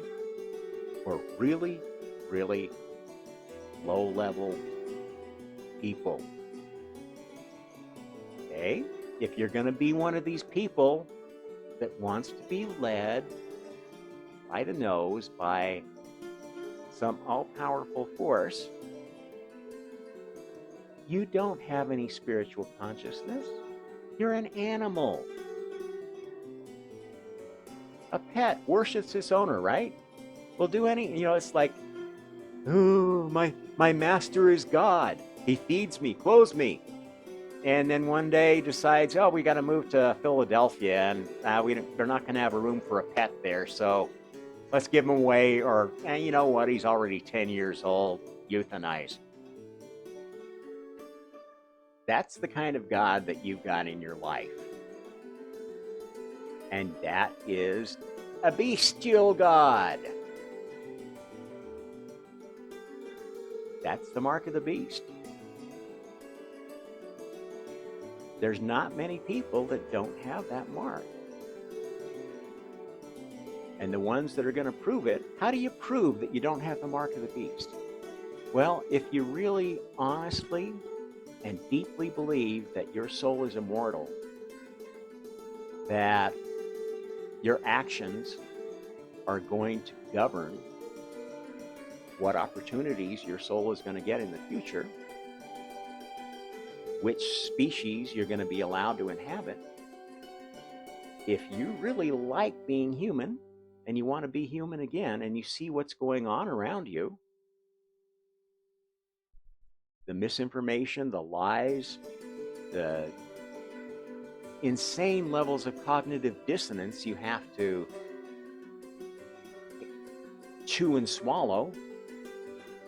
for really, really low-level people. Okay? If you're going to be one of these people that wants to be led by the nose by some all-powerful force, you don't have any spiritual consciousness. You're an animal. A pet worships its owner, right? Will do any, it's like, oh, my master is God. He feeds me, clothes me. And then one day decides, oh, we got to move to Philadelphia, and they're not going to have a room for a pet there, so let's give him away, or, you know what, he's already 10 years old, euthanize. That's the kind of God that you've got in your life. And that is a bestial god. That's the mark of the beast. There's not many people that don't have that mark. And the ones that are going to prove it, how do you prove that you don't have the mark of the beast? Well, if you really honestly and deeply believe that your soul is immortal, that your actions are going to govern what opportunities your soul is going to get in the future, which species you're going to be allowed to inhabit. If you really like being human and you want to be human again and you see what's going on around you, the misinformation, the lies, the insane levels of cognitive dissonance you have to chew and swallow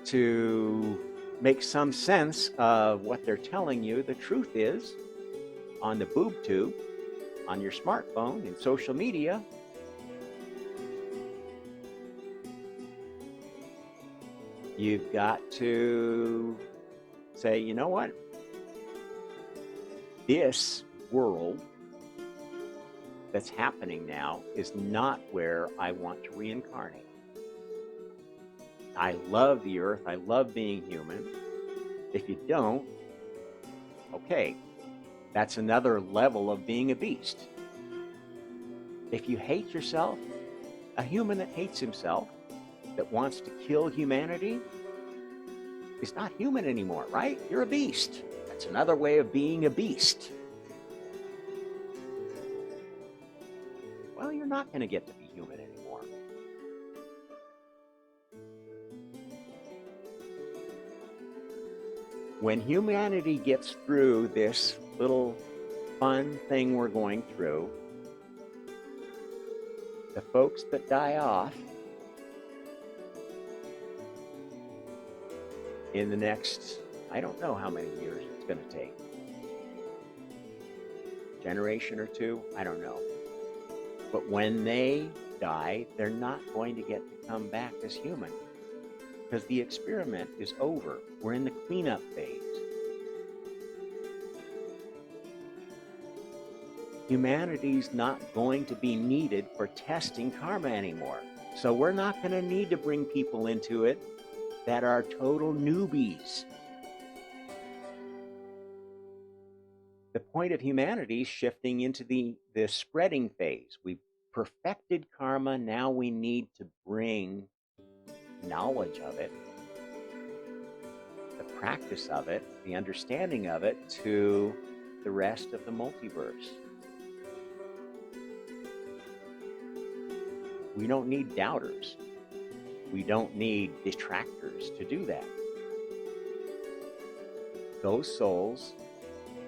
to make some sense of what they're telling you. The truth is, on the boob tube, on your smartphone, in social media, you've got to say, you know what? This world that's happening now is not where I want to reincarnate. I love the earth. I love being human. If you don't, okay, that's another level of being a beast. If you hate yourself, a human that hates himself, that wants to kill humanity, is not human anymore, right? You're a beast. That's another way of being a beast. Well, you're not going to get to be human anymore. When humanity gets through this little fun thing we're going through, the folks that die off in the next, I don't know how many years it's going to take. Generation or two, I don't know. But when they die, they're not going to get to come back as human because the experiment is over. We're in the cleanup phase. Humanity's not going to be needed for testing karma anymore. So we're not going to need to bring people into it that are total newbies. The point of humanity is shifting into the spreading phase. We've perfected karma. Now we need to bring knowledge of it, the practice of it, the understanding of it to the rest of the multiverse. We don't need doubters. We don't need detractors to do that. Those souls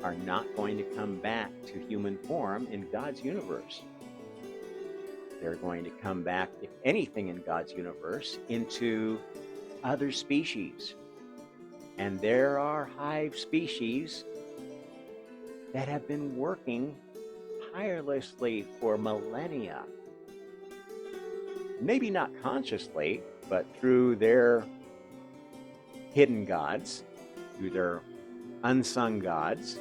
are not going to come back to human form in God's universe. They're going to come back, if anything in God's universe, into other species. And there are hive species that have been working tirelessly for millennia. Maybe not consciously, but through their hidden gods, through their unsung gods,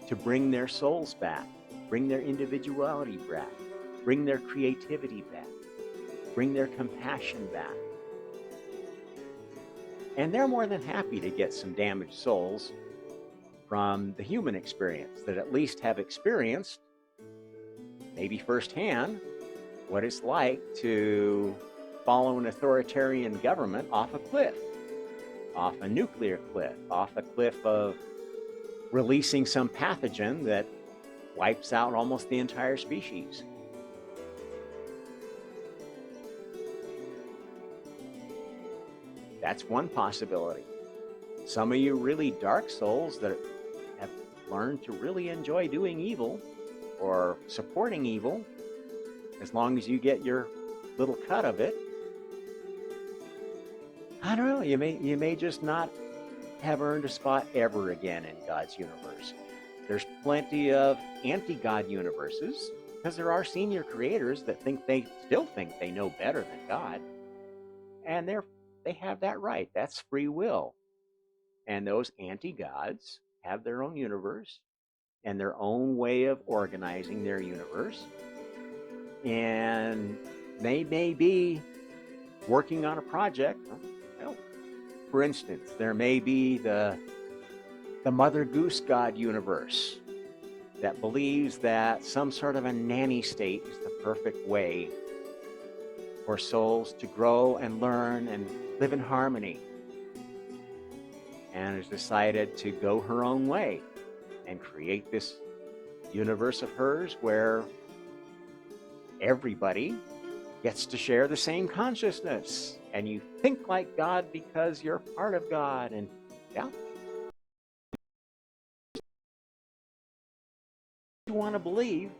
to bring their souls back, bring their individuality back, bring their creativity back, bring their compassion back. And they're more than happy to get some damaged souls from the human experience that at least have experienced, maybe firsthand, what it's like to follow an authoritarian government off a cliff, off a nuclear cliff, off a cliff of releasing some pathogen that wipes out almost the entire species. That's one possibility. Some of you really dark souls that have learned to really enjoy doing evil or supporting evil, as long as you get your little cut of it, I don't know, you may just not have earned a spot ever again in God's universe. There's plenty of anti-God universes because there are senior creators that still think they know better than God, and they have that right. That's free will. And those anti-gods have their own universe and their own way of organizing their universe. And they may be working on a project. Well, for instance, there may be the Mother Goose God universe that believes that some sort of a nanny state is the perfect way for souls to grow and learn and live in harmony, and has decided to go her own way and create this universe of hers where everybody gets to share the same consciousness, and you think like God because you're part of God. And yeah, you want to believe,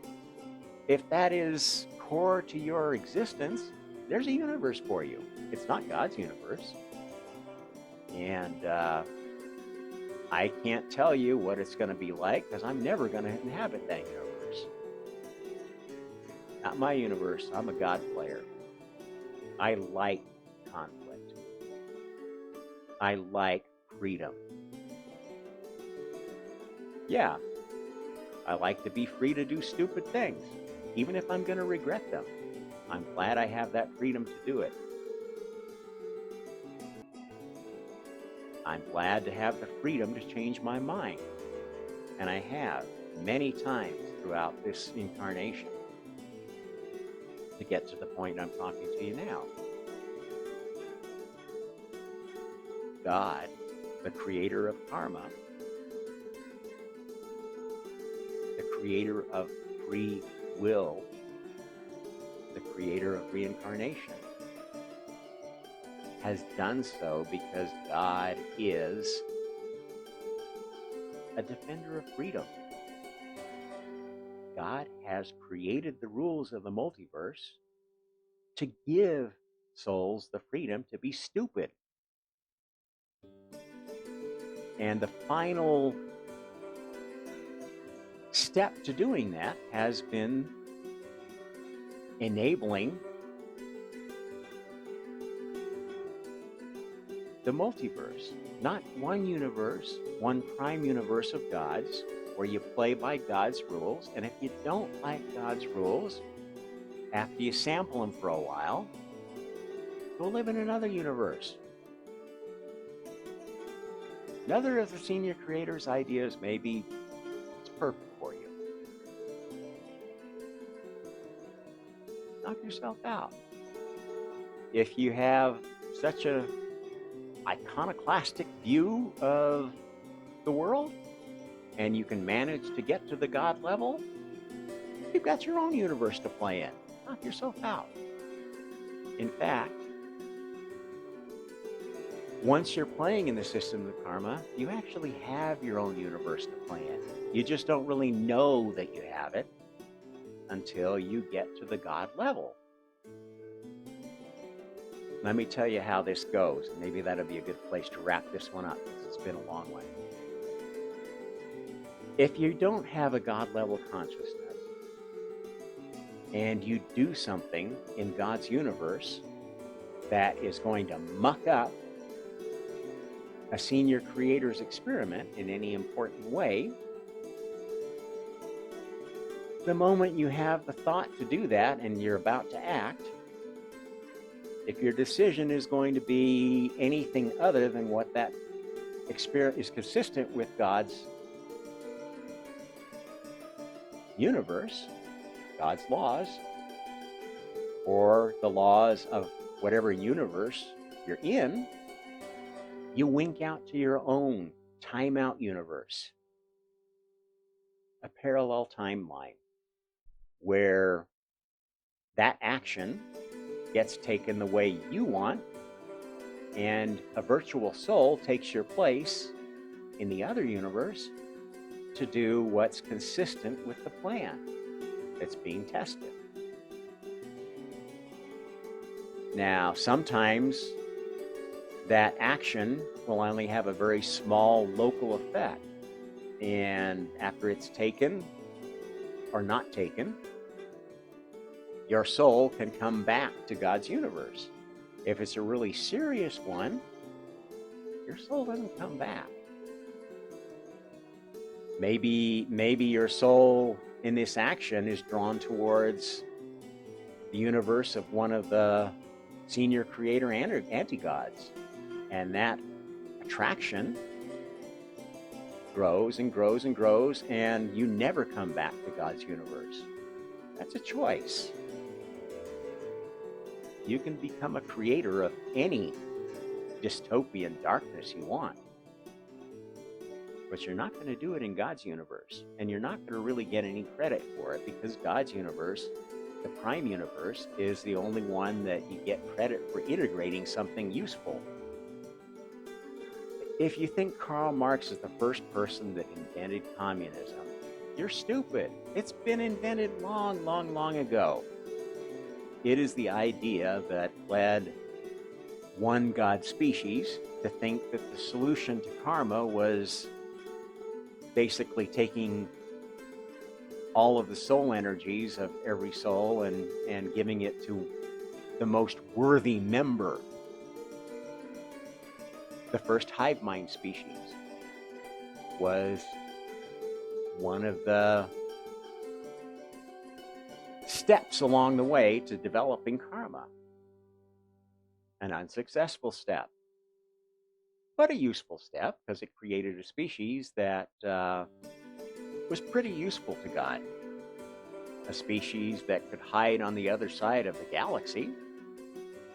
if that is core to your existence, there's a universe for you. It's not God's universe. And I can't tell you what it's going to be like, because I'm never going to inhabit that universe. Not my universe. I'm a God player. I like conflict. I like freedom. Yeah, I like to be free to do stupid things, even if I'm going to regret them. I'm glad I have that freedom to do it. I'm glad to have the freedom to change my mind. And I have many times throughout this incarnation to get to the point I'm talking to you now. God, the creator of karma, the creator of free will, the creator of reincarnation, has done so because God is a defender of freedom. God has created the rules of the multiverse to give souls the freedom to be stupid. And the final step to doing that has been enabling the multiverse. Not one universe, one prime universe of gods, where you play by God's rules. And if you don't like God's rules, after you sample them for a while, go live in another universe. Another of the senior creators' ideas may be it's perfect for you. Knock yourself out. If you have such a iconoclastic view of the world, and you can manage to get to the God level, you've got your own universe to play in. Knock yourself out. In fact, once you're playing in the system of karma, you actually have your own universe to play in. You just don't really know that you have it until you get to the God level. Let me tell you how this goes. Maybe that'll be a good place to wrap this one up, because it's been a long one. If you don't have a God level consciousness, and you do something in God's universe that is going to muck up a senior creator's experiment in any important way, the moment you have the thought to do that and you're about to act, if your decision is going to be anything other than what that experiment is consistent with God's universe, God's laws, or the laws of whatever universe you're in, you wink out to your own timeout universe, a parallel timeline where that action gets taken the way you want, and a virtual soul takes your place in the other universe to do what's consistent with the plan that's being tested. Now, sometimes that action will only have a very small local effect, and after it's taken or not taken, your soul can come back to God's universe. If it's a really serious one, your soul doesn't come back. Maybe your soul in this action is drawn towards the universe of one of the senior creator anti-gods. And that attraction grows and grows and grows, and you never come back to God's universe. That's a choice. You can become a creator of any dystopian darkness you want, but you're not going to do it in God's universe, and you're not going to really get any credit for it, because God's universe, the prime universe, is the only one that you get credit for integrating something useful. If you think Karl Marx is the first person that invented communism, you're stupid. It's been invented long, long, long ago. It is the idea that led one God species to think that the solution to karma was basically taking all of the soul energies of every soul and giving it to the most worthy member. The first hive mind species was one of the steps along the way to developing karma. An unsuccessful step, but a useful step, because it created a species that was pretty useful to God. A species that could hide on the other side of the galaxy,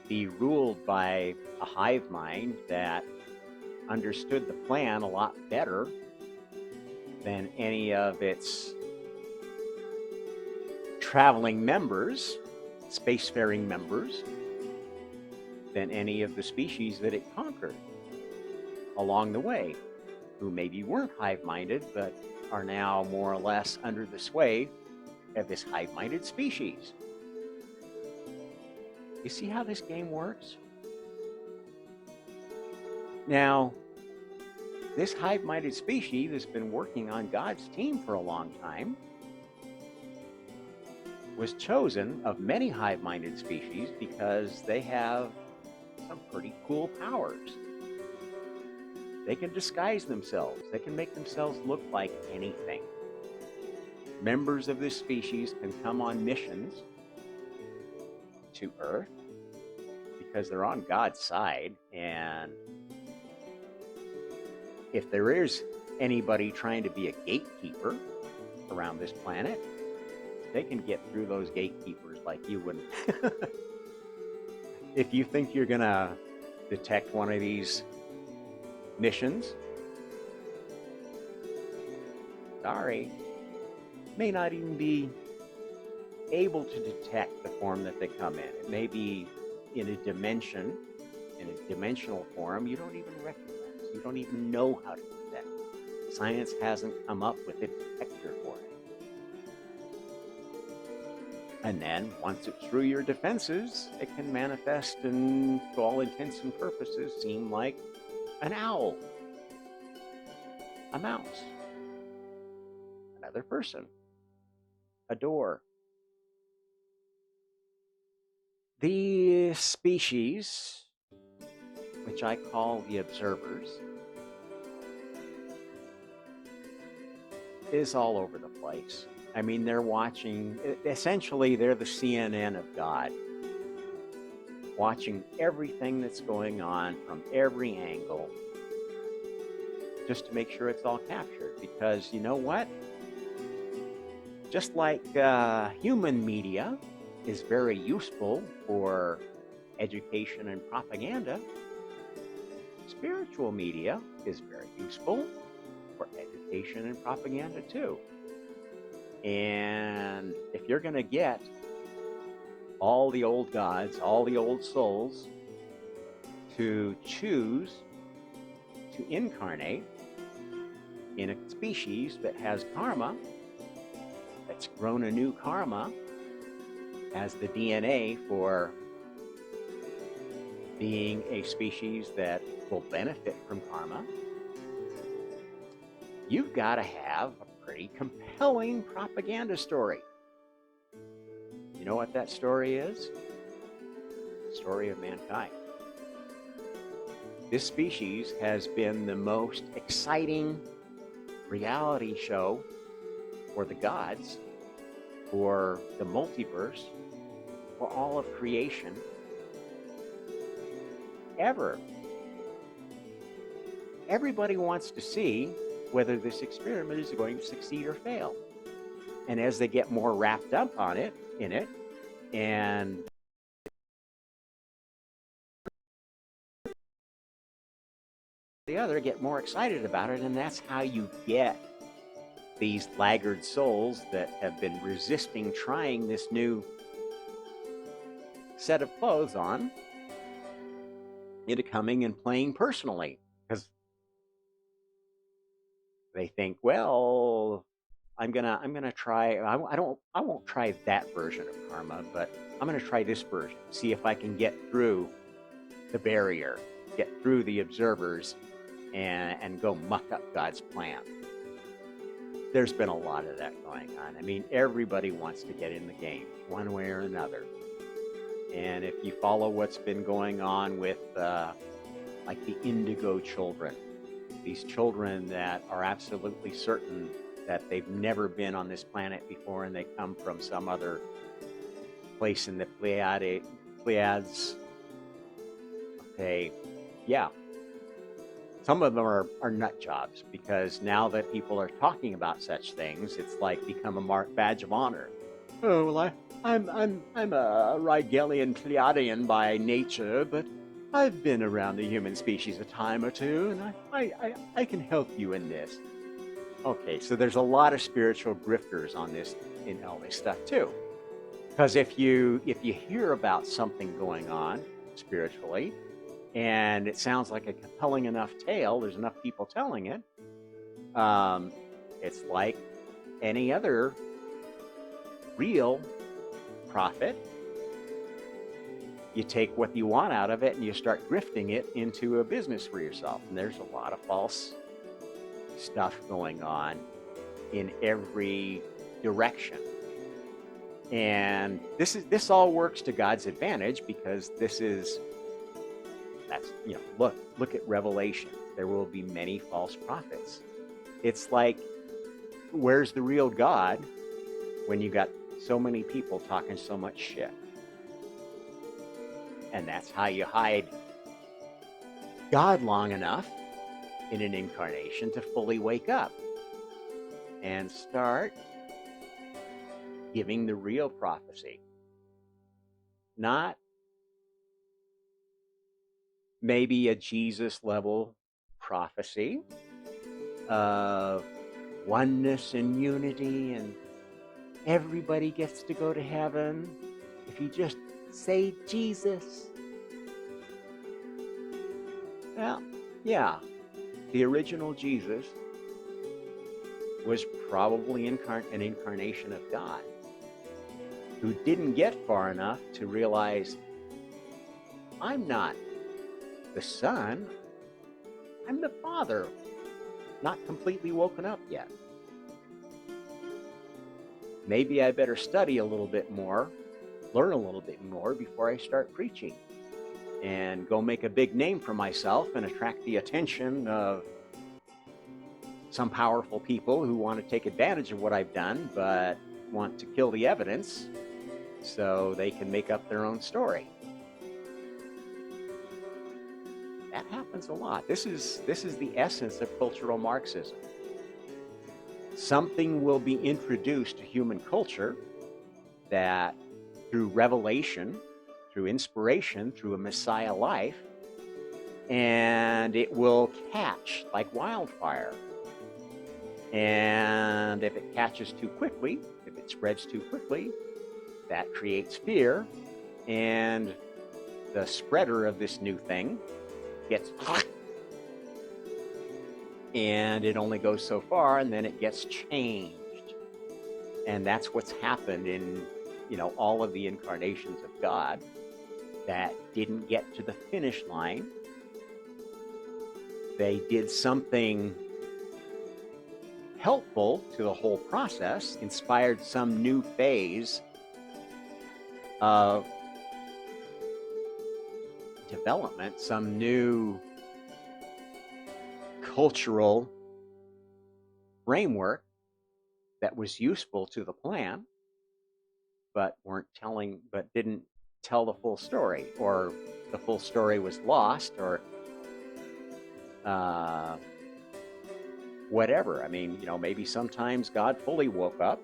be ruled by a hive mind that understood the plan a lot better than any of its traveling members, spacefaring members, than any of the species that it conquered along the way, who maybe weren't hive-minded, but are now more or less under the sway of this hive-minded species. You see how this game works? Now, this hive-minded species has been working on God's team for a long time, was chosen of many hive-minded species because they have some pretty cool powers. They can disguise themselves. They can make themselves look like anything. Members of this species can come on missions to Earth because they're on God's side, and if there is anybody trying to be a gatekeeper around this planet, they can get through those gatekeepers like you wouldn't. If you think you're gonna detect one of these missions, sorry, may not even be able to detect the form that they come in. It may be in a dimension, in a dimensional form you don't even recognize. You don't even know how to detect. Science hasn't come up with a detector for it. And then, once it's through your defenses, it can manifest and, to all intents and purposes, seem like an owl, a mouse, another person, a door. The species, which I call the observers, is all over the place. I mean, they're watching, essentially, they're the CNN of God, watching everything that's going on from every angle, just to make sure it's all captured. Because you know what? Just like human media is very useful for education and propaganda, spiritual media is very useful for education and propaganda too. And if you're going to get all the old gods, all the old souls to choose to incarnate in a species that has karma, that's grown a new karma, has the DNA for being a species that will benefit from karma, you've got to have a pretty compelling propaganda story. You know what that story is? The story of mankind. This species has been the most exciting reality show for the gods, for the multiverse, for all of creation ever. Everybody wants to see whether this experiment is going to succeed or fail. And as they get more wrapped up in it, and the other get more excited about it, and that's how you get these laggard souls that have been resisting trying this new set of clothes on into coming and playing personally, because they think, well, I'm gonna try. I won't try that version of karma, but I'm gonna try this version. See if I can get through the barrier, get through the observers, and go muck up God's plan. There's been a lot of that going on. I mean, everybody wants to get in the game one way or another. And if you follow what's been going on with like the indigo children, these children that are absolutely certain that they've never been on this planet before and they come from some other place in the Pleiades. Okay, yeah. Some of them are nut jobs, because now that people are talking about such things, it's like become a badge of honor. Oh, well, I'm a Rigelian Pleiadian by nature, but I've been around the human species a time or two, and I can help you in this. Okay, so there's a lot of spiritual grifters on this, in all this stuff too. Because if you hear about something going on spiritually, and it sounds like a compelling enough tale, there's enough people telling it, it's like any other real prophet. You take what you want out of it and you start grifting it into a business for yourself. And there's a lot of false stuff going on in every direction. And this all works to God's advantage, because look at Revelation. There will be many false prophets. It's like, where's the real God when you got so many people talking so much shit? And that's how you hide God long enough in an incarnation to fully wake up and start giving the real prophecy. Not maybe a Jesus level prophecy of oneness and unity and everybody gets to go to heaven if you just say Jesus. Well, yeah, the original Jesus was probably an incarnation of God, who didn't get far enough to realize, I'm not the Son, I'm the Father, not completely woken up yet. Maybe I better study a little bit more, learn a little bit more before I start preaching, and go make a big name for myself and attract the attention of some powerful people who want to take advantage of what I've done, but want to kill the evidence so they can make up their own story. That happens a lot. This is the essence of cultural Marxism. Something will be introduced to human culture that, through revelation, through inspiration, through a Messiah life, and it will catch like wildfire. And if it catches too quickly, if it spreads too quickly, that creates fear, and the spreader of this new thing gets and it only goes so far, and then it gets changed. And that's what's happened in all of the incarnations of God that didn't get to the finish line. They did something helpful to the whole process, inspired some new phase of development, some new cultural framework that was useful to the plan, but didn't tell the full story, or the full story was lost, or uh, whatever. I mean, maybe sometimes God fully woke up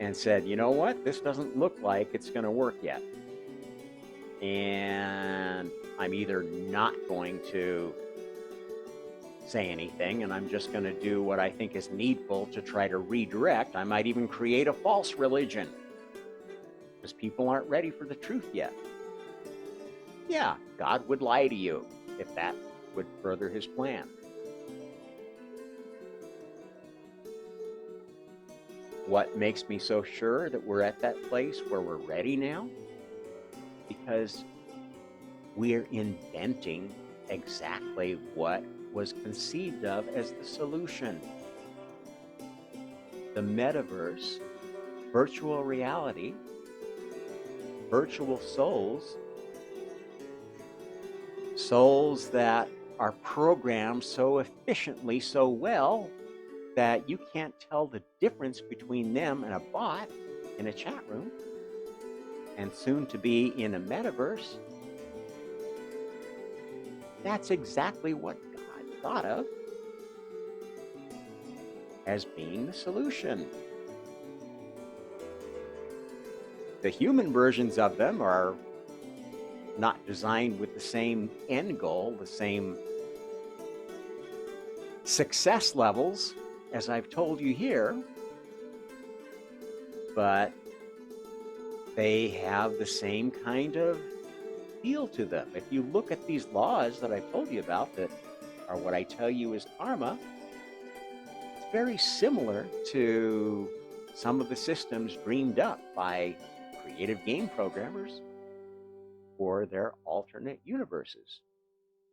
and said, you know what, this doesn't look like it's going to work yet. And I'm either not going to say anything, and I'm just going to do what I think is needful to try to redirect. I might even create a false religion because people aren't ready for the truth yet. Yeah, God would lie to you if that would further his plan. What makes me so sure that we're at that place where we're ready now? Because we're inventing exactly what was conceived of as the solution. The metaverse, virtual reality, virtual souls that are programmed so efficiently, so well, that you can't tell the difference between them and a bot in a chat room, and soon to be in a metaverse. That's exactly what God thought of as being the solution. The human versions of them are not designed with the same end goal, the same success levels as I've told you here, but they have the same kind of feel to them. If you look at these laws that I've told you about that are what I tell you is karma, it's very similar to some of the systems dreamed up by creative game programmers for their alternate universes.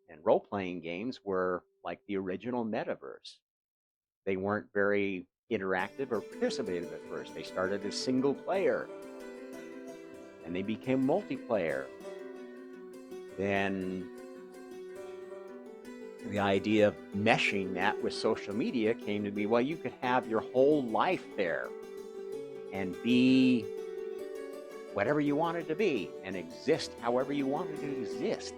And role-playing games were like the original metaverse. They weren't very interactive or participative at first. They started as single player, and they became multiplayer. Then the idea of meshing that with social media came to be, well, you could have your whole life there and be whatever you wanted to be and exist however you wanted to exist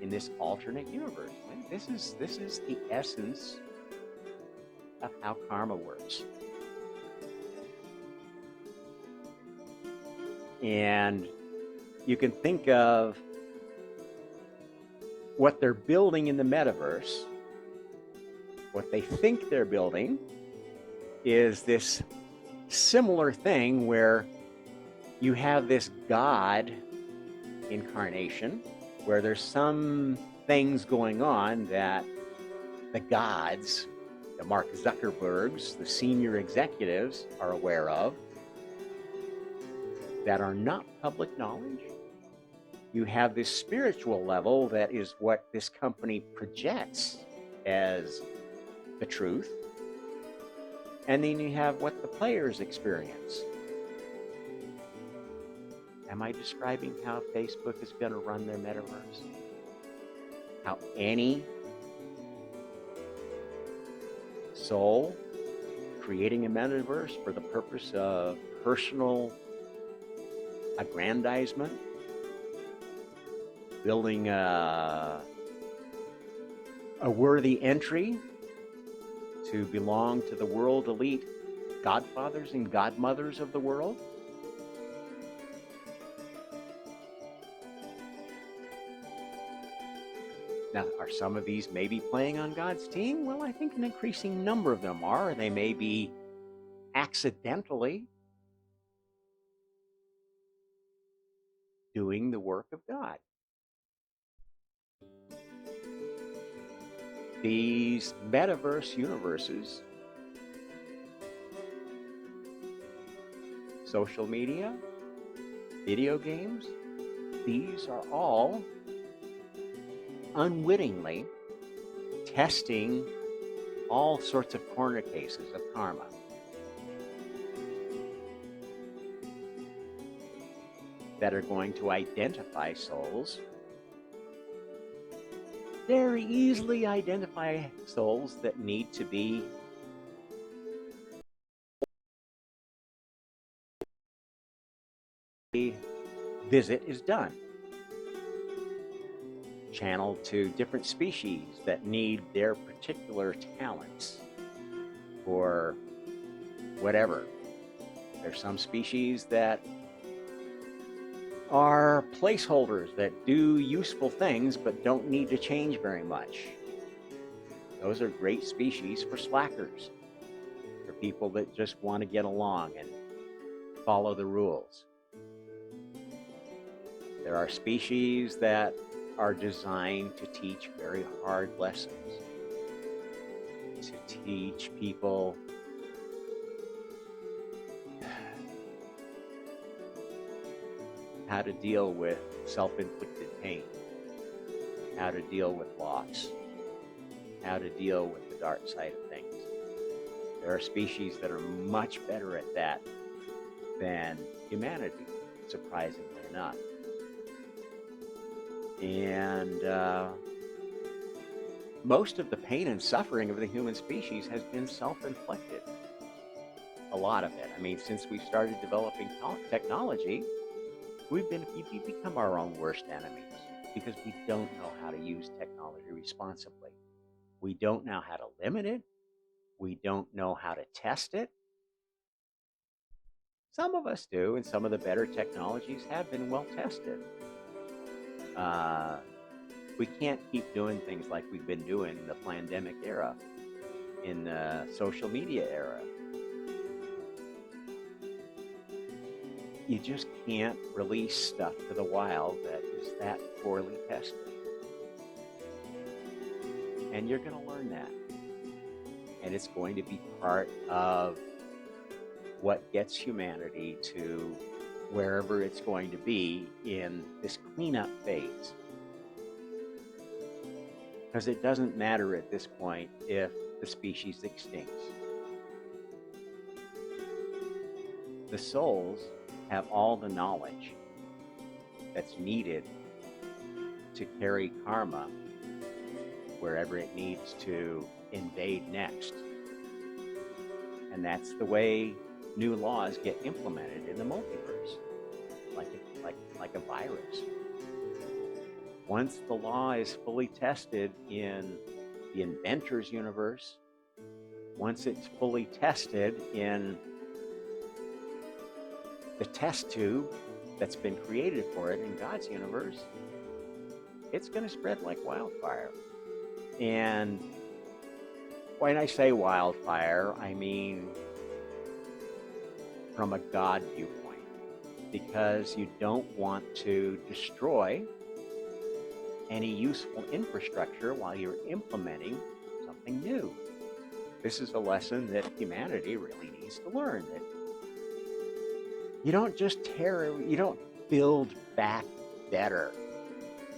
in this alternate universe. And this is the essence of how karma works. And you can think of what they're building in the metaverse. What they think they're building is this similar thing where you have this God incarnation, where there's some things going on that the gods, the Mark Zuckerbergs, the senior executives are aware of that are not public knowledge. You have this spiritual level that is what this company projects as the truth. And then you have what the players experience. Am I describing how Facebook is going to run their metaverse? How any soul creating a metaverse for the purpose of personal aggrandizement, building a worthy entry to belong to the world elite godfathers and godmothers of the world? Now, are some of these maybe playing on God's team? Well, I think an increasing number of them are. They may be accidentally doing the work of God. These metaverse universes, social media, video games, these are all unwittingly testing all sorts of corner cases of karma. that are going to identify souls, very easily identify souls that need to be visit is done, channeled to different species that need their particular talents or whatever. There's some species that are placeholders that do useful things but don't need to change very much. Those are great species for slackers, for people that just want to get along and follow the rules. There are species that are designed to teach very hard lessons, to teach people how to deal with self-inflicted pain, how to deal with loss, how to deal with the dark side of things. There are species that are much better at that than humanity, surprisingly enough. And most of the pain and suffering of the human species has been self-inflicted. A lot of it. I mean, since we started developing technology, we've become our own worst enemies because we don't know how to use technology responsibly. We don't know how to limit it. We don't know how to test it. Some of us do, and some of the better technologies have been well tested. We can't keep doing things like we've been doing in the pandemic era, in the social media era. You just can't release stuff to the wild that is that poorly tested. And you're going to learn that. And it's going to be part of what gets humanity to wherever it's going to be in this cleanup phase. Because it doesn't matter at this point if the species extincts. The souls have all the knowledge that's needed to carry karma wherever it needs to invade next. And that's the way new laws get implemented in the multiverse, like a virus. Once the law is fully tested in the inventor's universe, once it's fully tested in the test tube that's been created for it in God's universe, it's going to spread like wildfire. And when I say wildfire, I mean from a God viewpoint, because you don't want to destroy any useful infrastructure while you're implementing something new. This is a lesson that humanity really needs to learn, that you don't just you don't build back better,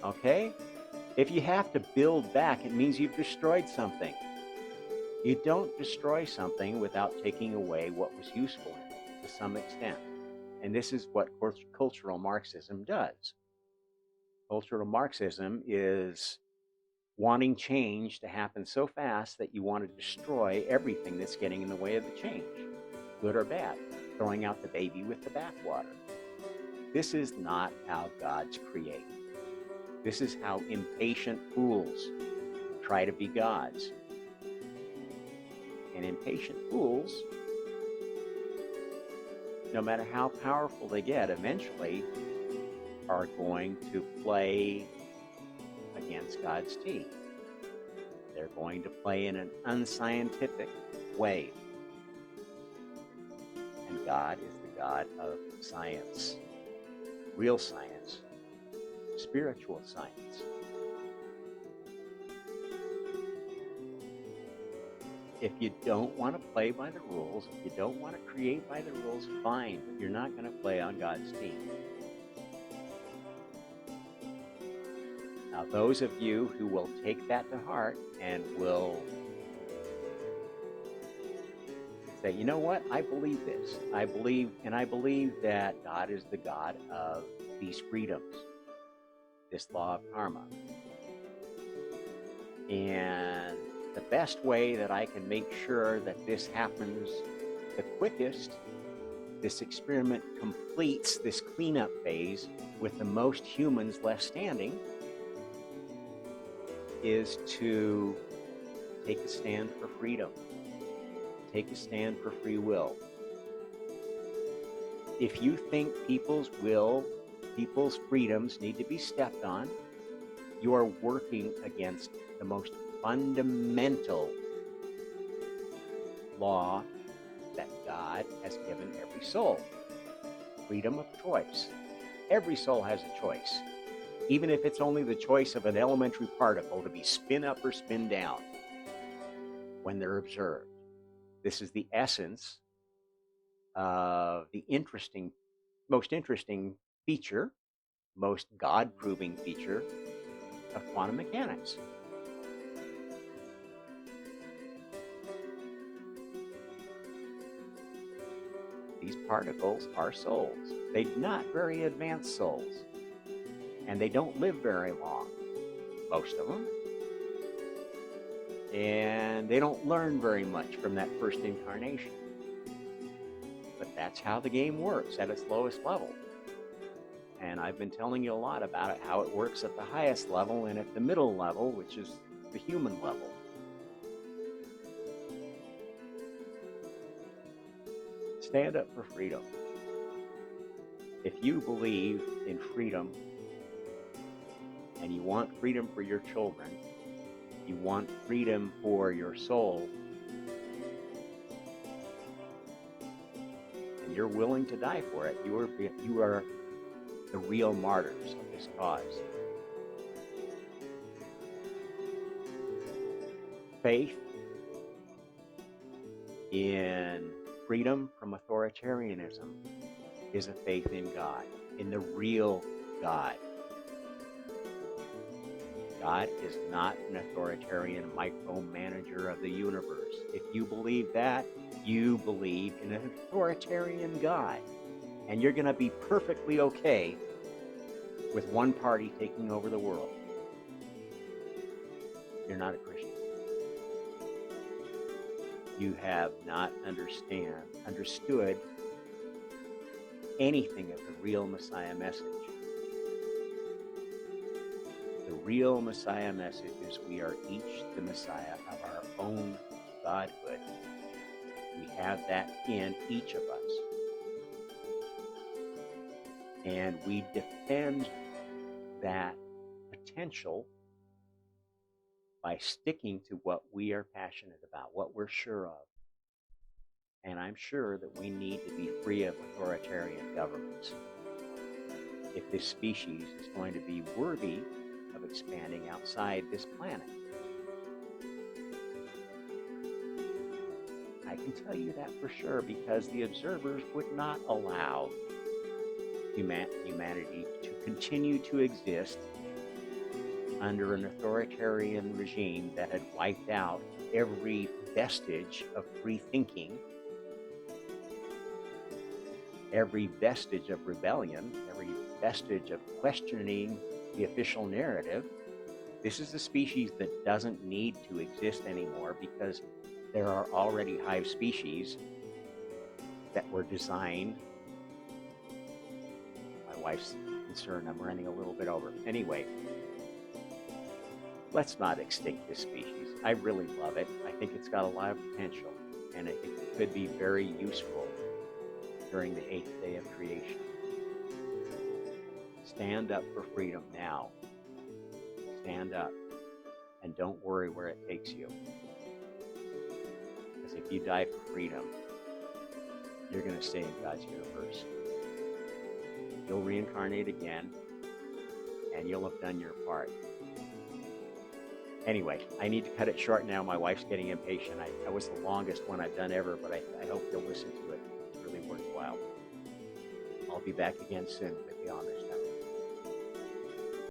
okay? If you have to build back, it means you've destroyed something. You don't destroy something without taking away what was useful in it to some extent. And this is what cultural Marxism does. Cultural Marxism is wanting change to happen so fast that you want to destroy everything that's getting in the way of the change, good or bad, throwing out the baby with the bathwater. This is not how gods create. This is how impatient fools try to be gods. And impatient fools, no matter how powerful they get, eventually are going to play against God's team. They're going to play in an unscientific way. And God is the God of science, real science, spiritual science. If you don't want to play by the rules, if you don't want to create by the rules, fine, but you're not going to play on God's team. Now, those of you who will take that to heart and will say, you know what, I believe this. I believe that God is the God of these freedoms, this law of karma. And the best way that I can make sure that this happens the quickest, this experiment completes this cleanup phase with the most humans left standing, is to take a stand for freedom, take a stand for free will. If you think people's will, people's freedoms need to be stepped on, you are working against the most fundamental law that God has given every soul. Freedom of choice. Every soul has a choice, even if it's only the choice of an elementary particle to be spin up or spin down when they're observed. This is the essence of the most interesting feature, most God-proving feature of quantum mechanics. These particles are souls. They're not very advanced souls, and they don't live very long, most of them. And they don't learn very much from that first incarnation. But that's how the game works at its lowest level. And I've been telling you a lot about it, how it works at the highest level and at the middle level, which is the human level. Stand up for freedom. If you believe in freedom and you want freedom for your children, you want freedom for your soul, and you're willing to die for it, you are the real martyrs of this cause. Faith in freedom from authoritarianism is a faith in God, in the real God. God is not an authoritarian micromanager of the universe. If you believe that, you believe in an authoritarian God. And you're going to be perfectly okay with one party taking over the world. You're not a Christian. You have not understood anything of the real Messiah message. The real Messiah message is we are each the Messiah of our own Godhood. We have that in each of us. And we defend that potential by sticking to what we are passionate about, what we're sure of. And I'm sure that we need to be free of authoritarian governments if this species is going to be worthy of expanding outside this planet. I can tell you that for sure because the observers would not allow humanity to continue to exist under an authoritarian regime that had wiped out every vestige of free thinking, every vestige of rebellion, every vestige of questioning the official narrative. This is a species that doesn't need to exist anymore because there are already hive species that were designed. My wife's concerned I'm running a little bit over. Anyway, let's not extinct this species. I really love it. I think it's got a lot of potential, and I think it could be very useful during the 8th day of creation. Stand up for freedom now. Stand up, and don't worry where it takes you. Because if you die for freedom, you're going to stay in God's universe. You'll reincarnate again, and you'll have done your part. Anyway, I need to cut it short now. My wife's getting impatient. That was the longest one I've done ever, but I hope you'll listen to it. It's really worthwhile. I'll be back again soon with the on this.